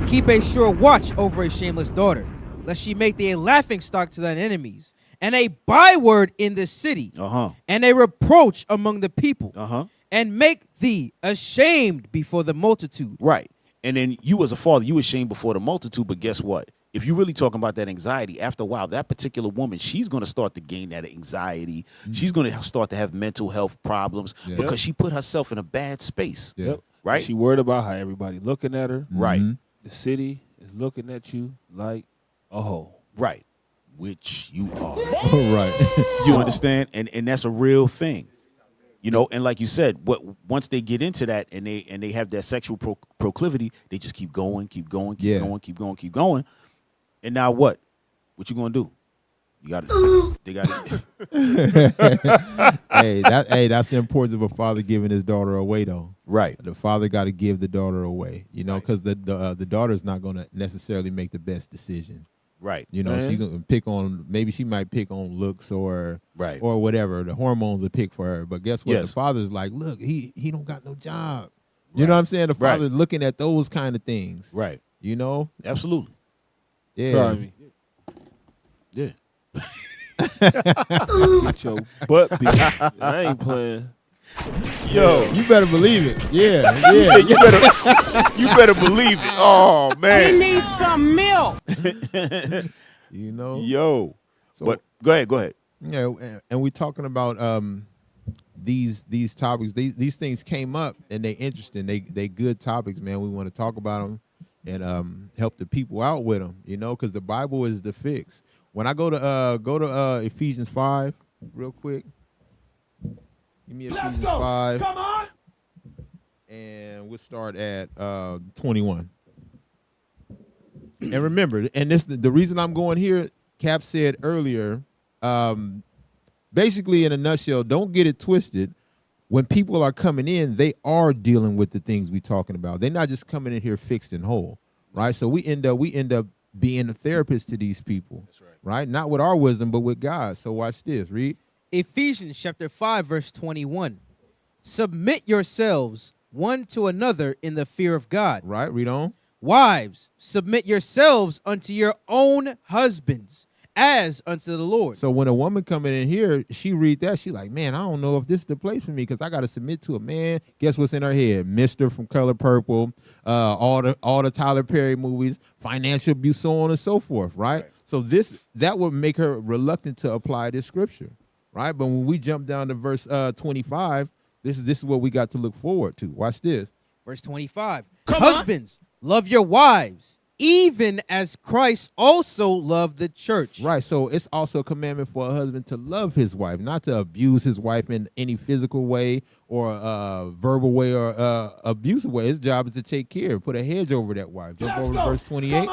Keep a sure watch over a shameless daughter, lest she make thee a laughingstock to thine enemies, and a byword in the city, and a reproach among the people, and make thee ashamed before the multitude. Right. And then you as a father, you ashamed before the multitude, but guess what? If you're really talking about that anxiety, after a while, that particular woman, she's going to start to gain that anxiety. She's going to start to have mental health problems because she put herself in a bad space. Right? She worried about how everybody looking at her. Right. The city is looking at you like a hoe. Right. Which you are. Right. You understand? And that's a real thing. You know, and like you said, once they get into that and they have that sexual proclivity, they just keep going. And now what? What you gonna do? You got to. They got to. Hey, that's the importance of a father giving his daughter away, though. Right. The father got to give the daughter away. You know, because the daughter's not going to necessarily make the best decision. Right. You know, she's gonna pick on. Maybe she might pick on looks or whatever. The hormones will pick for her. But guess what? The father's like, look, he don't got no job. You know what I'm saying? The father's looking at those kind of things. Right. You know. Absolutely. Yeah. Try me. Yeah. Get your butt beat. I ain't playing. Yo, you better believe it. Yeah. you better believe it. Oh man. He needs some milk. You know. Yo. So, but go ahead. Yeah, and we're talking about these topics. These things came up and they interesting. They good topics, man. We want to talk about them and help the people out with them. You know, because the Bible is the fix. When I go to Ephesians 5 real quick. Give me Ephesians 5. Come on. And we'll start at 21. And remember, and this the reason I'm going here, Cap said earlier, basically in a nutshell, don't get it twisted. When people are coming in, they are dealing with the things we're talking about. They're not just coming in here fixed and whole, right? So we end up being a therapist to these people, right? Not with our wisdom, but with God. So watch this, read. Ephesians chapter 5, verse 21. Submit yourselves one to another in the fear of God. Right, read on. Wives, submit yourselves unto your own husbands, as unto the Lord. So when a woman coming in here, she read that, she like, man, I don't know if this is the place for me because I got to submit to a man. Guess what's in her head? Mr. from Color Purple, all the Tyler Perry movies, financial abuse, so on and so forth, right? So that would make her reluctant to apply this scripture. Right, but when we jump down to verse 25, this is what we got to look forward to. Watch this. Verse 25. Husbands, love your wives, even as Christ also loved the church. Right, so it's also a commandment for a husband to love his wife, not to abuse his wife in any physical way or verbal way or abusive way. His job is to take care, put a hedge over that wife. Jump over to verse 28.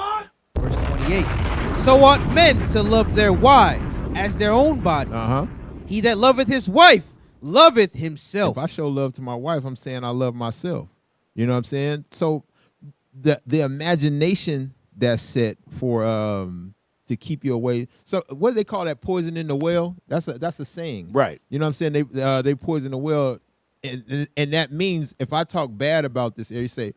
Verse 28. So ought men to love their wives as their own bodies. He that loveth his wife loveth himself. If I show love to my wife, I'm saying I love myself. You know what I'm saying? So the imagination that's set for to keep you away. So what do they call that? Poison in the well? That's a saying. Right. You know what I'm saying? They poison the well, and that means if I talk bad about this area, say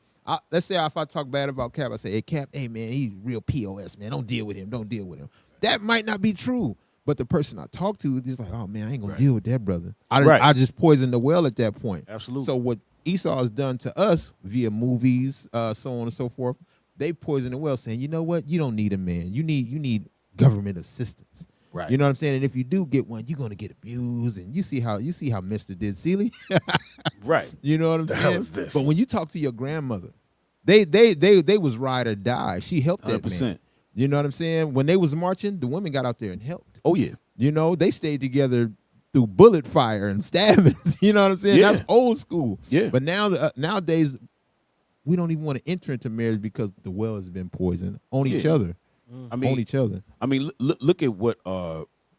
let's say if I talk bad about Cap, I say, hey, Cap, hey, man, he's real POS, man. Don't deal with him. Don't deal with him. That might not be true. But the person I talk to is like, oh, man, I ain't going to deal with that brother. I just poisoned the well at that point. Absolutely. So what Esau has done to us via movies, so on and so forth, they poison the well saying, you know what? You don't need a man. You need government assistance. Right. You know what I'm saying? And if you do get one, you're going to get abused. And you see how Mr. did Seeley? Right. You know what I'm The saying? hell is this? But when you talk to your grandmother, they was ride or die. She helped that 100%. man. You know what I'm saying? When they was marching, the women got out there and helped. Oh, yeah. You know, they stayed together through bullet fire and stabbings. You know what I'm saying? Yeah. That's old school. Yeah. But now nowadays, we don't even want to enter into marriage because the well has been poisoned on each other. I mean, on each other. I mean, look at what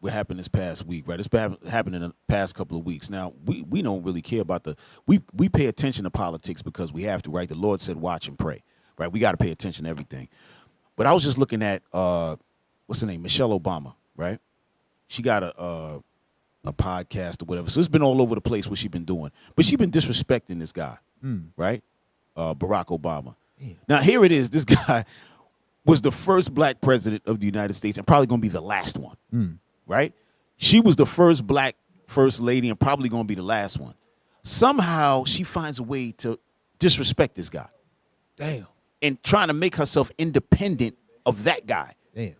happened this past week, right? It's happened in the past couple of weeks. Now, we don't really care about we pay attention to politics because we have to, right? The Lord said, watch and pray, right? We got to pay attention to everything. But I was just looking at, what's her name? Michelle Obama, right? She got a podcast or whatever. So it's been all over the place what she's been doing. But she's been disrespecting this guy, right? Barack Obama. Yeah. Now, here it is. This guy was the first black president of the United States and probably going to be the last one, right? She was the first black first lady and probably going to be the last one. Somehow she finds a way to disrespect this guy. Damn. And trying to make herself independent of that guy. Damn.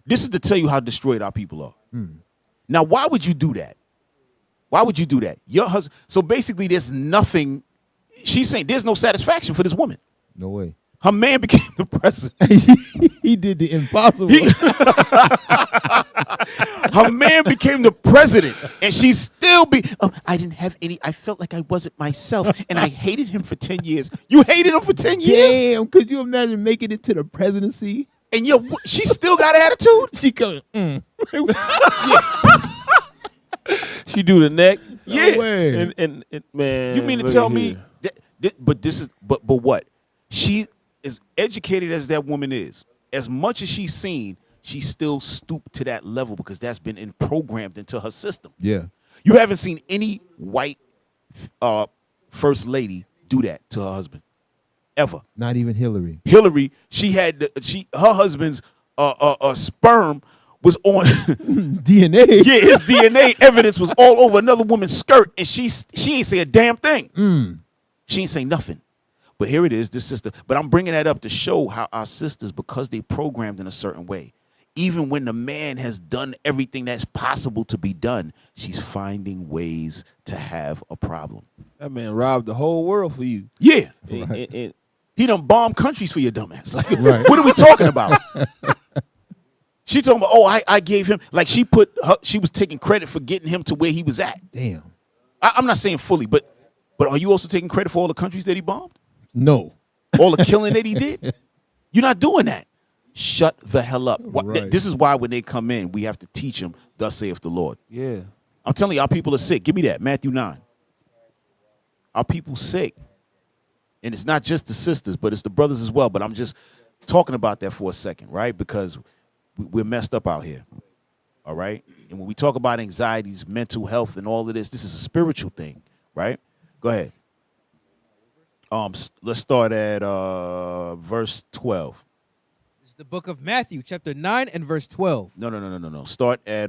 This is to tell you how destroyed our people are. Now, why would you do that? Why would you do that? Your husband. So basically, there's nothing. She's saying there's no satisfaction for this woman. No way. Her man became the president. He did the impossible. Her man became the president, and she still I didn't have any. I felt like I wasn't myself, and I hated him for 10 years. You hated him for 10 years? Damn, could you imagine making it to the presidency? And she still got attitude? She goes, Yeah. She do the neck. Yeah. No way. And man. You mean to look tell at me here. but what? She, as educated as that woman is, as much as she's seen, she still stooped to that level because that's been programmed into her system. yeah. You haven't seen any white first lady do that to her husband, ever. Not even Hillary. Hillary, her husband's sperm was on DNA. Yeah, his DNA evidence was all over another woman's skirt, and she ain't say a damn thing. She ain't say nothing. But here it is, this sister. But I'm bringing that up to show how our sisters, because they programmed in a certain way, even when the man has done everything that's possible to be done, she's finding ways to have a problem. That man robbed the whole world for you. Yeah. And He done bombed countries for your dumbass. Like, Right. What are we talking about? She talking about, I gave him, like she was taking credit for getting him to where he was at. Damn. I'm not saying fully, but are you also taking credit for all the countries that he bombed? No. All the killing that he did? You're not doing that. Shut the hell up. Right. This is why when they come in, we have to teach them, thus saith the Lord. yeah. I'm telling you, our people are sick. Give me that, Matthew 9. Our people sick. And it's not just the sisters, but it's the brothers as well. But I'm just talking about that for a second, right? Because we're messed up out here, all right? And when we talk about anxieties, mental health, and all of this is a spiritual thing, right? Go ahead. Let's start at verse 12. This is the book of Matthew, chapter 9 and verse 12. No. Start at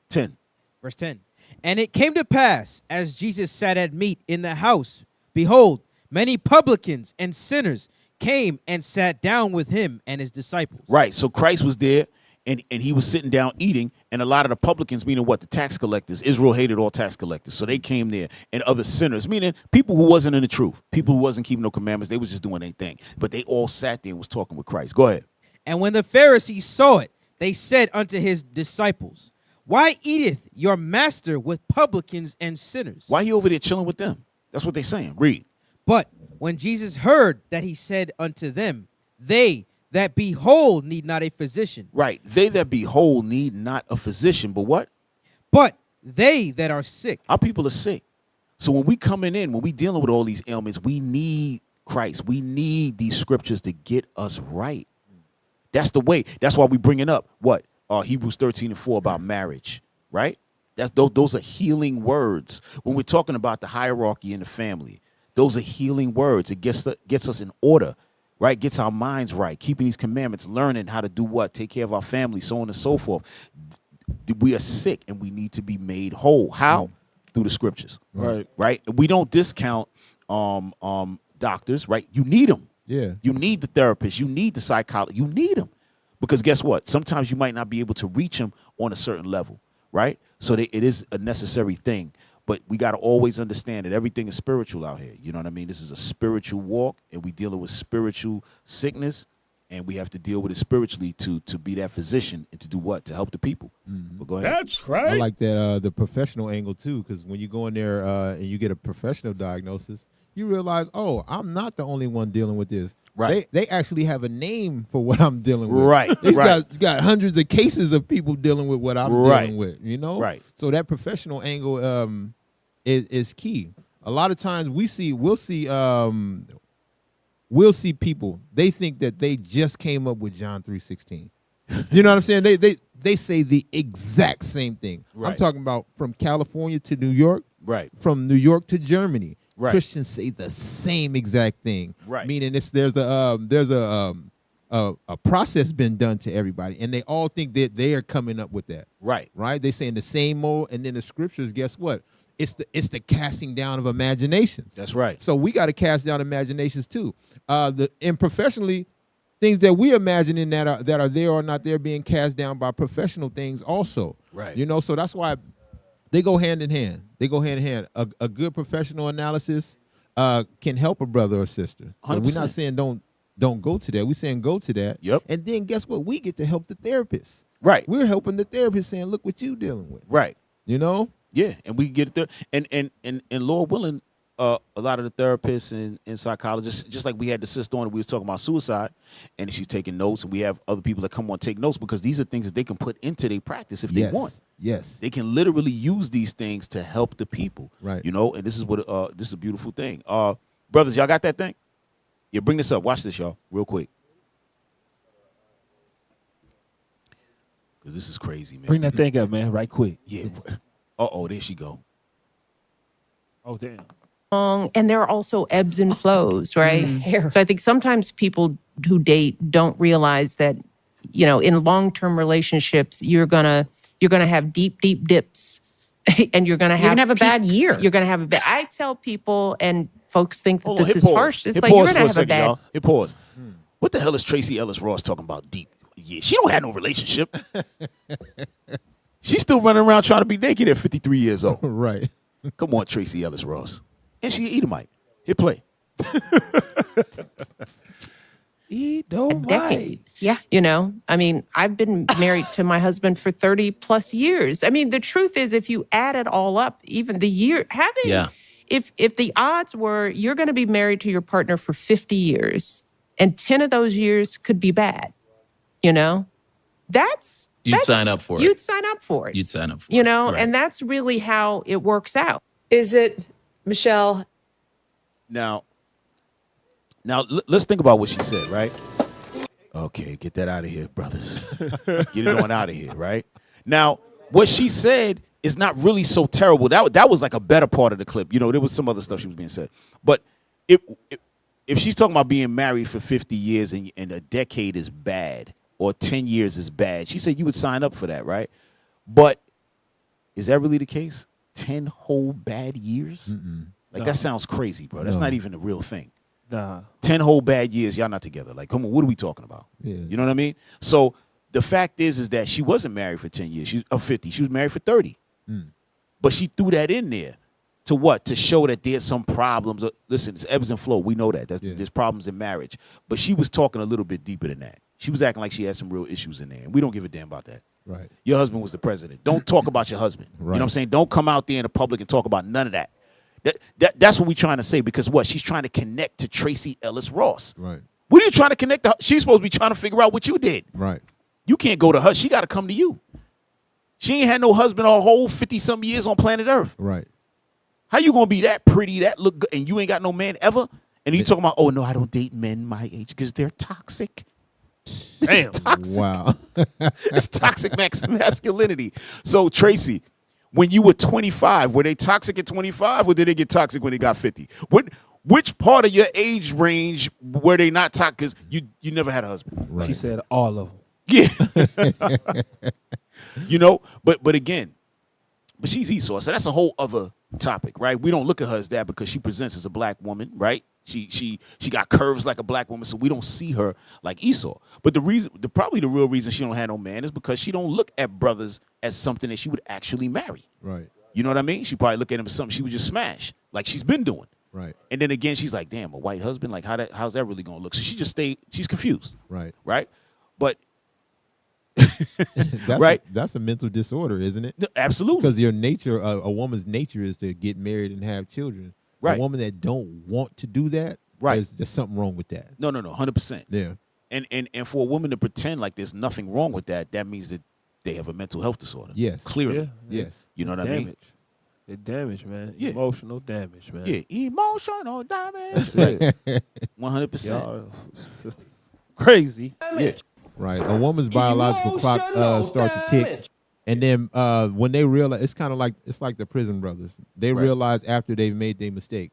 10. Verse 10. And it came to pass, as Jesus sat at meat in the house, behold, many publicans and sinners came and sat down with him and his disciples. Right. So Christ was there, and he was sitting down eating, and a lot of the publicans, meaning what? The tax collectors. Israel hated all tax collectors. So they came there, and other sinners, meaning people who wasn't in the truth, people who wasn't keeping no commandments. They was just doing their thing. But they all sat there and was talking with Christ. Go ahead. And when the Pharisees saw it, they said unto his disciples, why eateth your master with publicans and sinners? Why he over there chilling with them? That's what they saying. Read. But when Jesus heard that, he said unto them, they that be whole need not a physician. Right. They that be whole need not a physician, but what? But they that are sick. Our people are sick. So when we coming in, when we dealing with all these ailments, we need Christ. We need these scriptures to get us right. That's the way. That's why we bringing up what? Hebrews 13:4 about marriage, right? Those are healing words. When we're talking about the hierarchy in the family, Those are healing words. It gets us in order, right? Gets our minds right, keeping these commandments, learning how to do what, take care of our family, so on and so forth. We are sick and we need to be made whole. How? Through the scriptures, right? We don't discount doctors, right? You need them. Yeah. You need the therapist. You need the psychologist. You need them. Because guess what? Sometimes you might not be able to reach them on a certain level, right? So it is a necessary thing. But we got to always understand that everything is spiritual out here. You know what I mean? This is a spiritual walk, and we dealing with spiritual sickness, and we have to deal with it spiritually to be that physician and to do what? To help the people. But go ahead. That's right. I like that the professional angle too, because when you go in there and you get a professional diagnosis, you realize, oh, I'm not the only one dealing with this. Right. They actually have a name for what I'm dealing with. Right. You Right. got hundreds of cases of people dealing with what I'm dealing with, you know? Right. So that professional angle is key. A lot of times we'll see people, they think that they just came up with John 3:16. You know what I'm saying? They say the exact same thing. Right. I'm talking about from California to New York, Right. from New York to Germany. Right. Christians say the same exact thing. Right. Meaning there's a process been done to everybody, and they all think that they are coming up with that. Right. Right. They saying the same old, and then the scriptures. Guess what? It's the casting down of imaginations. That's right. So we got to cast down imaginations too. And professionally, things that we imagining that are there or not there being cast down by professional things also. Right. You know, so that's why they go hand in hand. They go hand in hand. A good professional analysis can help a brother or sister. So we're 100%. not saying don't go to that. We're saying go to that. Yep. And then guess what? We get to help the therapist. Right. We're helping the therapist saying, look what you dealing with. Right. You know? Yeah, and we can get it there. And Lord willing, a lot of the therapists and psychologists, just like we had the sister on, we was talking about suicide, and she's taking notes, and we have other people that come on take notes because these are things that they can put into their practice if they want. Yes. They can literally use these things to help the people. Right. You know, and this is what this is a beautiful thing. Brothers, y'all got that thing? Yeah, bring this up. Watch this, y'all, real quick. Because this is crazy, man. Bring that thing up, man, right quick. Yeah. There she go. Oh, damn. And there are also ebbs and flows, right? So I think sometimes people who date don't realize that, you know, in long-term relationships, you're gonna have deep dips, and you're gonna have a bad year. You're gonna have a bad. I tell people, and folks think that Hold on, this hit is pause. harsh. It's Hit like you're pause gonna for a have a second, bad. y'all. Hit pause. What the hell is Tracy Ellis Ross talking about deep? Yeah, she don't have no relationship. She's still running around trying to be naked at 53 years old. Right. Come on, Tracy Ellis Ross. And she an Edomite. Hit play. Decade. Yeah. You know, I mean, I've been married to my husband for 30 plus years. I mean, the truth is, if you add it all up, even the year, if the odds were you're going to be married to your partner for 50 years and 10 of those years could be bad, you know, You'd sign up for it. You'd sign up for it. You'd sign up for it. You know, Right. and that's really how it works out. Is it, Michelle? Now, let's think about what she said, right? Okay, get that out of here, brothers. Get it on out of here, right? Now, what she said is not really so terrible. That was like a better part of the clip. You know, there was some other stuff she was being said. But if she's talking about being married for 50 years and a decade is bad or 10 years is bad, she said you would sign up for that, right? But is that really the case? 10 whole bad years? Like, that sounds crazy, bro. That's not even the real thing. Nah. 10 whole bad years, y'all not together. Like, come on, what are we talking about? Yeah. You know what I mean? So the fact is that she wasn't married for 10 years. She was 50. She was married for 30. But she threw that in there to what? To show that there's some problems. Listen, it's ebbs and flow. We know that. There's problems in marriage. But she was talking a little bit deeper than that. She was acting like she had some real issues in there. And we don't give a damn about that. Right. Your husband was the president. Don't talk about your husband. You know what I'm saying? Don't come out there in the public and talk about none of that. That's what we're trying to say, because what? She's trying to connect to Tracy Ellis Ross. Right. What are you trying to connect to? She's supposed to be trying to figure out what you did. Right. You can't go to her. She got to come to you. She ain't had no husband all whole 50-something years on planet Earth. Right. How you going to be that pretty, that look good, and you ain't got no man ever? And you talking about, oh, no, I don't date men my age because they're toxic. Damn. It's toxic. Wow. It's toxic masculinity. So, Tracy, when you were 25, were they toxic at 25 or did they get toxic when they got 50? Which part of your age range were they not toxic? Because you never had a husband. Right. She said all of them. Yeah. You know, but again, but she's Esau, so that's a whole other topic, right? We don't look at her as that because she presents as a black woman, right? She got curves like a black woman, so we don't see her like Esau. But probably the real reason she don't have no man is because she don't look at brothers as something that she would actually marry. Right. You know what I mean? She probably look at him as something she would just smash, like she's been doing. Right. And then again, she's like, damn, a white husband, like how's that really gonna look? So she's confused. Right. Right? But that's a mental disorder, isn't it? Absolutely. Because your nature, a woman's nature is to get married and have children. Right. A woman that don't want to do that, right, there's something wrong with that. No, 100%. Yeah. And for a woman to pretend like there's nothing wrong with that, that means that they have a mental health disorder. Yes. Clearly. Yeah. Yes. You know what I mean? The damage, man. Yeah. Emotional damage, man. Yeah, emotional damage. Right. 100%. Crazy. Yeah. Right. A woman's biological clock starts to tick. And then when they realize, it's like the prison brothers. They realize after they've made their mistake,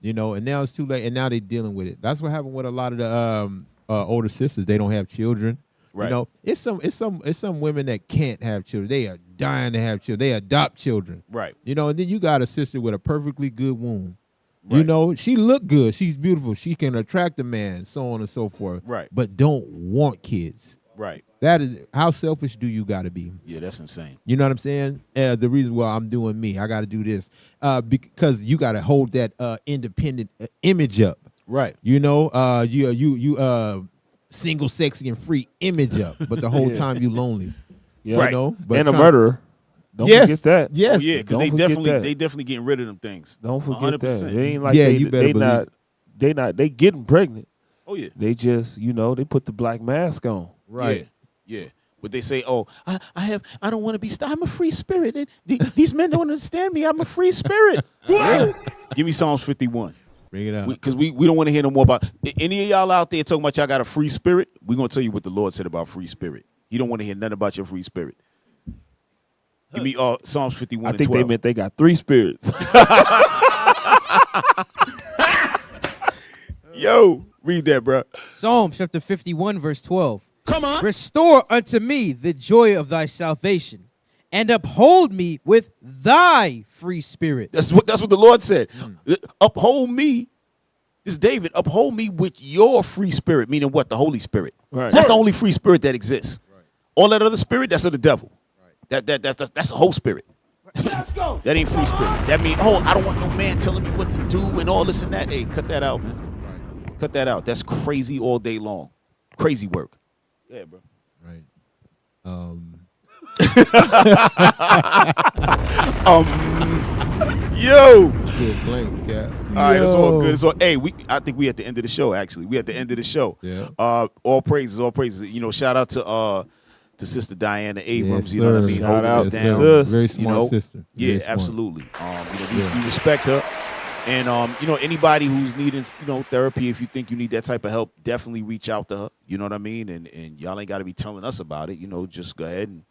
you know, and now it's too late, and now they're dealing with it. That's what happened with a lot of the older sisters. They don't have children. Right. You know, it's some women that can't have children. They are dying to have children. They adopt children. Right. You know, and then you got a sister with a perfectly good womb. Right. You know, she look good. She's beautiful. She can attract a man, so on and so forth. Right. But don't want kids. Right. That is, how selfish do you got to be? Yeah, that's insane. You know what I'm saying? The reason why I'm doing me, I got to do this because you got to hold that independent image up. Right. You know, you single, sexy, and free image up, but the whole time you lonely. Yeah. Right. You know? But and a murderer. Don't forget that. Yes. Oh, yeah, because they definitely getting rid of them things. Don't forget 100%. that. It ain't like you better they getting pregnant. Oh yeah. They just, they put the black mask on. Right. Yeah. But they say, oh, I don't want to be, I'm a free spirit. These men don't understand me. I'm a free spirit. Give me Psalms 51. Bring it out. Because we don't want to hear no more about, any of y'all out there talking about y'all got a free spirit, we're going to tell you what the Lord said about free spirit. He don't want to hear nothing about your free spirit. Give me Psalms 51 and 12. I think they meant they got 3 spirits. Yo, read that, bro. Psalm chapter 51, verse 12. Come on. Restore unto me the joy of thy salvation, and uphold me with thy free spirit. That's what the Lord said. Uphold me. This is David. Uphold me with your free spirit, meaning what? The Holy Spirit. Right. That's the only free spirit that exists. Right. All that other spirit, that's of the devil. Right. That's a whole spirit. Let's go. That ain't free spirit. That means, I don't want no man telling me what to do and all this and that. Hey, cut that out, man. Right. Cut that out. That's crazy all day long. Crazy work. Yeah, bro. Right. Yo. Good blank, Cap. All right, it's all good. So, hey, I think we at the end of the show. Actually, we at the end of the show. Yeah. All praises. You know, shout out to Sister Diana Abrams. Yes, you know what I sir. mean, Shout holding out us to down. sis. Very smart sister. Yeah, Very smart. absolutely. We respect her. And anybody who's needing, therapy, if you think you need that type of help, definitely reach out to her. You know what I mean? And y'all ain't got to be telling us about it. Just go ahead and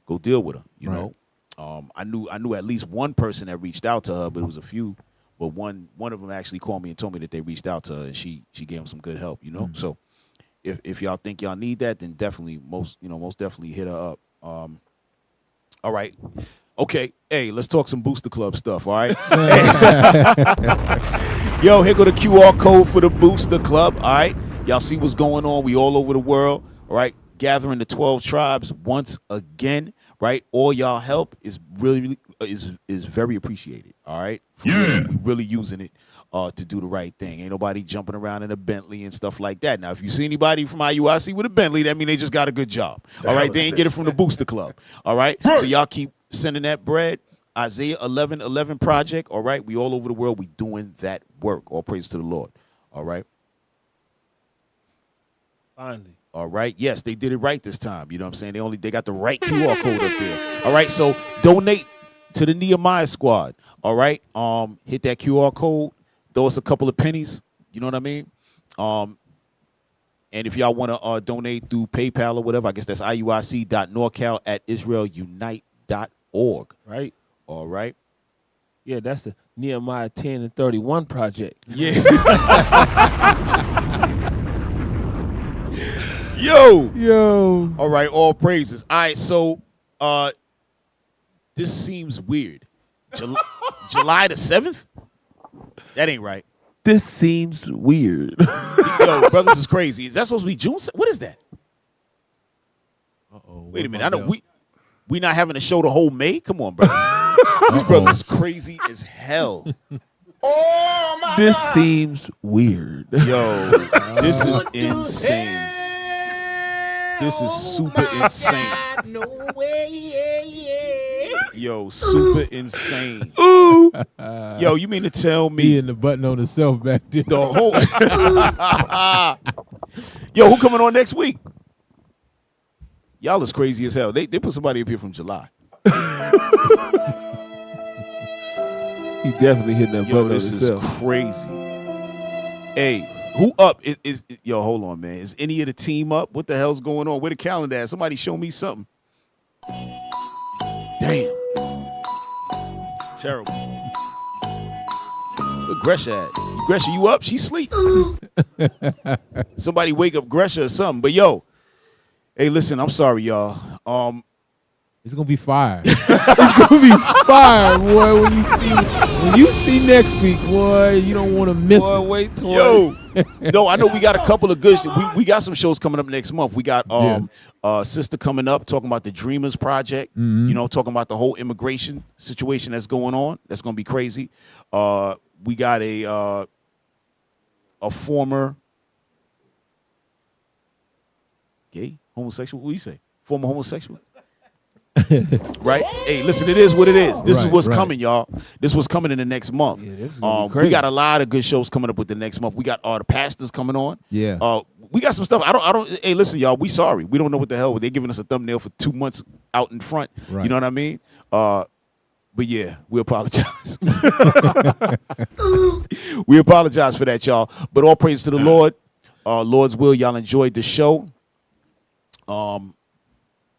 go deal with her. You know. I knew at least one person that reached out to her, but it was a few. But one of them actually called me and told me that they reached out to her, and she gave them some good help. So if y'all think y'all need that, then definitely most definitely hit her up. All right. Okay, hey, let's talk some Booster Club stuff, all right? Yo, here go the QR code for the Booster Club, all right? Y'all see what's going on. We all over the world, all right? Gathering the 12 tribes once again, right? All y'all help is really is very appreciated, all right? We really using it to do the right thing. Ain't nobody jumping around in a Bentley and stuff like that. Now, if you see anybody from IUIC with a Bentley, that means they just got a good job, all right? They ain't get it from the Booster Club, all right? So y'all keep sending that bread. Isaiah 11:11 project, all right? We all over the world. We doing that work. All praise to the Lord, all right? Finally. All right. Yes, they did it right this time. You know what I'm saying? They got the right QR code up there. All right. So donate to the Nehemiah Squad. All right. Hit that QR code. Throw us a couple of pennies. You know what I mean? And if y'all want to donate through PayPal or whatever, I guess that's iuic.norcal@israelunite.org. Right. All right. Yeah, that's the Nehemiah 10 and 31 project. Yeah. Yo. All right, all praises. All right, so this seems weird. July the 7th? That ain't right. This seems weird. Yo, brothers is crazy. Is that supposed to be June? What is that? Uh-oh. Wait a minute. I know we not having a show the whole May? Come on, brothers. These brothers is crazy as hell. Oh my This God. seems weird. Yo, this is insane. This is super insane. Yo, super insane. Ooh. Yo, you mean to tell me He and the button on himself back there. the whole Yo, who coming on next week? Y'all is crazy as hell. They put somebody up here from July. He definitely hitting that Yo, button this is himself. crazy. Hey, who up? Is yo, hold on, man. Is any of the team up? What the hell's going on? Where the calendar at? Somebody show me something. Damn. Terrible. Where Gresha at? Gresha, you up? She sleep. Somebody wake up Gresha or something. But yo, hey, listen, I'm sorry, y'all. It's gonna be fire. It's gonna be fire, boy. When you see next week, boy, you don't want to miss it. Wait till Yo, no, I know we got a couple of good. We got some shows coming up next month. We got Sister coming up talking about the Dreamers Project. Mm-hmm. You know, talking about the whole immigration situation that's going on. That's gonna be crazy. We got a former gay, homosexual. What do you say? Former homosexual. Right? Hey, listen, it is what it is. This is what's coming, y'all. This is what's coming in the next month. Yeah, this is gonna be crazy. We got a lot of good shows coming up with the next month. We got the pastors coming on. Yeah. We got some stuff. I don't hey, listen, y'all, we sorry. We don't know what the hell. They're giving us a thumbnail for 2 months out in front. Right. You know what I mean? But yeah, we apologize. We apologize for that, y'all. But all praise to the Lord. Lord's will, y'all enjoyed the show.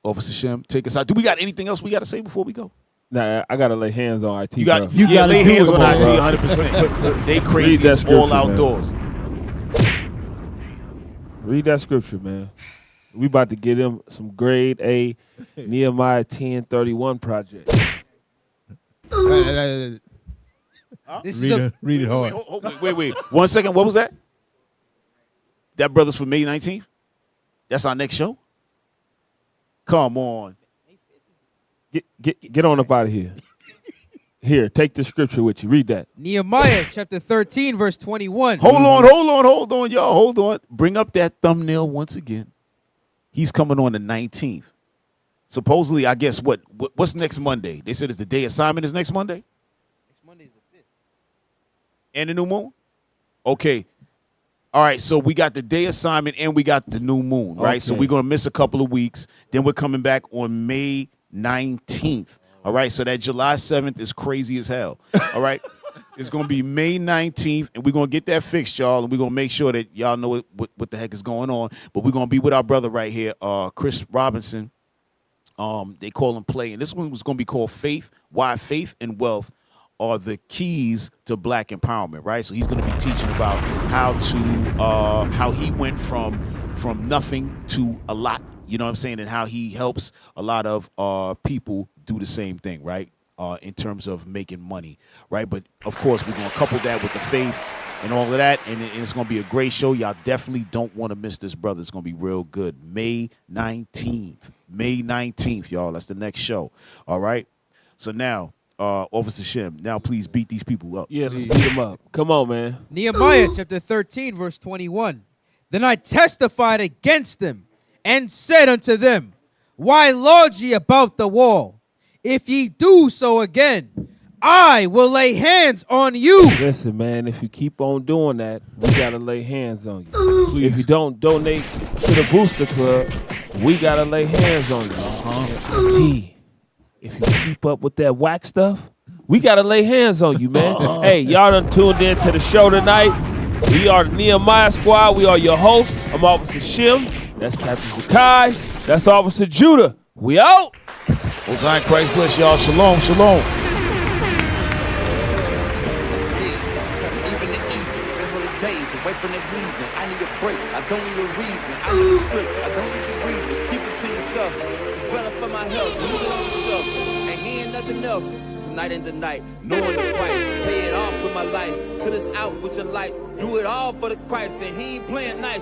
Officer Shem, take us out. Do we got anything else we got to say before we go? Nah, I gotta lay hands on IT. You got bro. you got to lay hands on IT bro. 100%. They crazy that as all scripture, outdoors. Read that scripture, man. We about to get him some grade A Nehemiah 10:31 project. Read it hard. Wait. 1 second. What was that? That brother's for May 19th? That's our next show? Come on. Get on up out of here. Here, take the scripture with you. Read that. Nehemiah chapter 13, verse 21. Hold on, y'all. Hold on. Bring up that thumbnail once again. He's coming on the 19th. Supposedly, I guess what's next Monday? They said it's the day assignment is next Monday? Next Monday is the 5th. And the new moon? Okay. All right, so we got the day assignment and we got the new moon, right? Okay. So we're going to miss a couple of weeks. Then we're coming back on May 19th. All right, so that July 7th is crazy as hell. All right? It's going to be May 19th, and we're going to get that fixed, y'all, and we're going to make sure that y'all know what the heck is going on. But we're going to be with our brother right here, Chris Robinson. They call him Play. And this one was going to be called Faith, Why Faith and Wealth are the keys to black empowerment, right? So he's going to be teaching about how he went from nothing to a lot, you know what I'm saying, and how he helps a lot of people do the same thing, right, in terms of making money, right? But, of course, we're going to couple that with the faith and all of that, and it's going to be a great show. Y'all definitely don't want to miss this, brother. It's going to be real good. May 19th, y'all. That's the next show, all right? So now, Officer Shem, now please beat these people up. Yeah, let's beat them up. Come on, man. Nehemiah chapter 13, verse 21. Then I testified against them and said unto them, why lodge ye about the wall? If ye do so again, I will lay hands on you. Listen, man, if you keep on doing that, we got to lay hands on you. Please. If you don't donate to the Booster Club, we got to lay hands on you. T, if you keep up with that whack stuff, we got to lay hands on you, man. Hey, y'all done tuned in to the show tonight. We are the Nehemiah Squad. We are your hosts. I'm Officer Shem. That's Captain Zaccai. That's Officer Judah. We out. Hosanna, Christ bless y'all. Shalom, shalom. away from the heathen. I need a break, I don't need a reason. I need a script, I don't need to read this. Keep it to yourself, it's better for my health. Look at yourself, ain't hearing nothing else. Tonight and tonight, knowing the price, pay it off with my life, till it's out with your lights, do it all for the Christ, and he ain't playing nice,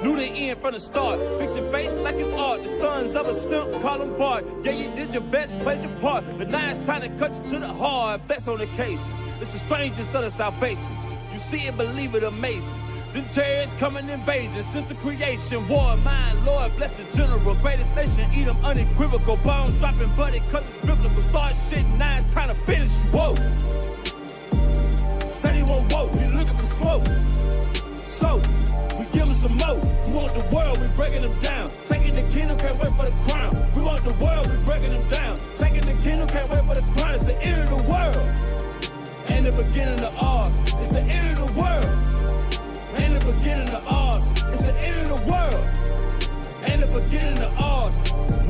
knew the end from the start, fix your face like it's art, the sons of a simp, call them Bart, yeah you did your best, played your part, but now it's time to cut you to the heart, flex on occasion, it's the strangest of the salvation, you see it, believe it, amazing. Them terrorists coming invasion since the creation. War, mine, Lord, bless the general. Greatest nation, eat them unequivocal. Bombs dropping, buddy, cause it's biblical. Start shit, now it's time to finish. Whoa. Said he won't vote, we looking for smoke. So, we give him some more. We want the world, we breaking them down. Taking the kingdom, can't wait for the crown. We want the world, we breaking them down. Taking the kingdom, can't wait for the crown. It's the end of the world. And the beginning of ours. It's the end of the world. And the beginning of ours, it's the end of the world. And the beginning of ours,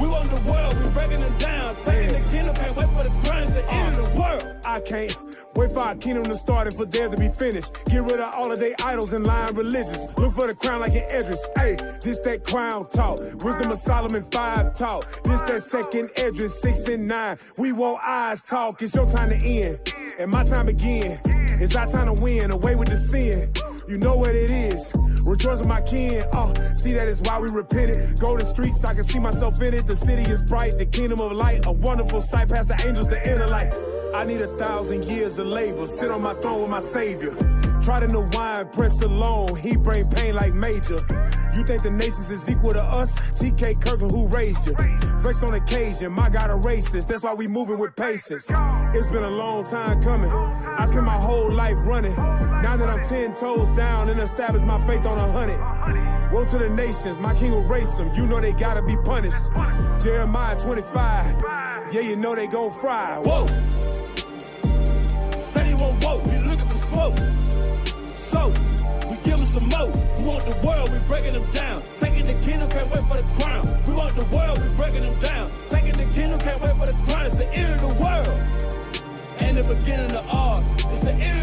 we want the world, we breaking them down. Taking the kingdom, can't wait for the crown, it's the end of the world. I can't wait for our kingdom to start and for there to be finished. Get rid of all of their idols and lying religions. Look for the crown like an Edris. Hey, this that crown talk. Wisdom of Solomon 5 talk. This that second Edris 6 and 9. We want eyes talk. It's your time to end. And my time again. It's our time to win. Away with the sin. You know what it is. Rejoice with my kin. See that is why we repented. Go to streets, I can see myself in it. The city is bright, the kingdom of light. A wonderful sight past the angels, the inner light. I need 1,000 years of labor. Sit on my throne with my savior. Try to know why and press alone. He bring pain like Major. You think the nations is equal to us? TK Kirkland, who raised you? Flex on occasion, my God a racist. That's why we moving with patience. It's been a long time coming. I spent my whole life running. Now that I'm 10 toes down and established my faith on 100. Woe to the nations, my king will race them. You know they gotta be punished. Jeremiah 25. Yeah, you know they gon' fry. Whoa! Said he won't vote, we looking for smoke. So, we give him some more. We want the world, we breaking them down. Taking the kingdom, can't wait for the crown. We want the world, we breaking them down. Taking the kingdom, can't wait for the crown. It's the end of the world. And the beginning of ours. It's the end